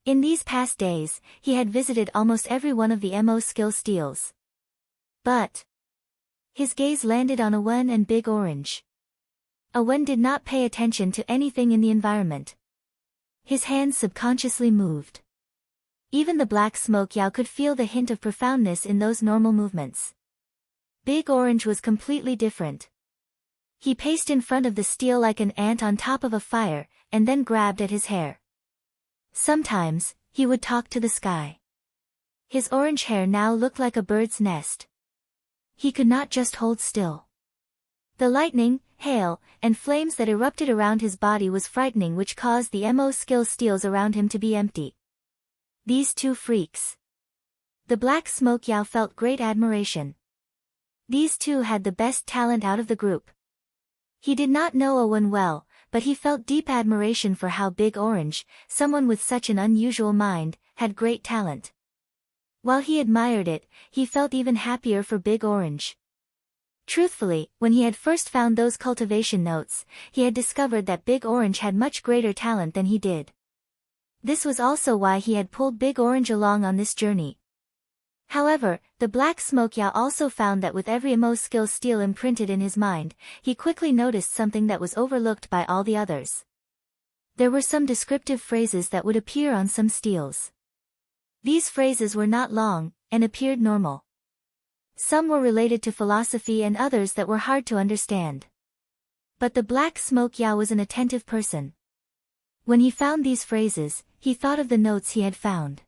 In these past days, he had visited almost every one of the Mo skill steels. But his gaze landed on Awen and Big Orange. Awen did not pay attention to anything in the environment. His hands subconsciously moved. Even the black smoke Yao could feel the hint of profoundness in those normal movements. Big Orange was completely different. He paced in front of the steel like an ant on top of a fire, and then grabbed at his hair. Sometimes, he would talk to the sky. His orange hair now looked like a bird's nest. He could not just hold still. The lightning, hail, and flames that erupted around his body was frightening, which caused the Mo skill steels around him to be empty. These two freaks. The black smoke Yao felt great admiration. These two had the best talent out of the group. He did not know Owen well, but he felt deep admiration for how Big Orange, someone with such an unusual mind, had great talent. While he admired it, he felt even happier for Big Orange. Truthfully, when he had first found those cultivation notes, he had discovered that Big Orange had much greater talent than he did. This was also why he had pulled Big Orange along on this journey. However, the black smoke Yao also found that with every Mo skill steal imprinted in his mind, he quickly noticed something that was overlooked by all the others. There were some descriptive phrases that would appear on some steels. These phrases were not long, and appeared normal. Some were related to philosophy and others that were hard to understand. But the black smoke Yao was an attentive person. When he found these phrases, he thought of the notes he had found.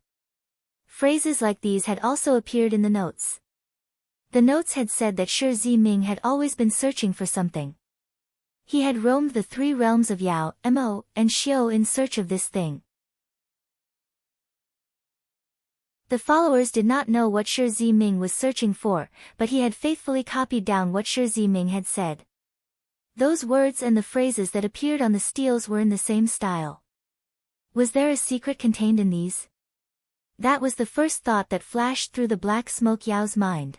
Phrases like these had also appeared in the notes. The notes had said that Shi Ziming had always been searching for something. He had roamed the three realms of Yao, Mo, and Xiao in search of this thing. The followers did not know what Shi Ziming was searching for, but he had faithfully copied down what Shi Ziming had said. Those words and the phrases that appeared on the steels were in the same style. Was there a secret contained in these? That was the first thought that flashed through the Black Smoke Yao's mind.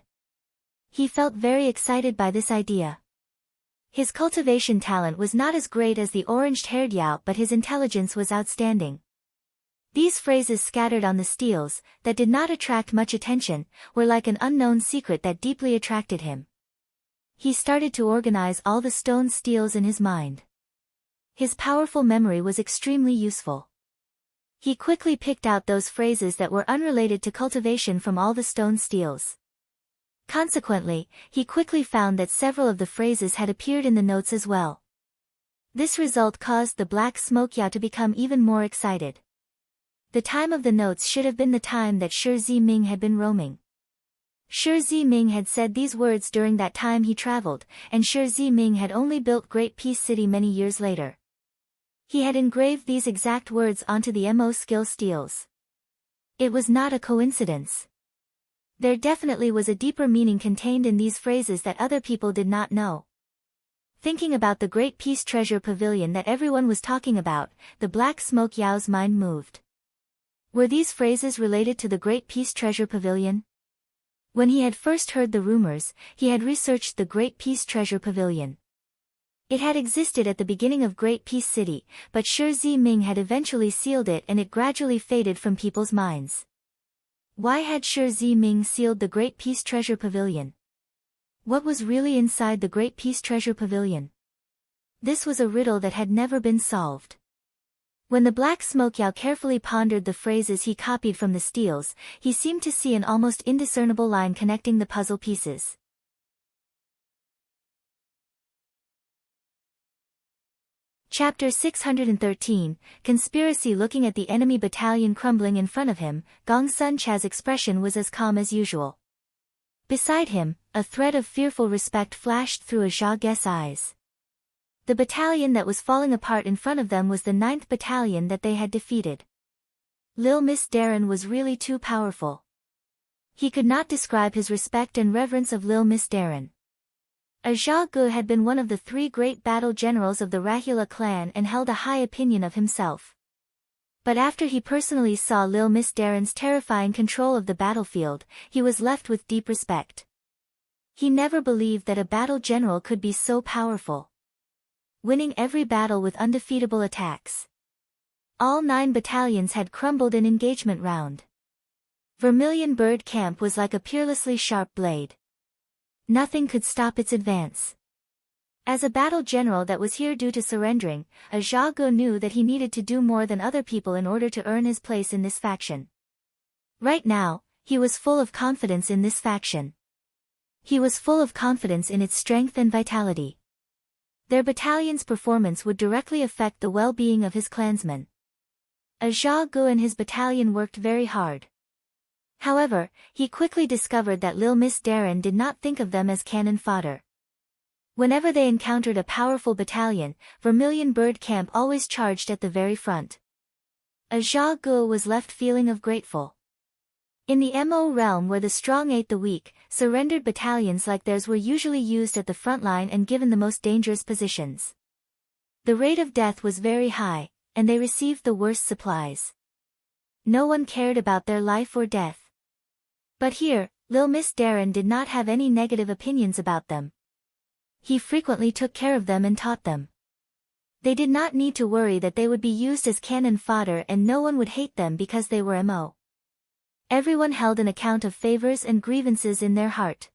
He felt very excited by this idea. His cultivation talent was not as great as the orange-haired Yao, but his intelligence was outstanding. These phrases scattered on the steels, that did not attract much attention, were like an unknown secret that deeply attracted him. He started to organize all the stone steels in his mind. His powerful memory was extremely useful. He quickly picked out those phrases that were unrelated to cultivation from all the stone steels. Consequently, he quickly found that several of the phrases had appeared in the notes as well. This result caused the Black Smoke Yao to become even more excited. The time of the notes should have been the time that Shi Ziming had been roaming. Shi Ziming had said these words during that time he traveled, and Shi Ziming had only built Great Peace City many years later. He had engraved these exact words onto the Mo skill steels. It was not a coincidence. There definitely was a deeper meaning contained in these phrases that other people did not know. Thinking about the Great Peace Treasure Pavilion that everyone was talking about, the Black Smoke Yao's mind moved. Were these phrases related to the Great Peace Treasure Pavilion? When he had first heard the rumors, he had researched the Great Peace Treasure Pavilion. It had existed at the beginning of Great Peace City, but Shi Ziming had eventually sealed it and it gradually faded from people's minds. Why had Shi Ziming sealed the Great Peace Treasure Pavilion? What was really inside the Great Peace Treasure Pavilion? This was a riddle that had never been solved. When the Black Smoke Yao carefully pondered the phrases he copied from the steels, he seemed to see an almost indiscernible line connecting the puzzle pieces. Chapter 613, Conspiracy. Looking at the enemy battalion crumbling in front of him, Gong Sun Cha's expression was as calm as usual. Beside him, a thread of fearful respect flashed through Zhao Ge's eyes. The battalion that was falling apart in front of them was the 9th battalion that they had defeated. Lil Miss Darren was really too powerful. He could not describe his respect and reverence of Lil Miss Darren. Zhao Ge had been one of the 3 great battle generals of the Rahula clan and held a high opinion of himself. But after he personally saw Lil Miss Darren's terrifying control of the battlefield, he was left with deep respect. He never believed that a battle general could be so powerful, winning every battle with undefeatable attacks. All 9 battalions had crumbled in engagement round. Vermilion Bird Camp was like a peerlessly sharp blade. Nothing could stop its advance. As a battle general that was here due to surrendering, Zhao Ge knew that he needed to do more than other people in order to earn his place in this faction. Right now, he was full of confidence in this faction. He was full of confidence in its strength and vitality. Their battalion's performance would directly affect the well-being of his clansmen. Zhao Ge and his battalion worked very hard. However, he quickly discovered that Lil Miss Darren did not think of them as cannon fodder. Whenever they encountered a powerful battalion, Vermilion Bird Camp always charged at the very front. Zhao Ge was left feeling of grateful. In the Mo realm where the strong ate the weak, surrendered battalions like theirs were usually used at the front line and given the most dangerous positions. The rate of death was very high, and they received the worst supplies. No one cared about their life or death. But here, Lil Miss Darren did not have any negative opinions about them. He frequently took care of them and taught them. They did not need to worry that they would be used as cannon fodder and no one would hate them because they were Mo. Everyone held an account of favors and grievances in their heart.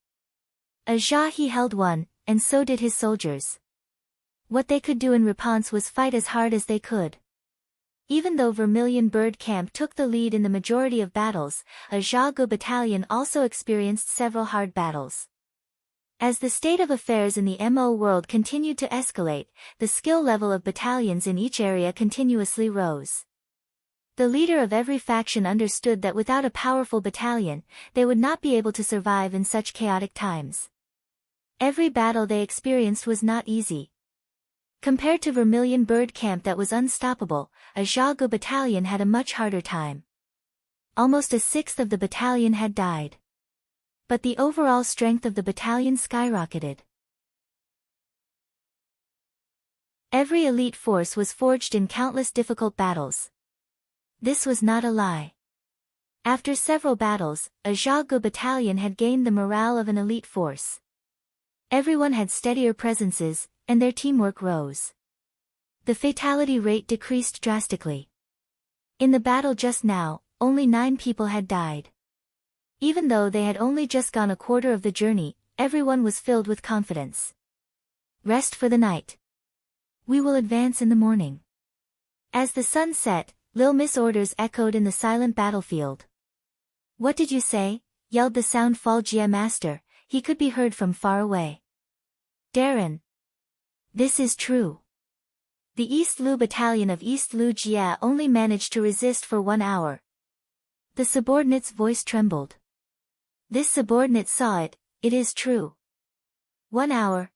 He held one, and so did his soldiers. What they could do in response was fight as hard as they could. Even though Vermilion Bird Camp took the lead in the majority of battles, Zhao Ge battalion also experienced several hard battles. As the state of affairs in the Mo world continued to escalate, the skill level of battalions in each area continuously rose. The leader of every faction understood that without a powerful battalion, they would not be able to survive in such chaotic times. Every battle they experienced was not easy. Compared to Vermilion Bird Camp that was unstoppable, Zhao Ge battalion had a much harder time. Almost a sixth of the battalion had died. But the overall strength of the battalion skyrocketed. Every elite force was forged in countless difficult battles. This was not a lie. After several battles, a Xiaogu battalion had gained the morale of an elite force. Everyone had steadier presences, and their teamwork rose. The fatality rate decreased drastically. In the battle just now, only 9 people had died. Even though they had only just gone a quarter of the journey, everyone was filled with confidence. Rest for the night. We will advance in the morning. As the sun set, Lil Miss orders echoed in the silent battlefield. What did you say? Yelled the Sound Fall Jia master. He could be heard from far away. Darren. This is true. The East Lu battalion of East Lu Jia only managed to resist for 1 hour. The subordinate's voice trembled. This subordinate saw it, it is true. 1 hour.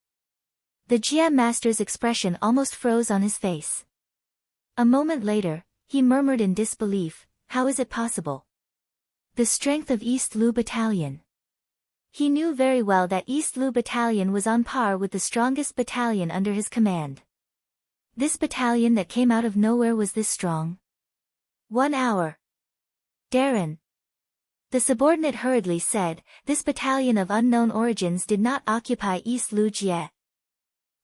The Jia master's expression almost froze on his face. A moment later, he murmured in disbelief, how is it possible? The strength of East Lu battalion. He knew very well that East Lu battalion was on par with the strongest battalion under his command. This battalion that came out of nowhere was this strong. 1 hour. Darren. The subordinate hurriedly said, this battalion of unknown origins did not occupy East Lu Jia.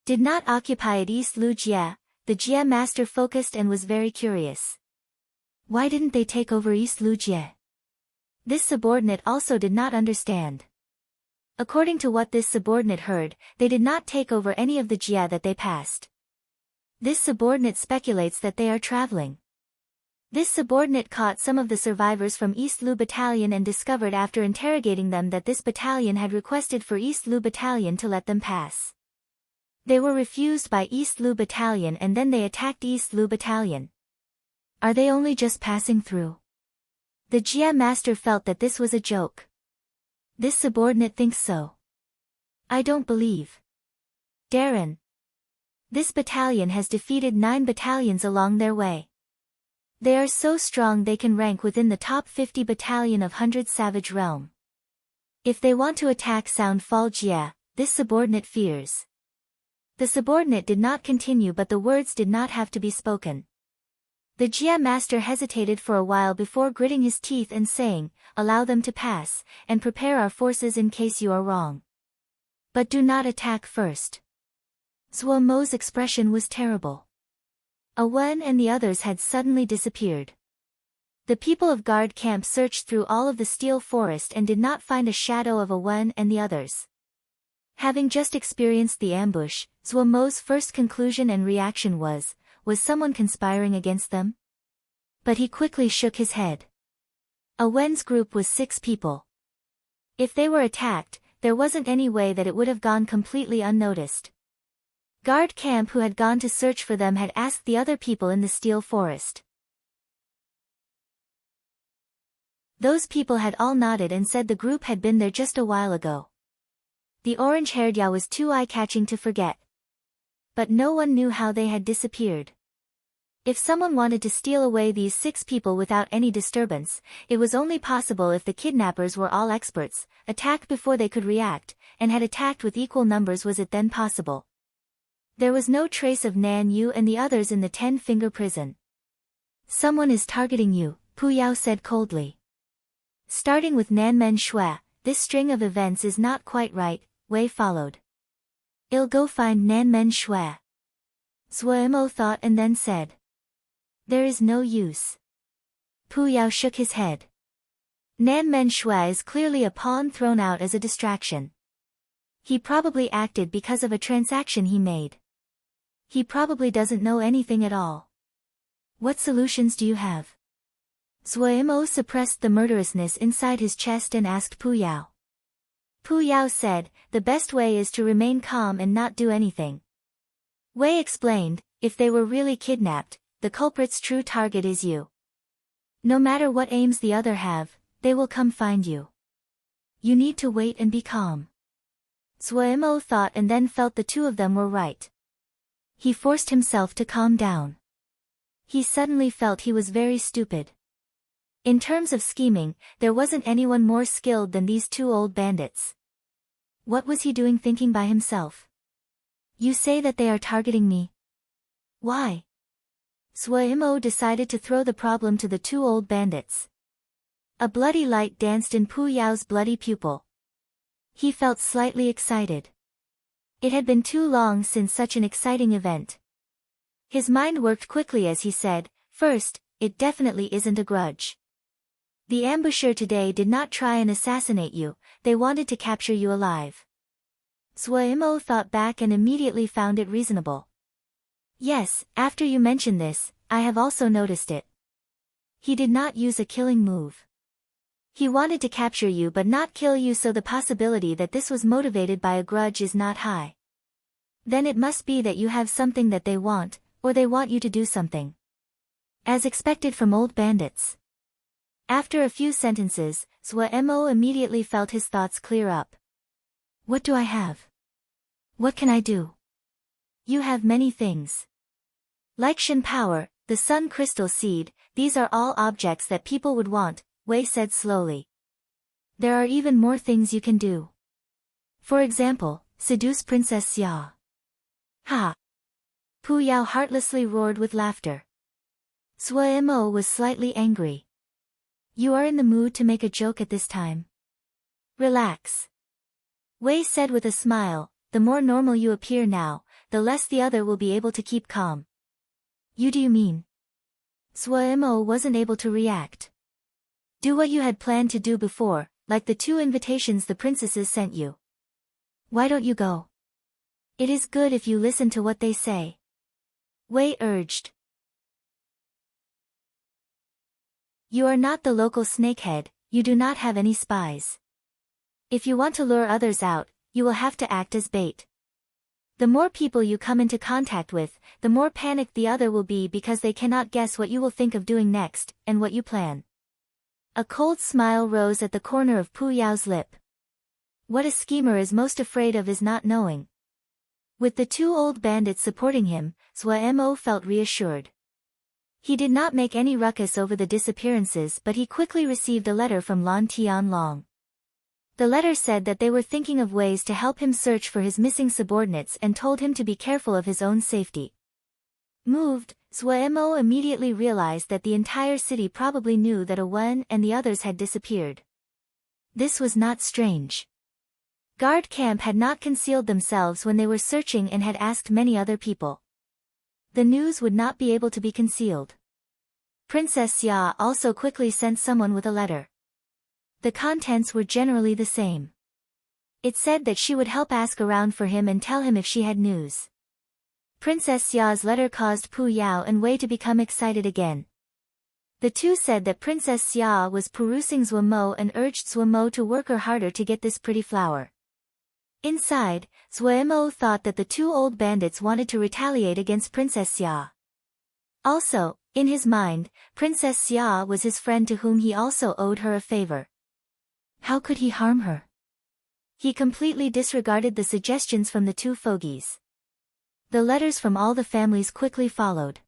Did not occupy at East Lu Jia. The Jia master focused and was very curious. Why didn't they take over East Lu Jia? This subordinate also did not understand. According to what this subordinate heard, they did not take over any of the Jia that they passed. This subordinate speculates that they are traveling. This subordinate caught some of the survivors from East Lu battalion and discovered after interrogating them that this battalion had requested for East Lu battalion to let them pass. They were refused by East Lu battalion and then they attacked East Lu battalion. Are they only just passing through? The Jia master felt that this was a joke. This subordinate thinks so. I don't believe. Darren. This battalion has defeated 9 battalions along their way. They are so strong they can rank within the top 50 battalion of 100 Savage Realm. If they want to attack Sound Fall Jia, this subordinate fears. The subordinate did not continue but the words did not have to be spoken. The Jia master hesitated for a while before gritting his teeth and saying, allow them to pass, and prepare our forces in case you are wrong. But do not attack first. Zuo Mo's expression was terrible. Wen and the others had suddenly disappeared. The people of guard camp searched through all of the steel forest and did not find a shadow of Wen and the others. Having just experienced the ambush, Zuo Mo's first conclusion and reaction was someone conspiring against them? But he quickly shook his head. Wen's group was 6 people. If they were attacked, there wasn't any way that it would have gone completely unnoticed. Guard camp who had gone to search for them had asked the other people in the steel forest. Those people had all nodded and said the group had been there just a while ago. The orange-haired Yao was too eye-catching to forget. But no one knew how they had disappeared. If someone wanted to steal away these 6 people without any disturbance, it was only possible if the kidnappers were all experts, attacked before they could react, and had attacked with equal numbers. Was it then possible? There was no trace of Nan Yu and the others in the 10-finger prison. Someone is targeting you, Pu Yao said coldly. Starting with Nanmen Shui, this string of events is not quite right, Wei followed. I'll go find Nanmen Shui. Zuo thought and then said. There is no use. Pu Yao shook his head. Nanmen Shui is clearly a pawn thrown out as a distraction. He probably acted because of a transaction he made. He probably doesn't know anything at all. What solutions do you have? Zuo suppressed the murderousness inside his chest and asked Pu Yao. Pu Yao said, the best way is to remain calm and not do anything. Wei explained, if they were really kidnapped, the culprit's true target is you. No matter what aims the other have, they will come find you. You need to wait and be calm. Zuo thought and then felt the 2 of them were right. He forced himself to calm down. He suddenly felt he was very stupid. In terms of scheming, there wasn't anyone more skilled than these 2 old bandits. What was he doing thinking by himself? You say that they are targeting me. Why? Zuo decided to throw the problem to the 2 old bandits. A bloody light danced in Pu Yao's bloody pupil. He felt slightly excited. It had been too long since such an exciting event. His mind worked quickly as he said, "First, it definitely isn't a grudge. The ambusher today did not try and assassinate you, they wanted to capture you alive." Zuo thought back and immediately found it reasonable. "Yes, after you mention this, I have also noticed it. He did not use a killing move. He wanted to capture you but not kill you, so the possibility that this was motivated by a grudge is not high. Then it must be that you have something that they want, or they want you to do something. As expected from old bandits." After a few sentences, Zuo immediately felt his thoughts clear up. "What do I have? What can I do?" "You have many things. Like Shen Power, the Sun Crystal Seed, these are all objects that people would want," Wei said slowly. "There are even more things you can do. For example, seduce Princess Xia." "Ha!" Pu Yao heartlessly roared with laughter. Zuo was slightly angry. "You are in the mood to make a joke at this time? Relax," Wei said with a smile, "the more normal you appear now, the less the other will be able to keep calm." "You do you mean?" Zuo wasn't able to react. "Do what you had planned to do before, like the 2 invitations the princesses sent you. Why don't you go? It is good if you listen to what they say," Wei urged. "You are not the local snakehead, you do not have any spies. If you want to lure others out, you will have to act as bait. The more people you come into contact with, the more panicked the other will be because they cannot guess what you will think of doing next, and what you plan." A cold smile rose at the corner of Pu Yao's lip. What a schemer is most afraid of is not knowing. With the 2 old bandits supporting him, Zuo felt reassured. He did not make any ruckus over the disappearances, but he quickly received a letter from Lan Tianlong. The letter said that they were thinking of ways to help him search for his missing subordinates and told him to be careful of his own safety. Moved, Zuo immediately realized that the entire city probably knew that Wen and the others had disappeared. This was not strange. Guard camp had not concealed themselves when they were searching and had asked many other people. The news would not be able to be concealed. Princess Xia also quickly sent someone with a letter. The contents were generally the same. It said that she would help ask around for him and tell him if she had news. Princess Xia's letter caused Pu Yao and Wei to become excited again. The 2 said that Princess Xia was perusing Zuo and urged Zuo to work her harder to get this pretty flower. Inside, Zuo thought that the 2 old bandits wanted to retaliate against Princess Xia. Also, in his mind, Princess Xia was his friend to whom he also owed her a favor. How could he harm her? He completely disregarded the suggestions from the 2 fogies. The letters from all the families quickly followed.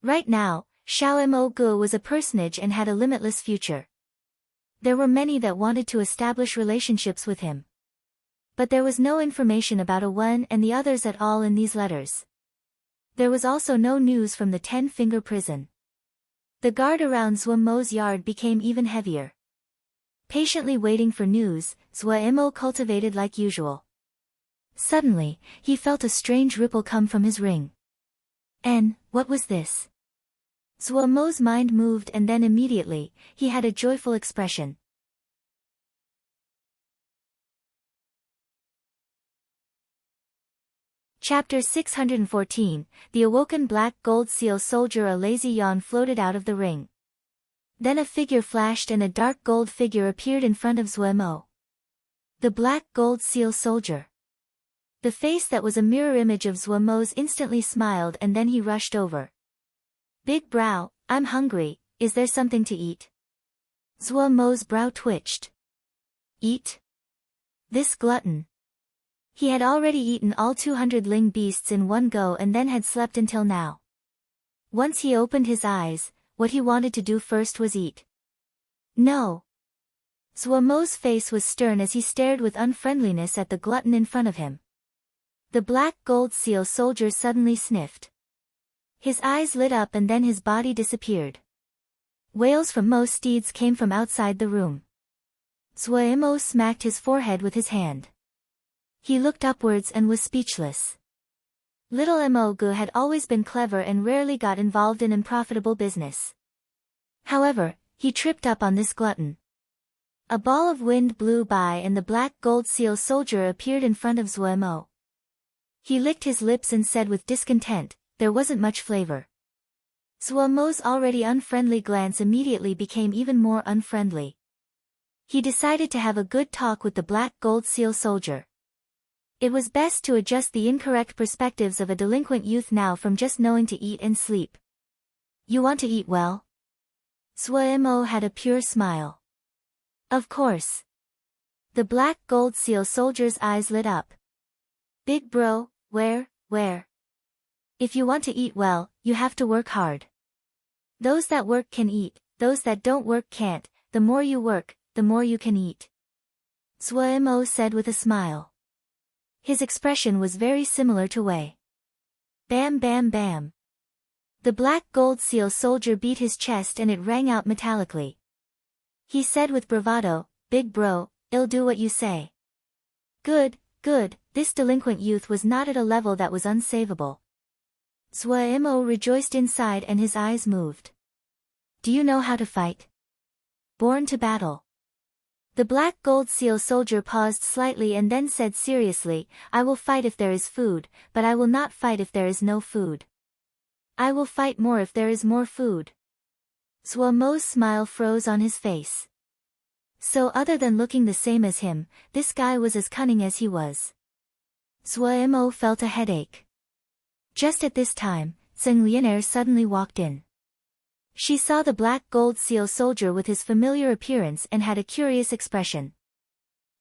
Right now, Xiao Mo Gu was a personage and had a limitless future. There were many that wanted to establish relationships with him. But there was no information about Wen and the others at all in these letters. There was also no news from the 10-finger prison. The guard around Zuo's yard became even heavier. Patiently waiting for news, Zuo cultivated like usual. Suddenly, he felt a strange ripple come from his ring. What was this? Zuo's mind moved and then immediately, he had a joyful expression. Chapter 614, The Awoken Black Gold Seal Soldier. A lazy yawn floated out of the ring. Then a figure flashed and a dark gold figure appeared in front of Zuo. The Black Gold Seal Soldier. The face that was a mirror image of Zuo's instantly smiled and then he rushed over. Big brow, I'm hungry, is there something to eat? Zuo's brow twitched. Eat? This glutton. He had already eaten all 200 ling beasts in one go and then had slept until now. Once he opened his eyes, what he wanted to do first was eat. No. Zuo's face was stern as he stared with unfriendliness at the glutton in front of him. The Black Gold Seal Soldier suddenly sniffed. His eyes lit up and then his body disappeared. Wails from Mo's steeds came from outside the room. Mo smacked his forehead with his hand. He looked upwards and was speechless. Little Mo had always been clever and rarely got involved in unprofitable business. However, he tripped up on this glutton. A ball of wind blew by and the black gold seal soldier appeared in front of Mo. He licked his lips and said with discontent, there wasn't much flavor. Mo's already unfriendly glance immediately became even more unfriendly. He decided to have a good talk with the black gold seal soldier. It was best to adjust the incorrect perspectives of a delinquent youth now from just knowing to eat and sleep. You want to eat well? Mo had a pure smile. Of course. The black gold seal soldier's eyes lit up. Big bro, where? If you want to eat well, you have to work hard. Those that work can eat, those that don't work can't, the more you work, the more you can eat. Mo said with a smile. His expression was very similar to Wei. Bam bam bam. The black gold seal soldier beat his chest and it rang out metallically. He said with bravado, Big bro, I'll do what you say. Good, this delinquent youth was not at a level that was unsavable. Mo rejoiced inside and his eyes moved. Do you know how to fight? Born to battle. The black gold seal soldier paused slightly and then said seriously, I will fight if there is food, but I will not fight if there is no food. I will fight more if there is more food. Mo's smile froze on his face. So other than looking the same as him, this guy was as cunning as he was. Mo felt a headache. Just at this time, Tseng Lianer suddenly walked in. She saw the black gold seal soldier with his familiar appearance and had a curious expression.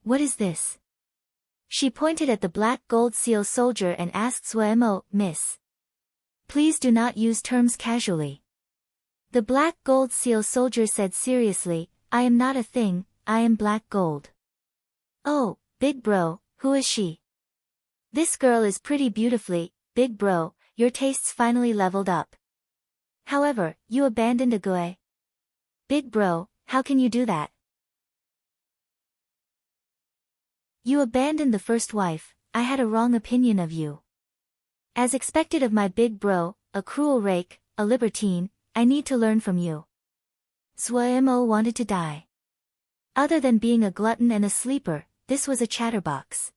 What is this? She pointed at the black gold seal soldier and asked Mo, Miss. Please do not use terms casually. The black gold seal soldier said seriously, I am not a thing, I am black gold. Oh, big bro, who is she? This girl is pretty beautifully, big bro, your tastes finally leveled up. However, you abandoned a guy. Big bro, how can you do that? You abandoned the first wife, I had a wrong opinion of you. As expected of my big bro, a cruel rake, a libertine, I need to learn from you. Mo wanted to die. Other than being a glutton and a sleeper, this was a chatterbox.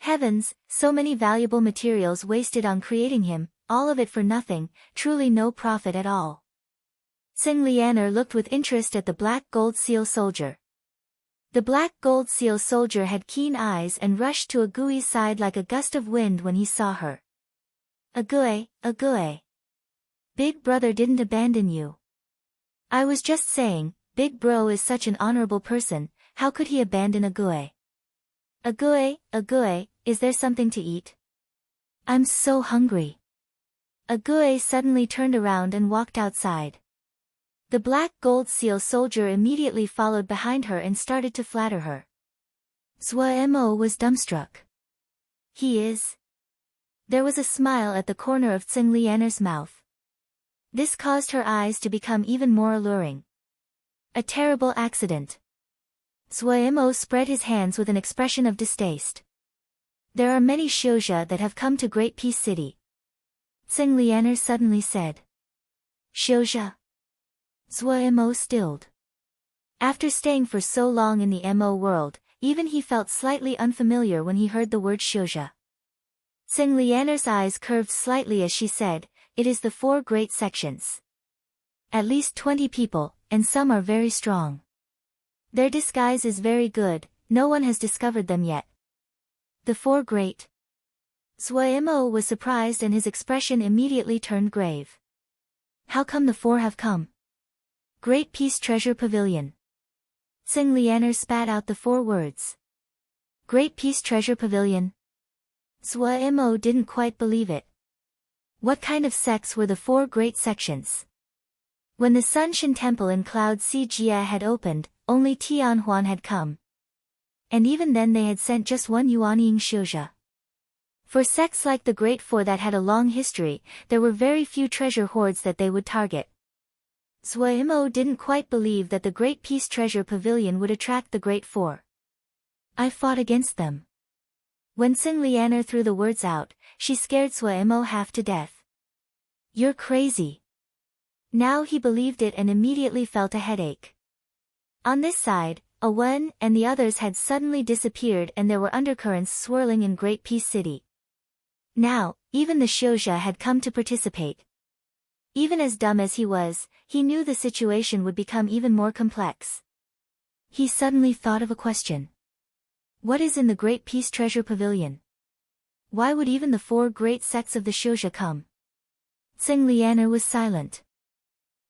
Heavens, so many valuable materials wasted on creating him, all of it for nothing, truly no profit at all. Tseng Lianer looked with interest at the black gold seal soldier. The black gold seal soldier had keen eyes and rushed to Agui's side like a gust of wind when he saw her. Agui. Big brother didn't abandon you. I was just saying, big bro is such an honorable person, how could he abandon Agui? Agui, is there something to eat? I'm so hungry. Agui suddenly turned around and walked outside. The black gold seal soldier immediately followed behind her and started to flatter her. Mo was dumbstruck. He is. There was a smile at the corner of Tseng Lianer's mouth. This caused her eyes to become even more alluring. A terrible accident. Mo spread his hands with an expression of distaste. There are many shouja that have come to Great Peace City. Tseng Lianer suddenly said. Shouja? Mo stilled. After staying for so long in the Mo world, even he felt slightly unfamiliar when he heard the word shouja. Tseng Lianer's eyes curved slightly as she said, it is the 4 great sections. At least 20 people, and some are very strong. Their disguise is very good, no one has discovered them yet. The 4 great. Mo was surprised and his expression immediately turned grave. How come the 4 have come? Great Peace Treasure Pavilion. Tseng Lianer spat out the 4 words. Great Peace Treasure Pavilion. Mo didn't quite believe it. What kind of sects were the 4 great sections? When the Sunshin Temple in Cloud Sea Jia had opened, only Tianhuan had come. And even then they had sent just one Yuanying Shouja. For sects like the Great 4 that had a long history, there were very few treasure hoards that they would target. Zhuo didn't quite believe that the Great Peace Treasure Pavilion would attract the Great Four. I fought against them. When Tsing Lianer threw the words out, she scared Zhuo half to death. You're crazy. Now he believed it and immediately felt a headache. On this side, Wen and the others had suddenly disappeared and there were undercurrents swirling in Great Peace City. Now, even the Xiuzha had come to participate. Even as dumb as he was, he knew the situation would become even more complex. He suddenly thought of a question. What is in the Great Peace Treasure Pavilion? Why would even the four great sects of the Xiuzha come? Tsing Lianer was silent.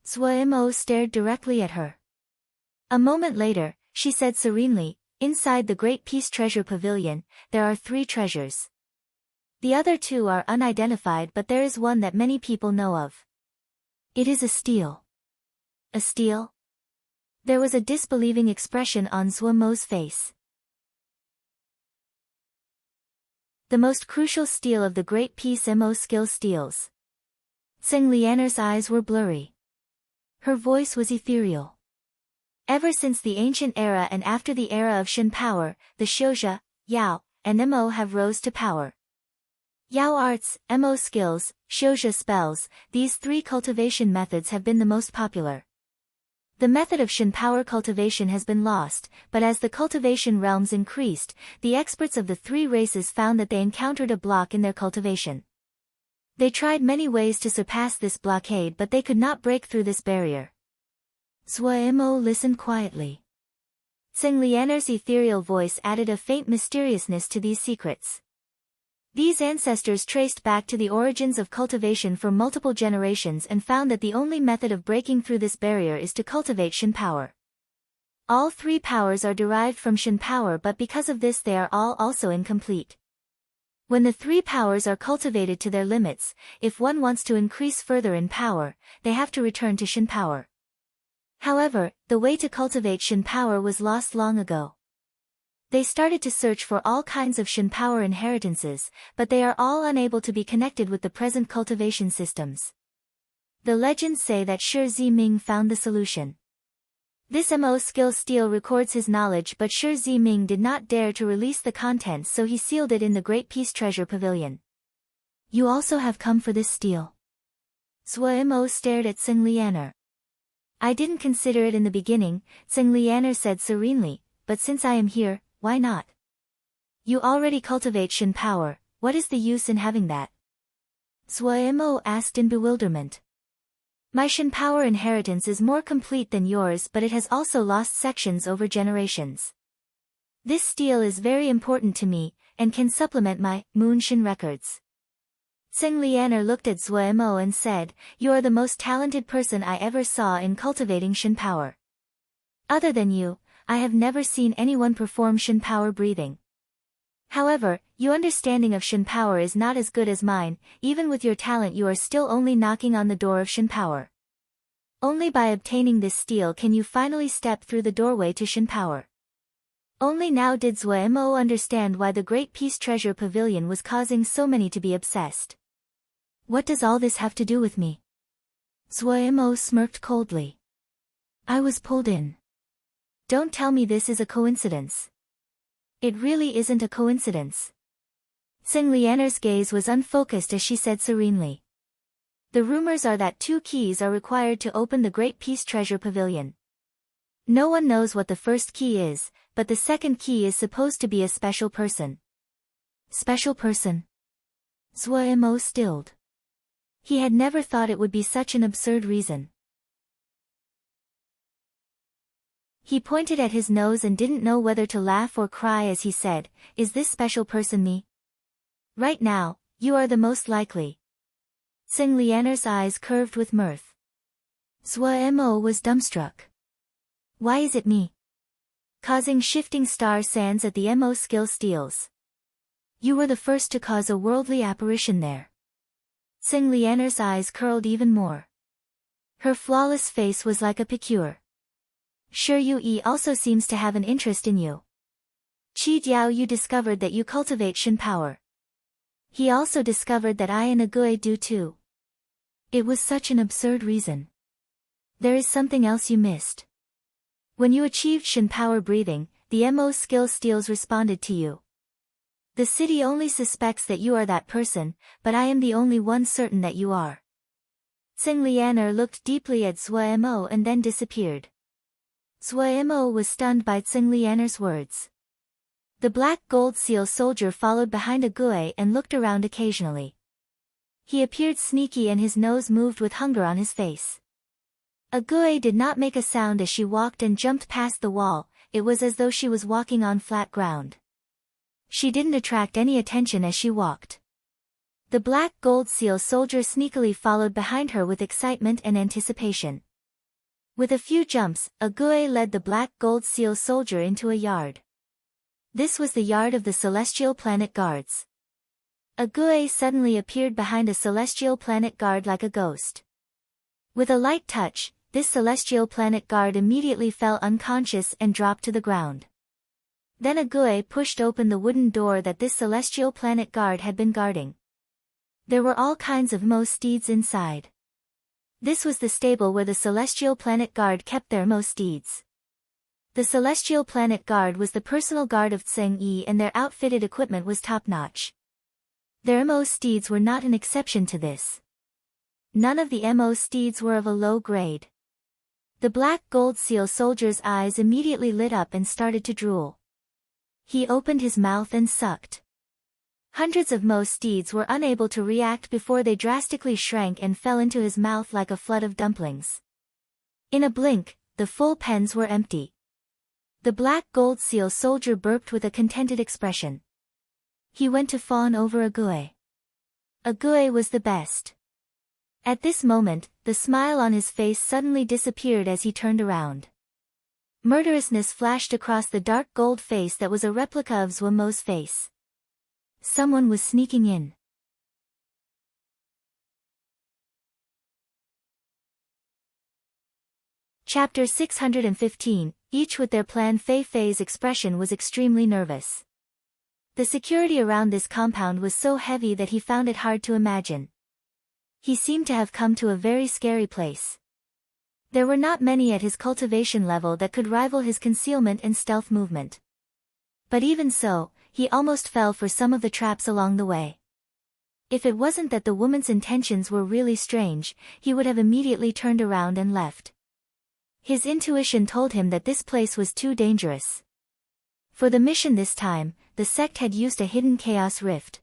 Zhuo stared directly at her. A moment later, she said serenely, inside the Great Peace Treasure Pavilion, there are 3 treasures. The other 2 are unidentified, but there is one that many people know of. It is a steal. A steal? There was a disbelieving expression on Zhuo's face. The most crucial steal of the Great Peace Mo skill steals. Tsing Lianer's eyes were blurry. Her voice was ethereal. Ever since the ancient era and after the era of Shen power, the Xiuzha, Yao, and Mo have rose to power. Yao arts, Mo skills, Xiuzha spells, these 3 cultivation methods have been the most popular. The method of Shen power cultivation has been lost, but as the cultivation realms increased, the experts of the 3 races found that they encountered a block in their cultivation. They tried many ways to surpass this blockade, but they could not break through this barrier. Zhuo listened quietly. Tsing Lianer's ethereal voice added a faint mysteriousness to these secrets. These ancestors traced back to the origins of cultivation for multiple generations and found that the only method of breaking through this barrier is to cultivate Shen power. All 3 powers are derived from Shen power, but because of this they are all also incomplete. When the 3 powers are cultivated to their limits, if one wants to increase further in power, they have to return to Shen power. However, the way to cultivate Shen power was lost long ago. They started to search for all kinds of Shen power inheritances, but they are all unable to be connected with the present cultivation systems. The legends say that Shi Ziming found the solution. This Mo skill steal records his knowledge, but Shi Ziming did not dare to release the contents, so he sealed it in the Great Peace Treasure Pavilion. You also have come for this steal. Zhuo stared at Tsing Lianer. I didn't consider it in the beginning, Tsing Lianer said serenely, but since I am here, why not? You already cultivate Shen power, what is the use in having that? Zhuo asked in bewilderment. My Shen power inheritance is more complete than yours, but it has also lost sections over generations. This steal is very important to me, and can supplement my Moon Shen records. Tsing Lianer looked at Zhuo and said, You are the most talented person I ever saw in cultivating Shen power. Other than you, I have never seen anyone perform Shen power breathing. However, your understanding of Shen power is not as good as mine. Even with your talent you are still only knocking on the door of Shen power. Only by obtaining this steal can you finally step through the doorway to Shen power. Only now did Zhuo understand why the Great Peace Treasure Pavilion was causing so many to be obsessed. What does all this have to do with me? Zhuo smirked coldly. I was pulled in. Don't tell me this is a coincidence. It really isn't a coincidence. Tsing Lianer's gaze was unfocused as she said serenely. The rumors are that 2 keys are required to open the Great Peace Treasure Pavilion. No one knows what the first key is, but the second key is supposed to be a special person. Special person? Zhuo stilled. He had never thought it would be such an absurd reason. He pointed at his nose and didn't know whether to laugh or cry as he said, Is this special person me? Right now, you are the most likely. Tsing Lianer's eyes curved with mirth. Zhuo was dumbstruck. Why is it me? Causing shifting star sands at the Mo skill steals. You were the first to cause a worldly apparition there. Tsing Lianer's eyes curled even more. Her flawless face was like a picture. Shi Yue also seems to have an interest in you. Qi Diao you discovered that you cultivate Shen power. He also discovered that I and Agui do too. It was such an absurd reason. There is something else you missed. When you achieved Shin power breathing, the MO skill steals responded to you. The city only suspects that you are that person, but I am the only one certain that you are. Tsing Lianer looked deeply at Zhua Mo and then disappeared. Zhua Mo was stunned by Tsing Lianer's words. The black gold seal soldier followed behind Ague and looked around occasionally. He appeared sneaky and his nose moved with hunger on his face. Ague did not make a sound as she walked and jumped past the wall. It was as though she was walking on flat ground. She didn't attract any attention as she walked. The black gold seal soldier sneakily followed behind her with excitement and anticipation. With a few jumps, Ague led the black gold seal soldier into a yard. This was the yard of the Celestial Planet Guards. Ague suddenly appeared behind a Celestial Planet Guard like a ghost. With a light touch, this Celestial Planet Guard immediately fell unconscious and dropped to the ground. Then Ague pushed open the wooden door that this Celestial Planet Guard had been guarding. There were all kinds of Mo steeds inside. This was the stable where the Celestial Planet Guard kept their Mo steeds. The Celestial Planet Guard was the personal guard of Tseng Yi and their outfitted equipment was top-notch. Their Mo steeds were not an exception to this. None of the Mo steeds were of a low grade. The black gold seal soldier's eyes immediately lit up and started to drool. He opened his mouth and sucked. Hundreds of Mo steeds were unable to react before they drastically shrank and fell into his mouth like a flood of dumplings. In a blink, the full pens were empty. The black gold seal soldier burped with a contented expression. He went to fawn over Ague. Ague was the best. At this moment, the smile on his face suddenly disappeared as he turned around. Murderousness flashed across the dark gold face that was a replica of Zhua Mo's face. Someone was sneaking in. Chapter 615, each with their plan. Fei Fei's expression was extremely nervous. The security around this compound was so heavy that he found it hard to imagine. He seemed to have come to a very scary place. There were not many at his cultivation level that could rival his concealment and stealth movement. But even so, he almost fell for some of the traps along the way. If it wasn't that the woman's intentions were really strange, he would have immediately turned around and left. His intuition told him that this place was too dangerous. For the mission this time, the sect had used a hidden chaos rift.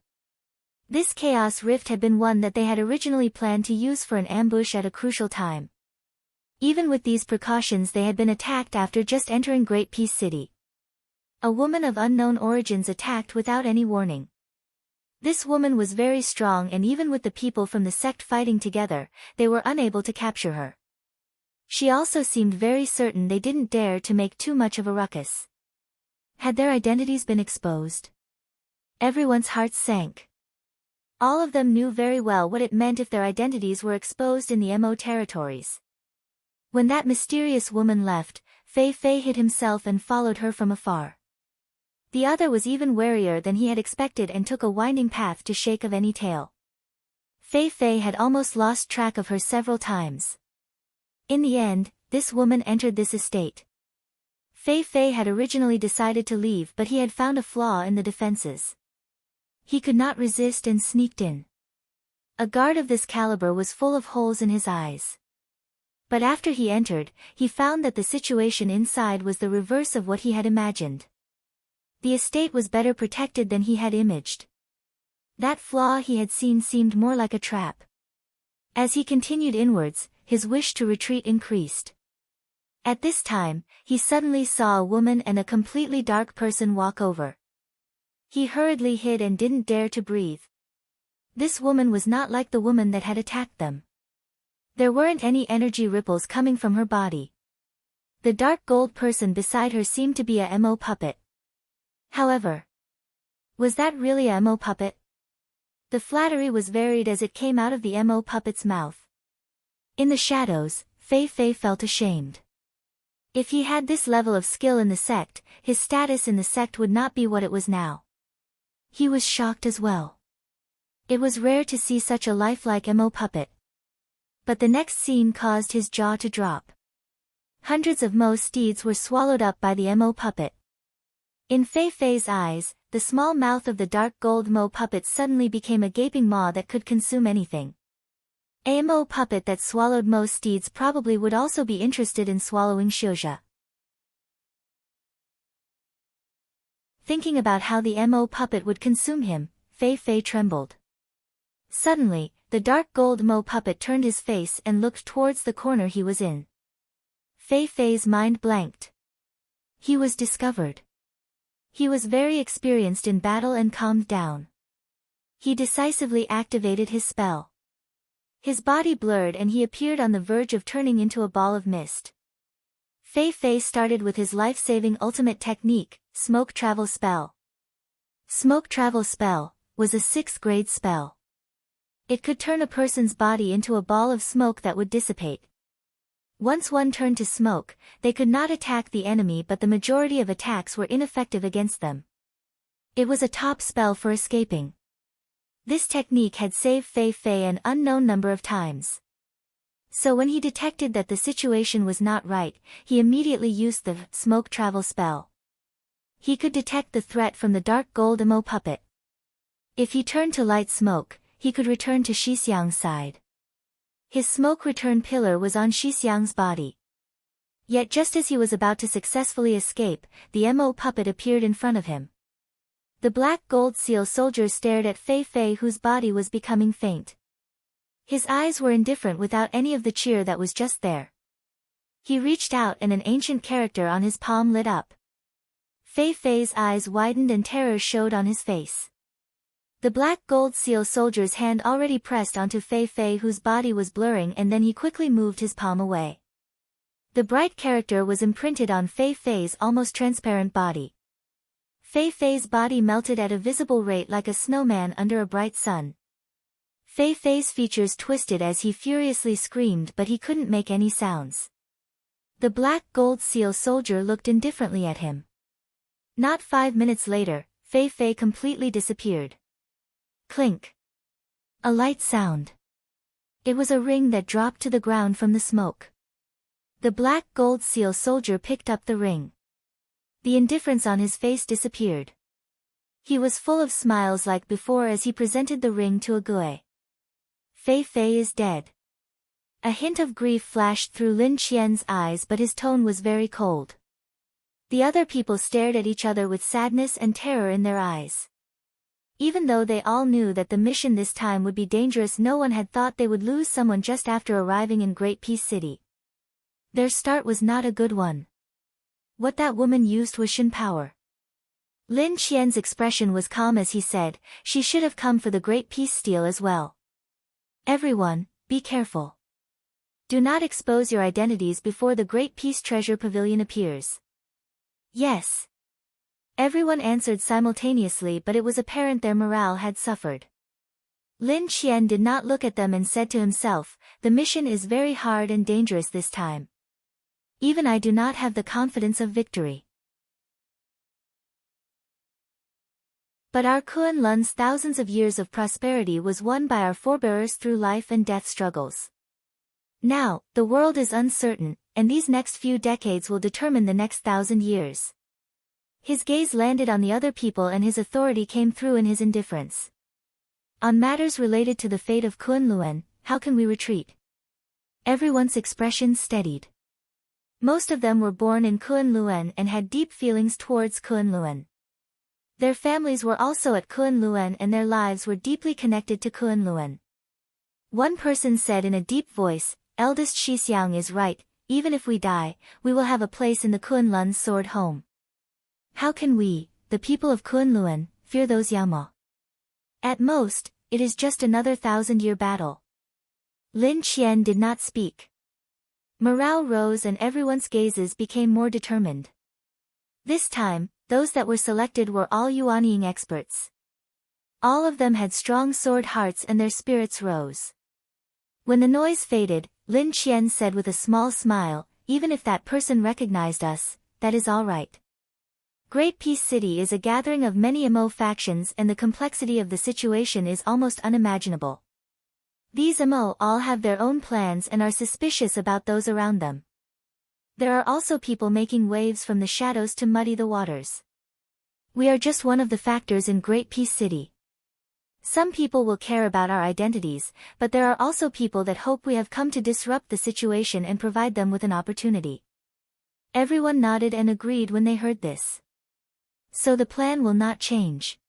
This chaos rift had been one that they had originally planned to use for an ambush at a crucial time. Even with these precautions, they had been attacked after just entering Great Peace City. A woman of unknown origins attacked without any warning. This woman was very strong, and even with the people from the sect fighting together, they were unable to capture her. She also seemed very certain they didn't dare to make too much of a ruckus. Had their identities been exposed? Everyone's hearts sank. All of them knew very well what it meant if their identities were exposed in the MO territories. When that mysterious woman left, Fei Fei hid himself and followed her from afar. The other was even warier than he had expected and took a winding path to shake of any tail. Fei Fei had almost lost track of her several times. In the end, this woman entered this estate. Fei Fei had originally decided to leave, but he had found a flaw in the defenses. He could not resist and sneaked in. A guard of this caliber was full of holes in his eyes. But after he entered, he found that the situation inside was the reverse of what he had imagined. The estate was better protected than he had imaged. That flaw he had seen seemed more like a trap. As he continued inwards, his wish to retreat increased. At this time, he suddenly saw a woman and a completely dark person walk over. He hurriedly hid and didn't dare to breathe. This woman was not like the woman that had attacked them. There weren't any energy ripples coming from her body. The dark gold person beside her seemed to be a MO puppet. However, was that really a MO puppet? The flattery was varied as it came out of the MO puppet's mouth. In the shadows, Fei Fei felt ashamed. If he had this level of skill in the sect, his status in the sect would not be what it was now. He was shocked as well. It was rare to see such a lifelike MO puppet. But the next scene caused his jaw to drop. Hundreds of Mo steeds were swallowed up by the Mo puppet. In Fei Fei's eyes, the small mouth of the dark gold Mo puppet suddenly became a gaping maw that could consume anything. A Mo puppet that swallowed Mo steeds probably would also be interested in swallowing Xiuzha. Thinking about how the Mo puppet would consume him, Fei Fei trembled. Suddenly, the dark gold Mo puppet turned his face and looked towards the corner he was in. Fei Fei's mind blanked. He was discovered. He was very experienced in battle and calmed down. He decisively activated his spell. His body blurred and he appeared on the verge of turning into a ball of mist. Fei Fei started with his life-saving ultimate technique, Smoke Travel Spell. Smoke Travel Spell was a 6th grade spell. It could turn a person's body into a ball of smoke that would dissipate. Once one turned to smoke, they could not attack the enemy, but the majority of attacks were ineffective against them. It was a top spell for escaping. This technique had saved Fei Fei an unknown number of times. So when he detected that the situation was not right, he immediately used the Smoke Travel spell. He could detect the threat from the dark gold Mo puppet. If he turned to light smoke, he could return to Shixiang's side. His smoke return pillar was on Shixiang's body. Yet just as he was about to successfully escape, the Mo puppet appeared in front of him. The black gold seal soldier stared at Fei Fei, whose body was becoming faint. His eyes were indifferent without any of the cheer that was just there. He reached out and an ancient character on his palm lit up. Fei Fei's eyes widened and terror showed on his face. The black gold seal soldier's hand already pressed onto Fei Fei, whose body was blurring, and then he quickly moved his palm away. The bright character was imprinted on Fei Fei's almost transparent body. Fei Fei's body melted at a visible rate like a snowman under a bright sun. Fei Fei's features twisted as he furiously screamed, but he couldn't make any sounds. The black gold seal soldier looked indifferently at him. Not 5 minutes later, Fei Fei completely disappeared. Clink. A light sound. It was a ring that dropped to the ground from the smoke. The black gold seal soldier picked up the ring. The indifference on his face disappeared. He was full of smiles like before as he presented the ring to Ague. Fei Fei is dead. A hint of grief flashed through Lin Qian's eyes, but his tone was very cold. The other people stared at each other with sadness and terror in their eyes. Even though they all knew that the mission this time would be dangerous, no one had thought they would lose someone just after arriving in Great Peace City. Their start was not a good one. What that woman used was Shin power. Lin Qian's expression was calm as he said, "She should have come for the Great Peace Steel as well. Everyone, be careful. Do not expose your identities before the Great Peace Treasure Pavilion appears." Yes. Everyone answered simultaneously, but it was apparent their morale had suffered. Lin Qian did not look at them and said to himself, "The mission is very hard and dangerous this time. Even I do not have the confidence of victory." But our Kunlun's thousands of years of prosperity was won by our forebears through life and death struggles. Now, the world is uncertain, and these next few decades will determine the next 1,000 years. His gaze landed on the other people and his authority came through in his indifference. On matters related to the fate of Kunlun, how can we retreat? Everyone's expression steadied. Most of them were born in Kunlun and had deep feelings towards Kunlun. Their families were also at Kunlun and their lives were deeply connected to Kunlun. One person said in a deep voice, "Eldest Shixiang is right, even if we die, we will have a place in the Kunlun's sword home. How can we, the people of Kunlun, fear those Yama? At most, it is just another 1,000-year battle." Lin Qian did not speak. Morale rose and everyone's gazes became more determined. This time, those that were selected were all Yuanying experts. All of them had strong sword hearts and their spirits rose. When the noise faded, Lin Qian said with a small smile, "Even if that person recognized us, that is all right. Great Peace City is a gathering of many Emo factions and the complexity of the situation is almost unimaginable. These MO all have their own plans and are suspicious about those around them. There are also people making waves from the shadows to muddy the waters. We are just one of the factors in Great Peace City. Some people will care about our identities, but there are also people that hope we have come to disrupt the situation and provide them with an opportunity. Everyone nodded and agreed when they heard this. So the plan will not change.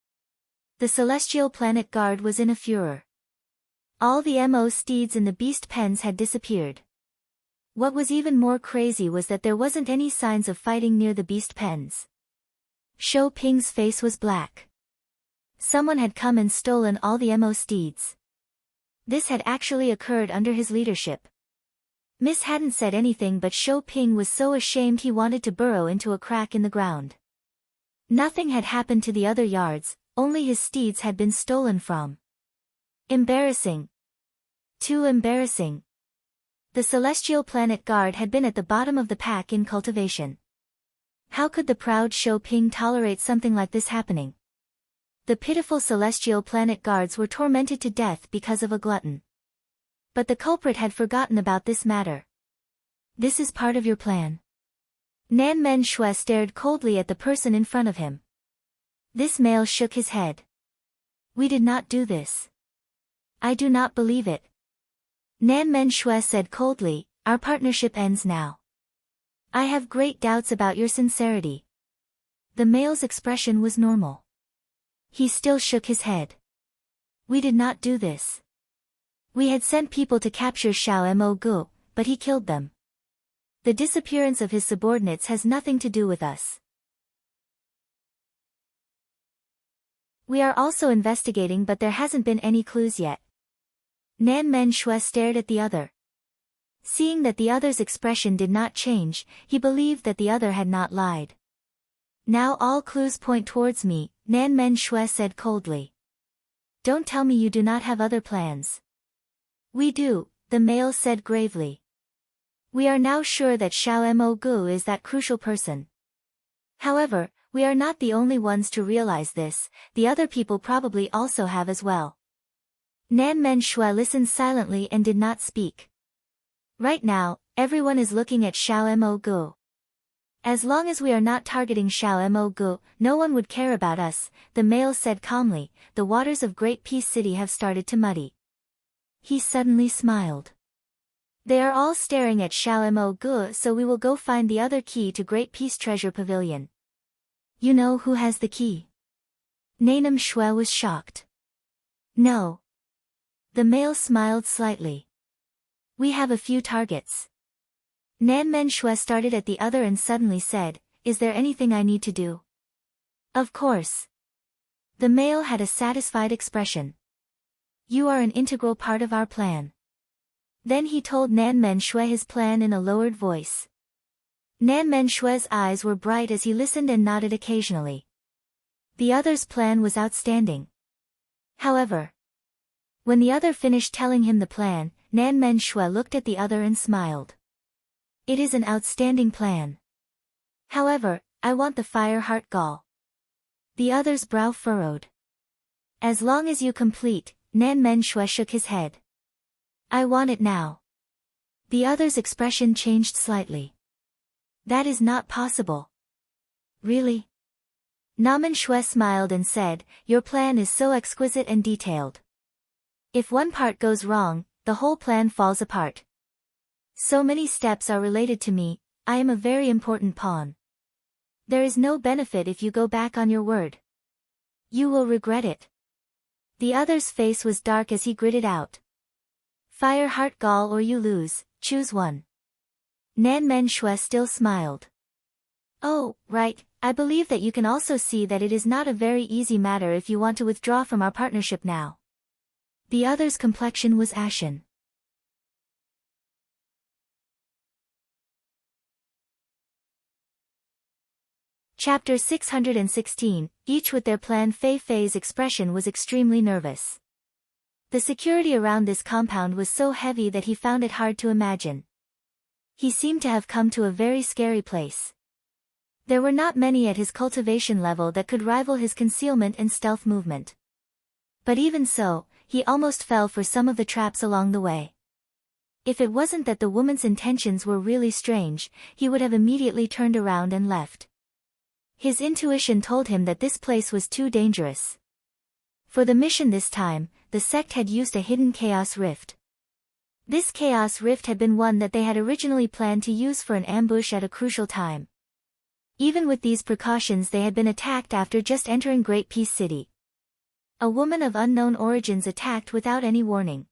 The Celestial Planet Guard was in a furor. All the MO steeds in the beast pens had disappeared. What was even more crazy was that there wasn't any signs of fighting near the beast pens. Shou Ping's face was black. Someone had come and stolen all the MO steeds. This had actually occurred under his leadership. Miss hadn't said anything, but Shou Ping was so ashamed he wanted to burrow into a crack in the ground. Nothing had happened to the other yards, only his steeds had been stolen from. Embarrassing. Too embarrassing. The Celestial Planet Guard had been at the bottom of the pack in cultivation. How could the proud Shou Ping tolerate something like this happening? The pitiful Celestial Planet Guards were tormented to death because of a glutton. But the culprit had forgotten about this matter. This is part of your plan. Nan Men Shui stared coldly at the person in front of him. This male shook his head. We did not do this. I do not believe it. Nan Men Shui said coldly, our partnership ends now. I have great doubts about your sincerity. The male's expression was normal. He still shook his head. We did not do this. We had sent people to capture Xiao Mo Gu, but he killed them. The disappearance of his subordinates has nothing to do with us. We are also investigating, but there hasn't been any clues yet. Nan Men Shui stared at the other. Seeing that the other's expression did not change, he believed that the other had not lied. Now all clues point towards me, Nan Men Shui said coldly. Don't tell me you do not have other plans. We do, the male said gravely. We are now sure that Xiao Mo Gu is that crucial person. However, we are not the only ones to realize this, the other people probably also have as well. Nan Men Shui listened silently and did not speak. Right now, everyone is looking at Xiao Mo Gu. As long as we are not targeting Xiao Mo Gu, no one would care about us, the male said calmly. The waters of Great Peace City have started to muddy. He suddenly smiled. They are all staring at Xiao Mo Gu, so we will go find the other key to Great Peace Treasure Pavilion. You know who has the key? Nanem Shui was shocked. No. The male smiled slightly. We have a few targets. Nan Men Shui started at the other and suddenly said, is there anything I need to do? Of course. The male had a satisfied expression. You are an integral part of our plan. Then he told Nan Men Shui his plan in a lowered voice. Nan Men Shui's eyes were bright as he listened and nodded occasionally. The other's plan was outstanding. However, when the other finished telling him the plan, Nan Men Shui looked at the other and smiled. It is an outstanding plan. However, I want the fire heart gall. The other's brow furrowed. As long as you complete, Nan Men Shui shook his head. I want it now. The other's expression changed slightly. That is not possible. Really? Namen Shui smiled and said, your plan is so exquisite and detailed. If one part goes wrong, the whole plan falls apart. So many steps are related to me, I am a very important pawn. There is no benefit if you go back on your word. You will regret it. The other's face was dark as he gritted out. Fire heart gall or you lose, choose one. Nan Men Shui still smiled. Oh, right, I believe that you can also see that it is not a very easy matter if you want to withdraw from our partnership now. The other's complexion was ashen. Chapter 616, each with their plan. Fei Fei's expression was extremely nervous. The security around this compound was so heavy that he found it hard to imagine. He seemed to have come to a very scary place. There were not many at his cultivation level that could rival his concealment and stealth movement. But even so, he almost fell for some of the traps along the way. If it wasn't that the woman's intentions were really strange, he would have immediately turned around and left. His intuition told him that this place was too dangerous. For the mission this time, the sect had used a hidden chaos rift. This chaos rift had been one that they had originally planned to use for an ambush at a crucial time. Even with these precautions, they had been attacked after just entering Great Peace City. A woman of unknown origins attacked without any warning.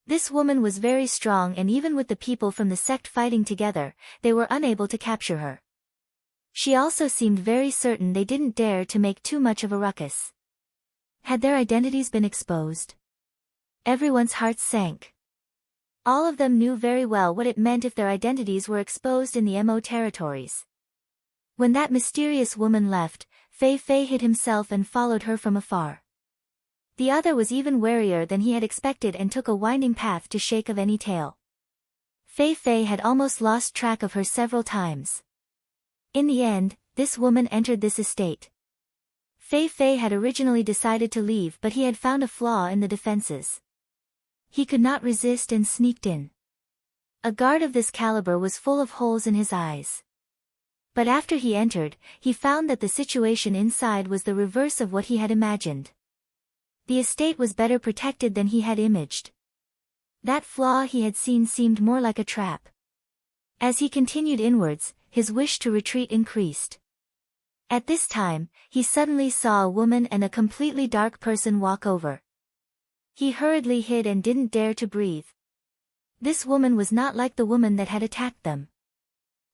This woman was very strong, and even with the people from the sect fighting together, they were unable to capture her. She also seemed very certain they didn't dare to make too much of a ruckus. Had their identities been exposed? Everyone's hearts sank. All of them knew very well what it meant if their identities were exposed in the MO territories. When that mysterious woman left, Fei Fei hid himself and followed her from afar. The other was even warier than he had expected and took a winding path to shake of any tail. Fei Fei had almost lost track of her several times. In the end, this woman entered this estate. Fei Fei had originally decided to leave, but he had found a flaw in the defenses. He could not resist and sneaked in. A guard of this caliber was full of holes in his eyes. But after he entered, he found that the situation inside was the reverse of what he had imagined. The estate was better protected than he had imaged. That flaw he had seen seemed more like a trap. As he continued inwards, his wish to retreat increased. At this time, he suddenly saw a woman and a completely dark person walk over. He hurriedly hid and didn't dare to breathe. This woman was not like the woman that had attacked them.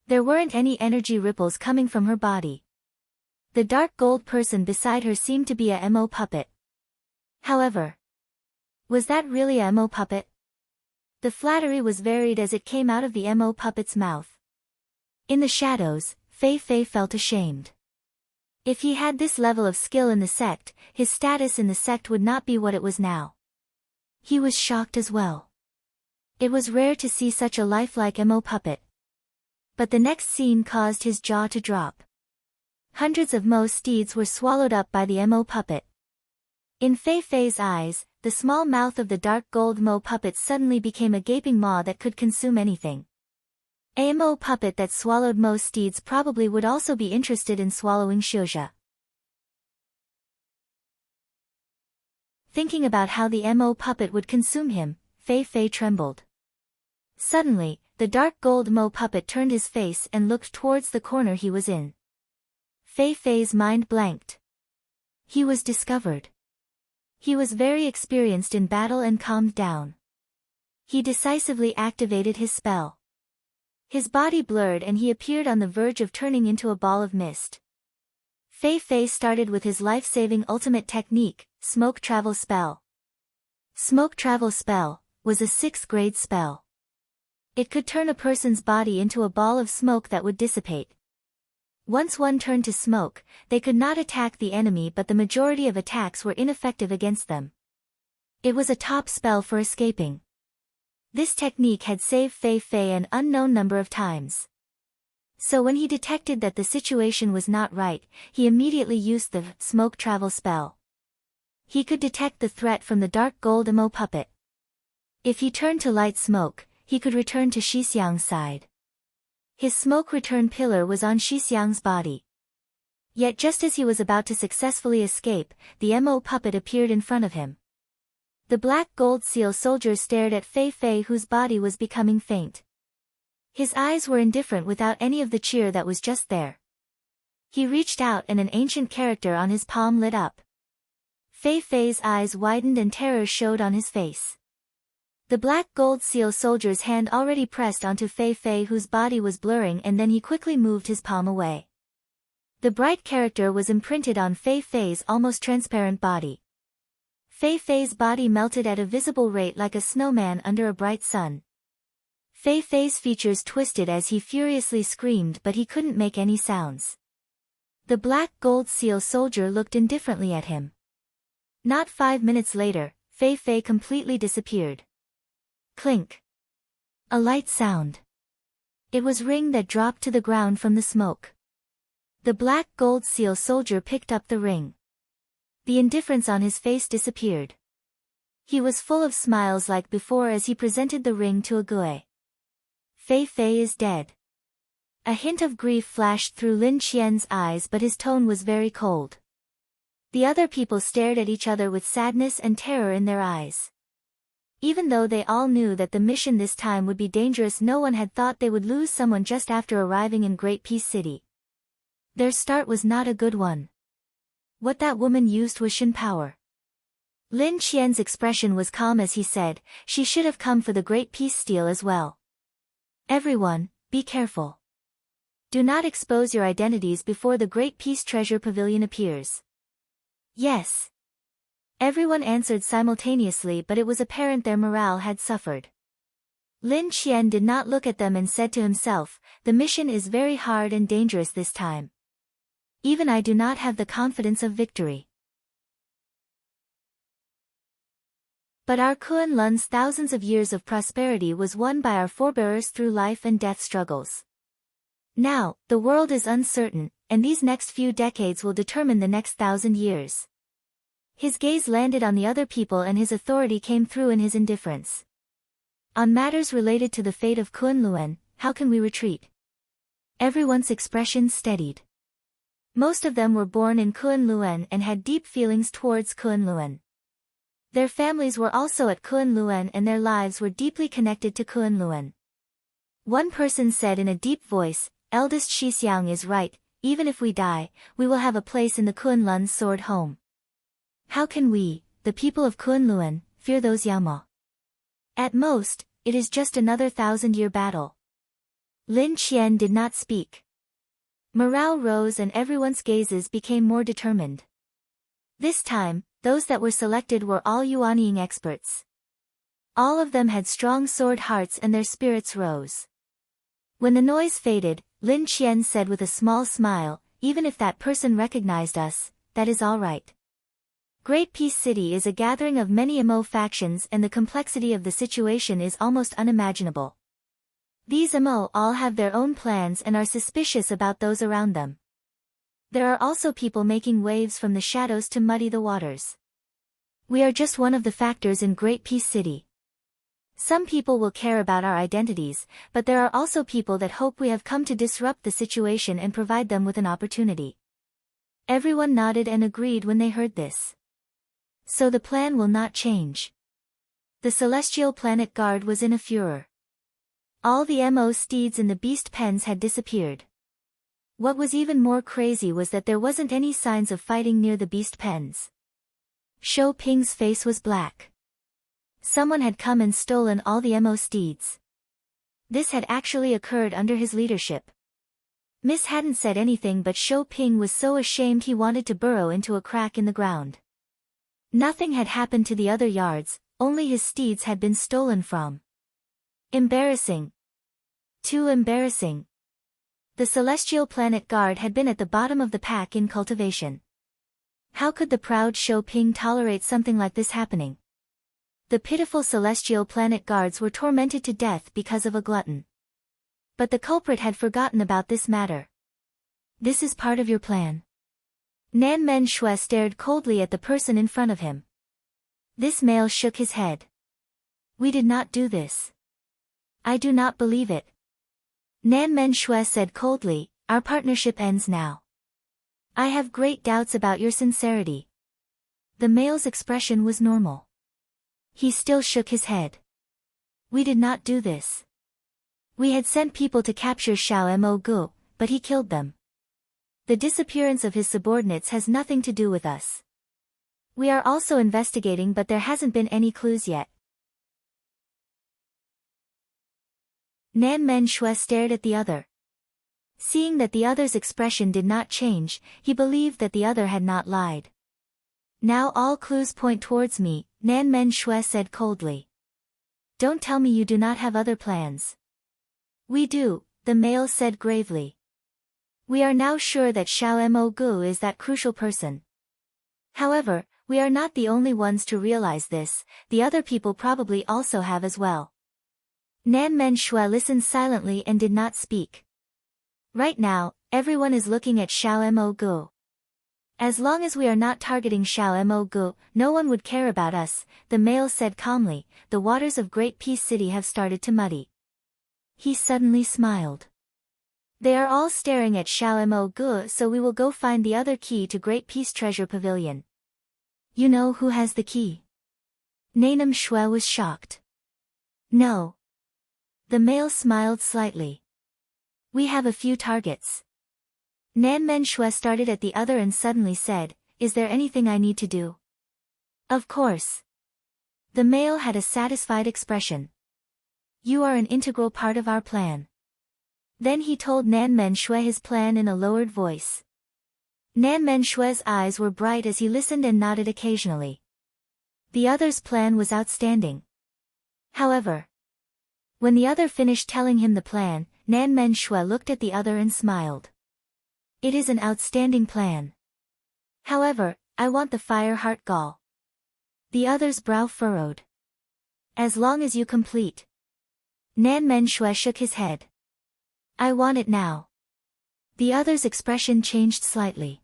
There weren't any energy ripples coming from her body. The dark gold person beside her seemed to be a MO puppet. However, was that really a MO puppet? The flattery was varied as it came out of the MO puppet's mouth. In the shadows, Fei Fei felt ashamed. If he had this level of skill in the sect, his status in the sect would not be what it was now. He was shocked as well. It was rare to see such a lifelike MO puppet. But the next scene caused his jaw to drop. Hundreds of Mo steeds were swallowed up by the MO puppet. In Fei Fei's eyes, the small mouth of the dark gold Mo puppet suddenly became a gaping maw that could consume anything. A Mo puppet that swallowed Mo steeds probably would also be interested in swallowing Xiuzha. Thinking about how the Mo puppet would consume him, Fei Fei trembled. Suddenly, the dark gold Mo puppet turned his face and looked towards the corner he was in. Fei Fei's mind blanked. He was discovered. He was very experienced in battle and calmed down. He decisively activated his spell. His body blurred and he appeared on the verge of turning into a ball of mist. Fei Fei started with his life-saving ultimate technique, Smoke Travel Spell. Smoke Travel Spell was a 6th grade spell. It could turn a person's body into a ball of smoke that would dissipate. Once one turned to smoke, they could not attack the enemy, but the majority of attacks were ineffective against them. It was a top spell for escaping. This technique had saved Fei Fei an unknown number of times. So when he detected that the situation was not right, he immediately used the Smoke Travel spell. He could detect the threat from the dark gold Mo puppet. If he turned to light smoke, he could return to Shixiang's side. His smoke return pillar was on Shixiang's body. Yet just as he was about to successfully escape, the Mo puppet appeared in front of him. The black gold seal soldier stared at Fei Fei, whose body was becoming faint. His eyes were indifferent without any of the cheer that was just there. He reached out and an ancient character on his palm lit up. Fei Fei's eyes widened and terror showed on his face. The black gold seal soldier's hand already pressed onto Fei Fei, whose body was blurring, and then he quickly moved his palm away. The bright character was imprinted on Fei Fei's almost transparent body. Fei Fei's body melted at a visible rate like a snowman under a bright sun. Fei Fei's features twisted as he furiously screamed, but he couldn't make any sounds. The black gold seal soldier looked indifferently at him. Not 5 minutes later, Fei Fei completely disappeared. Clink. A light sound. It was ring that dropped to the ground from the smoke. The black gold seal soldier picked up the ring. The indifference on his face disappeared. He was full of smiles like before as he presented the ring to Ague. Fei Fei is dead. A hint of grief flashed through Lin Qian's eyes, but his tone was very cold. The other people stared at each other with sadness and terror in their eyes. Even though they all knew that the mission this time would be dangerous, no one had thought they would lose someone just after arriving in Great Peace City. Their start was not a good one. What that woman used was Shin power. Lin Qian's expression was calm as he said, she should have come for the Great Peace Steel as well. Everyone, be careful. Do not expose your identities before the Great Peace Treasure Pavilion appears. Yes. Everyone answered simultaneously, but it was apparent their morale had suffered. Lin Qian did not look at them and said to himself, the mission is very hard and dangerous this time. Even I do not have the confidence of victory. But our Kunlun's thousands of years of prosperity was won by our forebears through life and death struggles. Now, the world is uncertain, and these next few decades will determine the next 1,000 years. His gaze landed on the other people and his authority came through in his indifference. On matters related to the fate of Kunlun, how can we retreat? Everyone's expression steadied. Most of them were born in Kunlun and had deep feelings towards Kunlun. Their families were also at Kunlun and their lives were deeply connected to Kunlun. One person said in a deep voice, eldest Shixiang is right, even if we die, we will have a place in the Kunlun's sword home. How can we, the people of Kunlun, fear those Yama? At most, it is just another 1,000-year battle. Lin Qian did not speak. Morale rose and everyone's gazes became more determined. This time, those that were selected were all Yuanying experts. All of them had strong sword hearts and their spirits rose. When the noise faded, Lin Qian said with a small smile, even if that person recognized us, that is all right. Great Peace City is a gathering of many Mo factions and the complexity of the situation is almost unimaginable. These Mo all have their own plans and are suspicious about those around them. There are also people making waves from the shadows to muddy the waters. We are just one of the factors in Great Peace City. Some people will care about our identities, but there are also people that hope we have come to disrupt the situation and provide them with an opportunity. Everyone nodded and agreed when they heard this. So the plan will not change. The Celestial Planet Guard was in a furor. All the Mo steeds in the beast pens had disappeared. What was even more crazy was that there wasn't any signs of fighting near the beast pens. Shou Ping's face was black. Someone had come and stolen all the Mo steeds. This had actually occurred under his leadership. Miss hadn't said anything, but Shou Ping was so ashamed he wanted to burrow into a crack in the ground. Nothing had happened to the other yards, only his steeds had been stolen from. Embarrassing. Too embarrassing. The Celestial Planet Guard had been at the bottom of the pack in cultivation. How could the proud Shou Ping tolerate something like this happening? The pitiful Celestial Planet Guards were tormented to death because of a glutton. But the culprit had forgotten about this matter. This is part of your plan. Nan Men Shui stared coldly at the person in front of him. This male shook his head. We did not do this. I do not believe it. Nan Men Shui said coldly, our partnership ends now. I have great doubts about your sincerity. The male's expression was normal. He still shook his head. We did not do this. We had sent people to capture Xiao Mo Gu, but he killed them. The disappearance of his subordinates has nothing to do with us. We are also investigating, but there hasn't been any clues yet. Nan Men Shui stared at the other. Seeing that the other's expression did not change, he believed that the other had not lied. Now all clues point towards me, Nan Men Shui said coldly. Don't tell me you do not have other plans. We do, the male said gravely. We are now sure that Xiao Mo Gu is that crucial person. However, we are not the only ones to realize this, the other people probably also have as well. Nan Men Shui listened silently and did not speak. Right now, everyone is looking at Xiao Mo Gu. As long as we are not targeting Xiao Mo Gu, no one would care about us, the male said calmly. The waters of Great Peace City have started to muddy. He suddenly smiled. They are all staring at Xiao Mo Gu, so we will go find the other key to Great Peace Treasure Pavilion. You know who has the key? Nainam Shui was shocked. No. The male smiled slightly. We have a few targets. Nanmen Shui started at the other and suddenly said, Is there anything I need to do? Of course. The male had a satisfied expression. You are an integral part of our plan. Then he told Nanmen Shui his plan in a lowered voice. Nanmen Shui's eyes were bright as he listened and nodded occasionally. The other's plan was outstanding. However, when the other finished telling him the plan, Nanmen Shui looked at the other and smiled. It is an outstanding plan. However, I want the fire heart gall. The other's brow furrowed. As long as you complete. Nanmen Shui shook his head. I want it now. The other's expression changed slightly.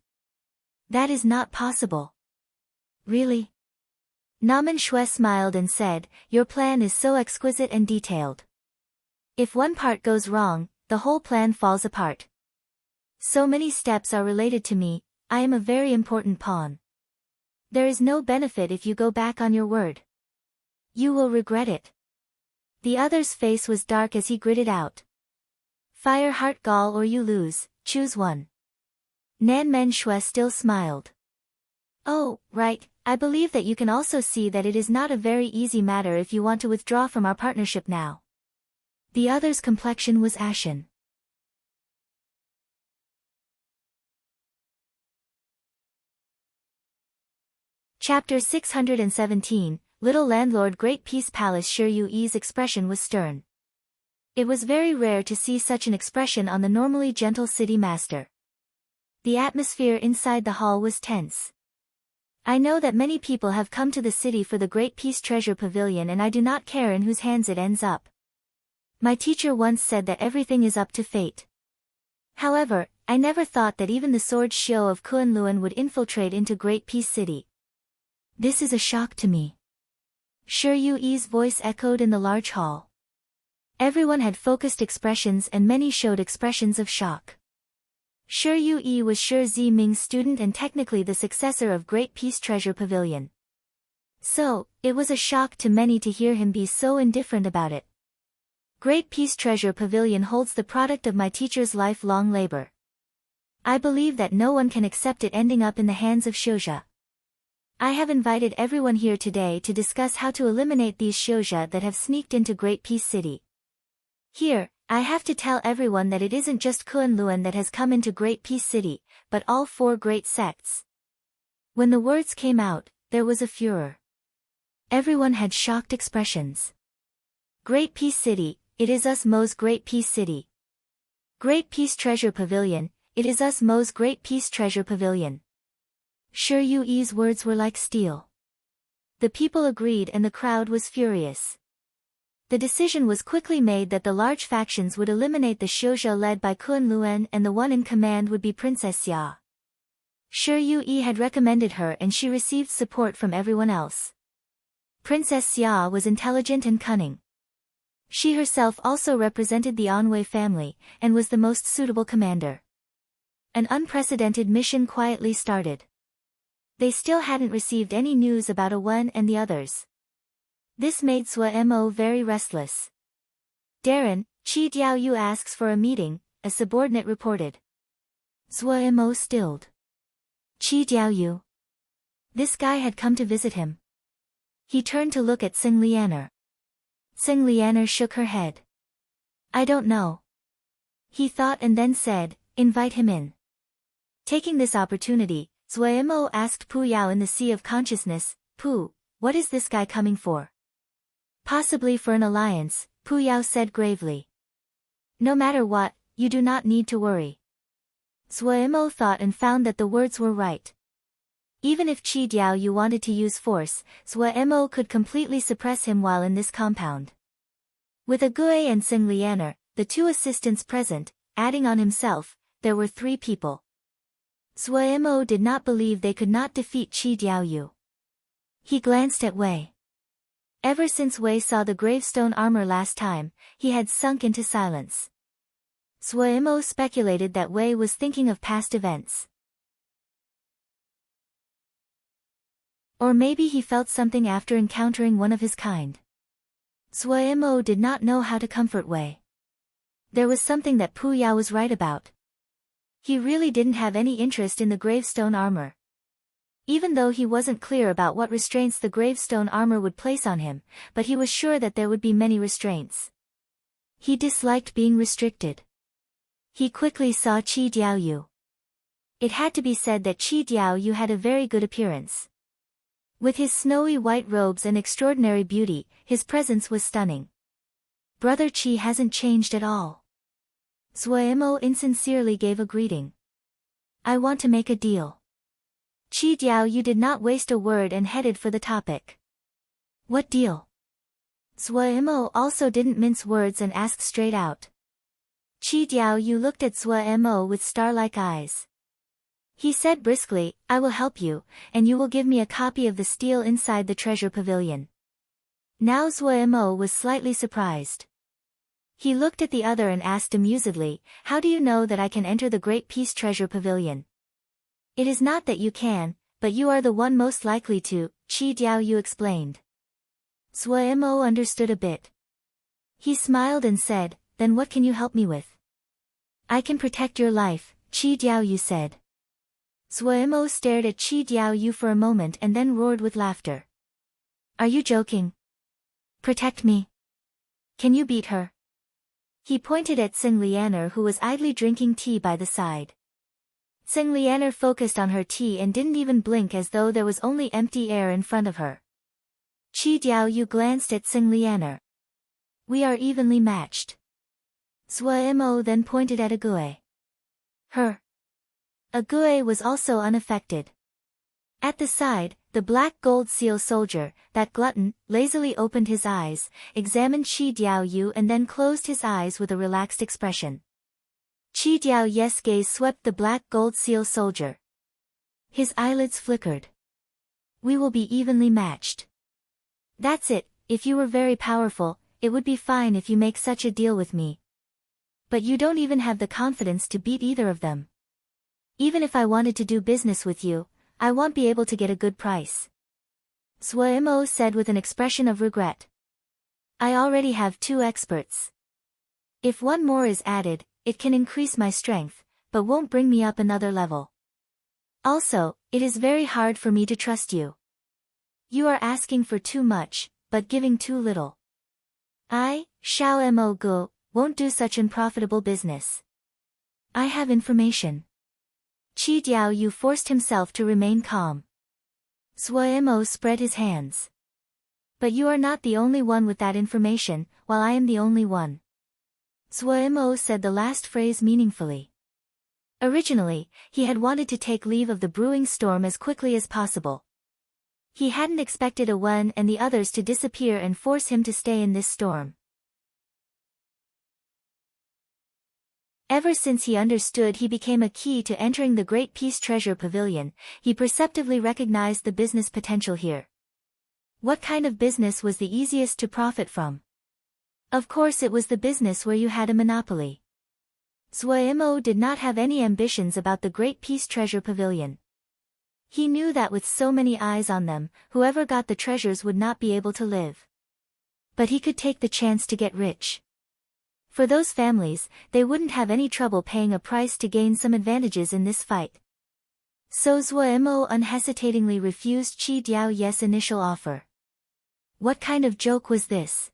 That is not possible. Really? Namen Shui smiled and said, Your plan is so exquisite and detailed. If one part goes wrong, the whole plan falls apart. So many steps are related to me, I am a very important pawn. There is no benefit if you go back on your word. You will regret it. The other's face was dark as he gritted out. Fire heart gall or you lose, choose one. Nanmen Shui still smiled. Oh, right, I believe that you can also see that it is not a very easy matter if you want to withdraw from our partnership now. The other's complexion was ashen. Chapter 617, Little Landlord Great Peace Palace. Shi Yu's expression was stern. It was very rare to see such an expression on the normally gentle city master. The atmosphere inside the hall was tense. I know that many people have come to the city for the Great Peace Treasure Pavilion and I do not care in whose hands it ends up. My teacher once said that everything is up to fate. However, I never thought that even the sword Xiao of Kunlun would infiltrate into Great Peace City. This is a shock to me. Shi Yu's voice echoed in the large hall. Everyone had focused expressions and many showed expressions of shock. Shi Yu was Shi Ziming's student and technically the successor of Great Peace Treasure Pavilion. So, it was a shock to many to hear him be so indifferent about it. Great Peace Treasure Pavilion holds the product of my teacher's lifelong labor. I believe that no one can accept it ending up in the hands of Shouja. I have invited everyone here today to discuss how to eliminate these Shouja that have sneaked into Great Peace City. Here, I have to tell everyone that it isn't just Kunlun that has come into Great Peace City, but all four great sects. When the words came out, there was a furor. Everyone had shocked expressions. Great Peace City, it is us Mo's Great Peace City. Great Peace Treasure Pavilion, it is us Mo's Great Peace Treasure Pavilion. Shi Yu's words were like steel. The people agreed and the crowd was furious. The decision was quickly made that the large factions would eliminate the Shouja led by Kunlun and the one in command would be Princess Xia. Shi Yu had recommended her and she received support from everyone else. Princess Xia was intelligent and cunning. She herself also represented the Anwei family, and was the most suitable commander. An unprecedented mission quietly started. They still hadn't received any news about Awen and the others. This made Sua Mo very restless. Darren, Qi Diaoyu asks for a meeting, a subordinate reported. Sua Mo stilled. Qi Diaoyu. This guy had come to visit him. He turned to look at Tsing Lianer. Tsing Lianer shook her head. I don't know. He thought and then said, invite him in. Taking this opportunity, Zuemo asked Pu Yao in the Sea of Consciousness, Pu, what is this guy coming for? Possibly for an alliance, Pu Yao said gravely. No matter what, you do not need to worry. Zuemo thought and found that the words were right. Even if Qi Diaoyu wanted to use force, Zuemo could completely suppress him while in this compound. With Ague and Tsing Lianer, the two assistants present, adding on himself, there were 3 people. Zuemo did not believe they could not defeat Qi Diaoyu. He glanced at Wei. Ever since Wei saw the gravestone armor last time, he had sunk into silence. Zuemo speculated that Wei was thinking of past events. Or maybe he felt something after encountering one of his kind. Zuemo did not know how to comfort Wei. There was something that Pu Yao was right about. He really didn't have any interest in the gravestone armor. Even though he wasn't clear about what restraints the gravestone armor would place on him, but he was sure that there would be many restraints. He disliked being restricted. He quickly saw Qi Diaoyu. It had to be said that Qi Diaoyu had a very good appearance. With his snowy white robes and extraordinary beauty, his presence was stunning. Brother Qi hasn't changed at all. Zuemo insincerely gave a greeting. I want to make a deal. Qi Diaoyu did not waste a word and headed for the topic. What deal? Zuemo also didn't mince words and asked straight out. Qi Diaoyu looked at Zuemo with star-like eyes. He said briskly, I will help you, and you will give me a copy of the stele inside the treasure pavilion. Now Zuemo was slightly surprised. He looked at the other and asked amusedly, how do you know that I can enter the Great Peace Treasure Pavilion? It is not that you can, but you are the one most likely to, Qi Diaoyu explained. Zuemo understood a bit. He smiled and said, then what can you help me with? I can protect your life, Qi Diaoyu said. Zuemo stared at Qi Diaoyu for a moment and then roared with laughter. Are you joking? Protect me? Can you beat her? He pointed at Tseng Lianer who was idly drinking tea by the side. Tseng Lianer focused on her tea and didn't even blink as though there was only empty air in front of her. Qi Diaoyu glanced at Tseng Lianer. We are evenly matched. Zuemo then pointed at Ague. Her. Ague was also unaffected. At the side, the black gold seal soldier, that glutton, lazily opened his eyes, examined Qi Diaoyu and then closed his eyes with a relaxed expression. Qi Diaoyu's gaze swept the black gold seal soldier. His eyelids flickered. We will be evenly matched. That's it, if you were very powerful, it would be fine if you make such a deal with me. But you don't even have the confidence to beat either of them. Even if I wanted to do business with you, I won't be able to get a good price. Zuemo said with an expression of regret. I already have 2 experts. If one more is added, it can increase my strength, but won't bring me up another level. Also, it is very hard for me to trust you. You are asking for too much, but giving too little. I, Xiao Mo Gu, won't do such unprofitable business. I have information. Qi Diaoyu forced himself to remain calm. Zuemo spread his hands. But you are not the only one with that information, while I am the only one. Zuemo said the last phrase meaningfully. Originally, he had wanted to take leave of the brewing storm as quickly as possible. He hadn't expected Wen and the others to disappear and force him to stay in this storm. Ever since he understood he became a key to entering the Great Peace Treasure Pavilion, he perceptively recognized the business potential here. What kind of business was the easiest to profit from? Of course it was the business where you had a monopoly. Zuemo did not have any ambitions about the Great Peace Treasure Pavilion. He knew that with so many eyes on them, whoever got the treasures would not be able to live. But he could take the chance to get rich. For those families, they wouldn't have any trouble paying a price to gain some advantages in this fight. So Zuemo unhesitatingly refused Qi Diaoyu's initial offer. What kind of joke was this?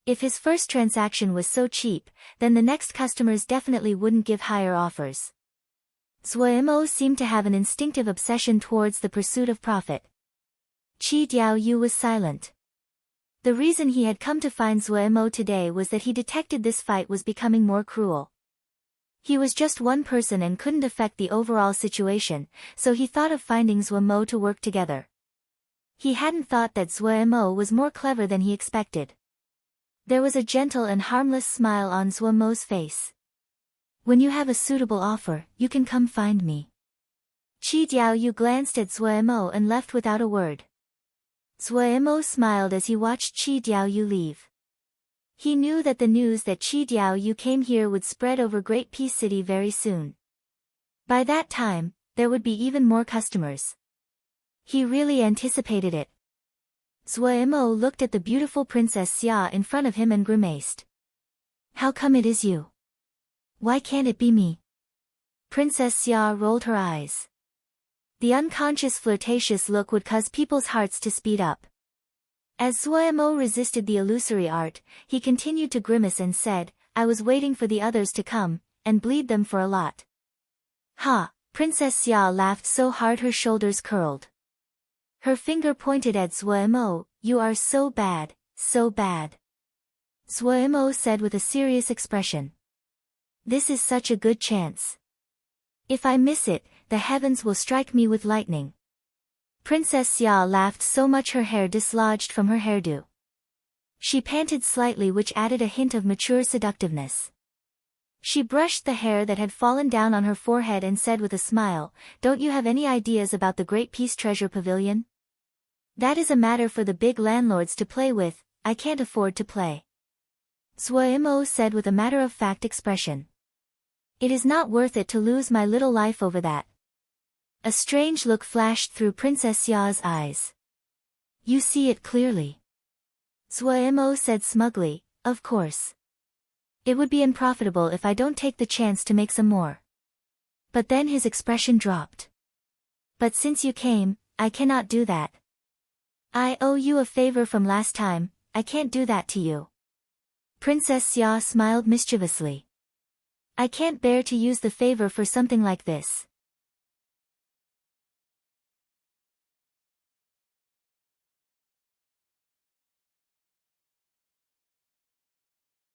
If his first transaction was so cheap, then the next customers definitely wouldn't give higher offers. Zuemo seemed to have an instinctive obsession towards the pursuit of profit. Qi Diaoyu was silent. The reason he had come to find Zuemo today was that he detected this fight was becoming more cruel. He was just one person and couldn't affect the overall situation, so he thought of finding Zuemo to work together. He hadn't thought that Zuemo was more clever than he expected. There was a gentle and harmless smile on Zuemo's face. When you have a suitable offer, you can come find me. Chi Diaoyu glanced at Zuemo and left without a word. Zuemo smiled as he watched Chi Diaoyu leave. He knew that the news that Chi Diaoyu came here would spread over Great Peace City very soon. By that time, there would be even more customers. He really anticipated it. Zuemo looked at the beautiful Princess Xia in front of him and grimaced. How come it is you? Why can't it be me? Princess Xia rolled her eyes. The unconscious flirtatious look would cause people's hearts to speed up. As Zuemo resisted the illusory art, he continued to grimace and said, I was waiting for the others to come, and bleed them for a lot. Ha! Princess Xia laughed so hard her shoulders curled. Her finger pointed at Zuemo, you are so bad, so bad. Zuemo said with a serious expression. This is such a good chance. If I miss it, the heavens will strike me with lightning. Princess Xia laughed so much her hair dislodged from her hairdo. She panted slightly, which added a hint of mature seductiveness. She brushed the hair that had fallen down on her forehead and said with a smile, Don't you have any ideas about the Great Peace Treasure Pavilion? That is a matter for the big landlords to play with, I can't afford to play. Zuemo said with a matter-of-fact expression. It is not worth it to lose my little life over that. A strange look flashed through Princess Xia's eyes. You see it clearly. Zuemo said smugly, Of course. It would be unprofitable if I don't take the chance to make some more. But then his expression dropped. But since you came, I cannot do that. I owe you a favor from last time, I can't do that to you. Princess Xia smiled mischievously. I can't bear to use the favor for something like this.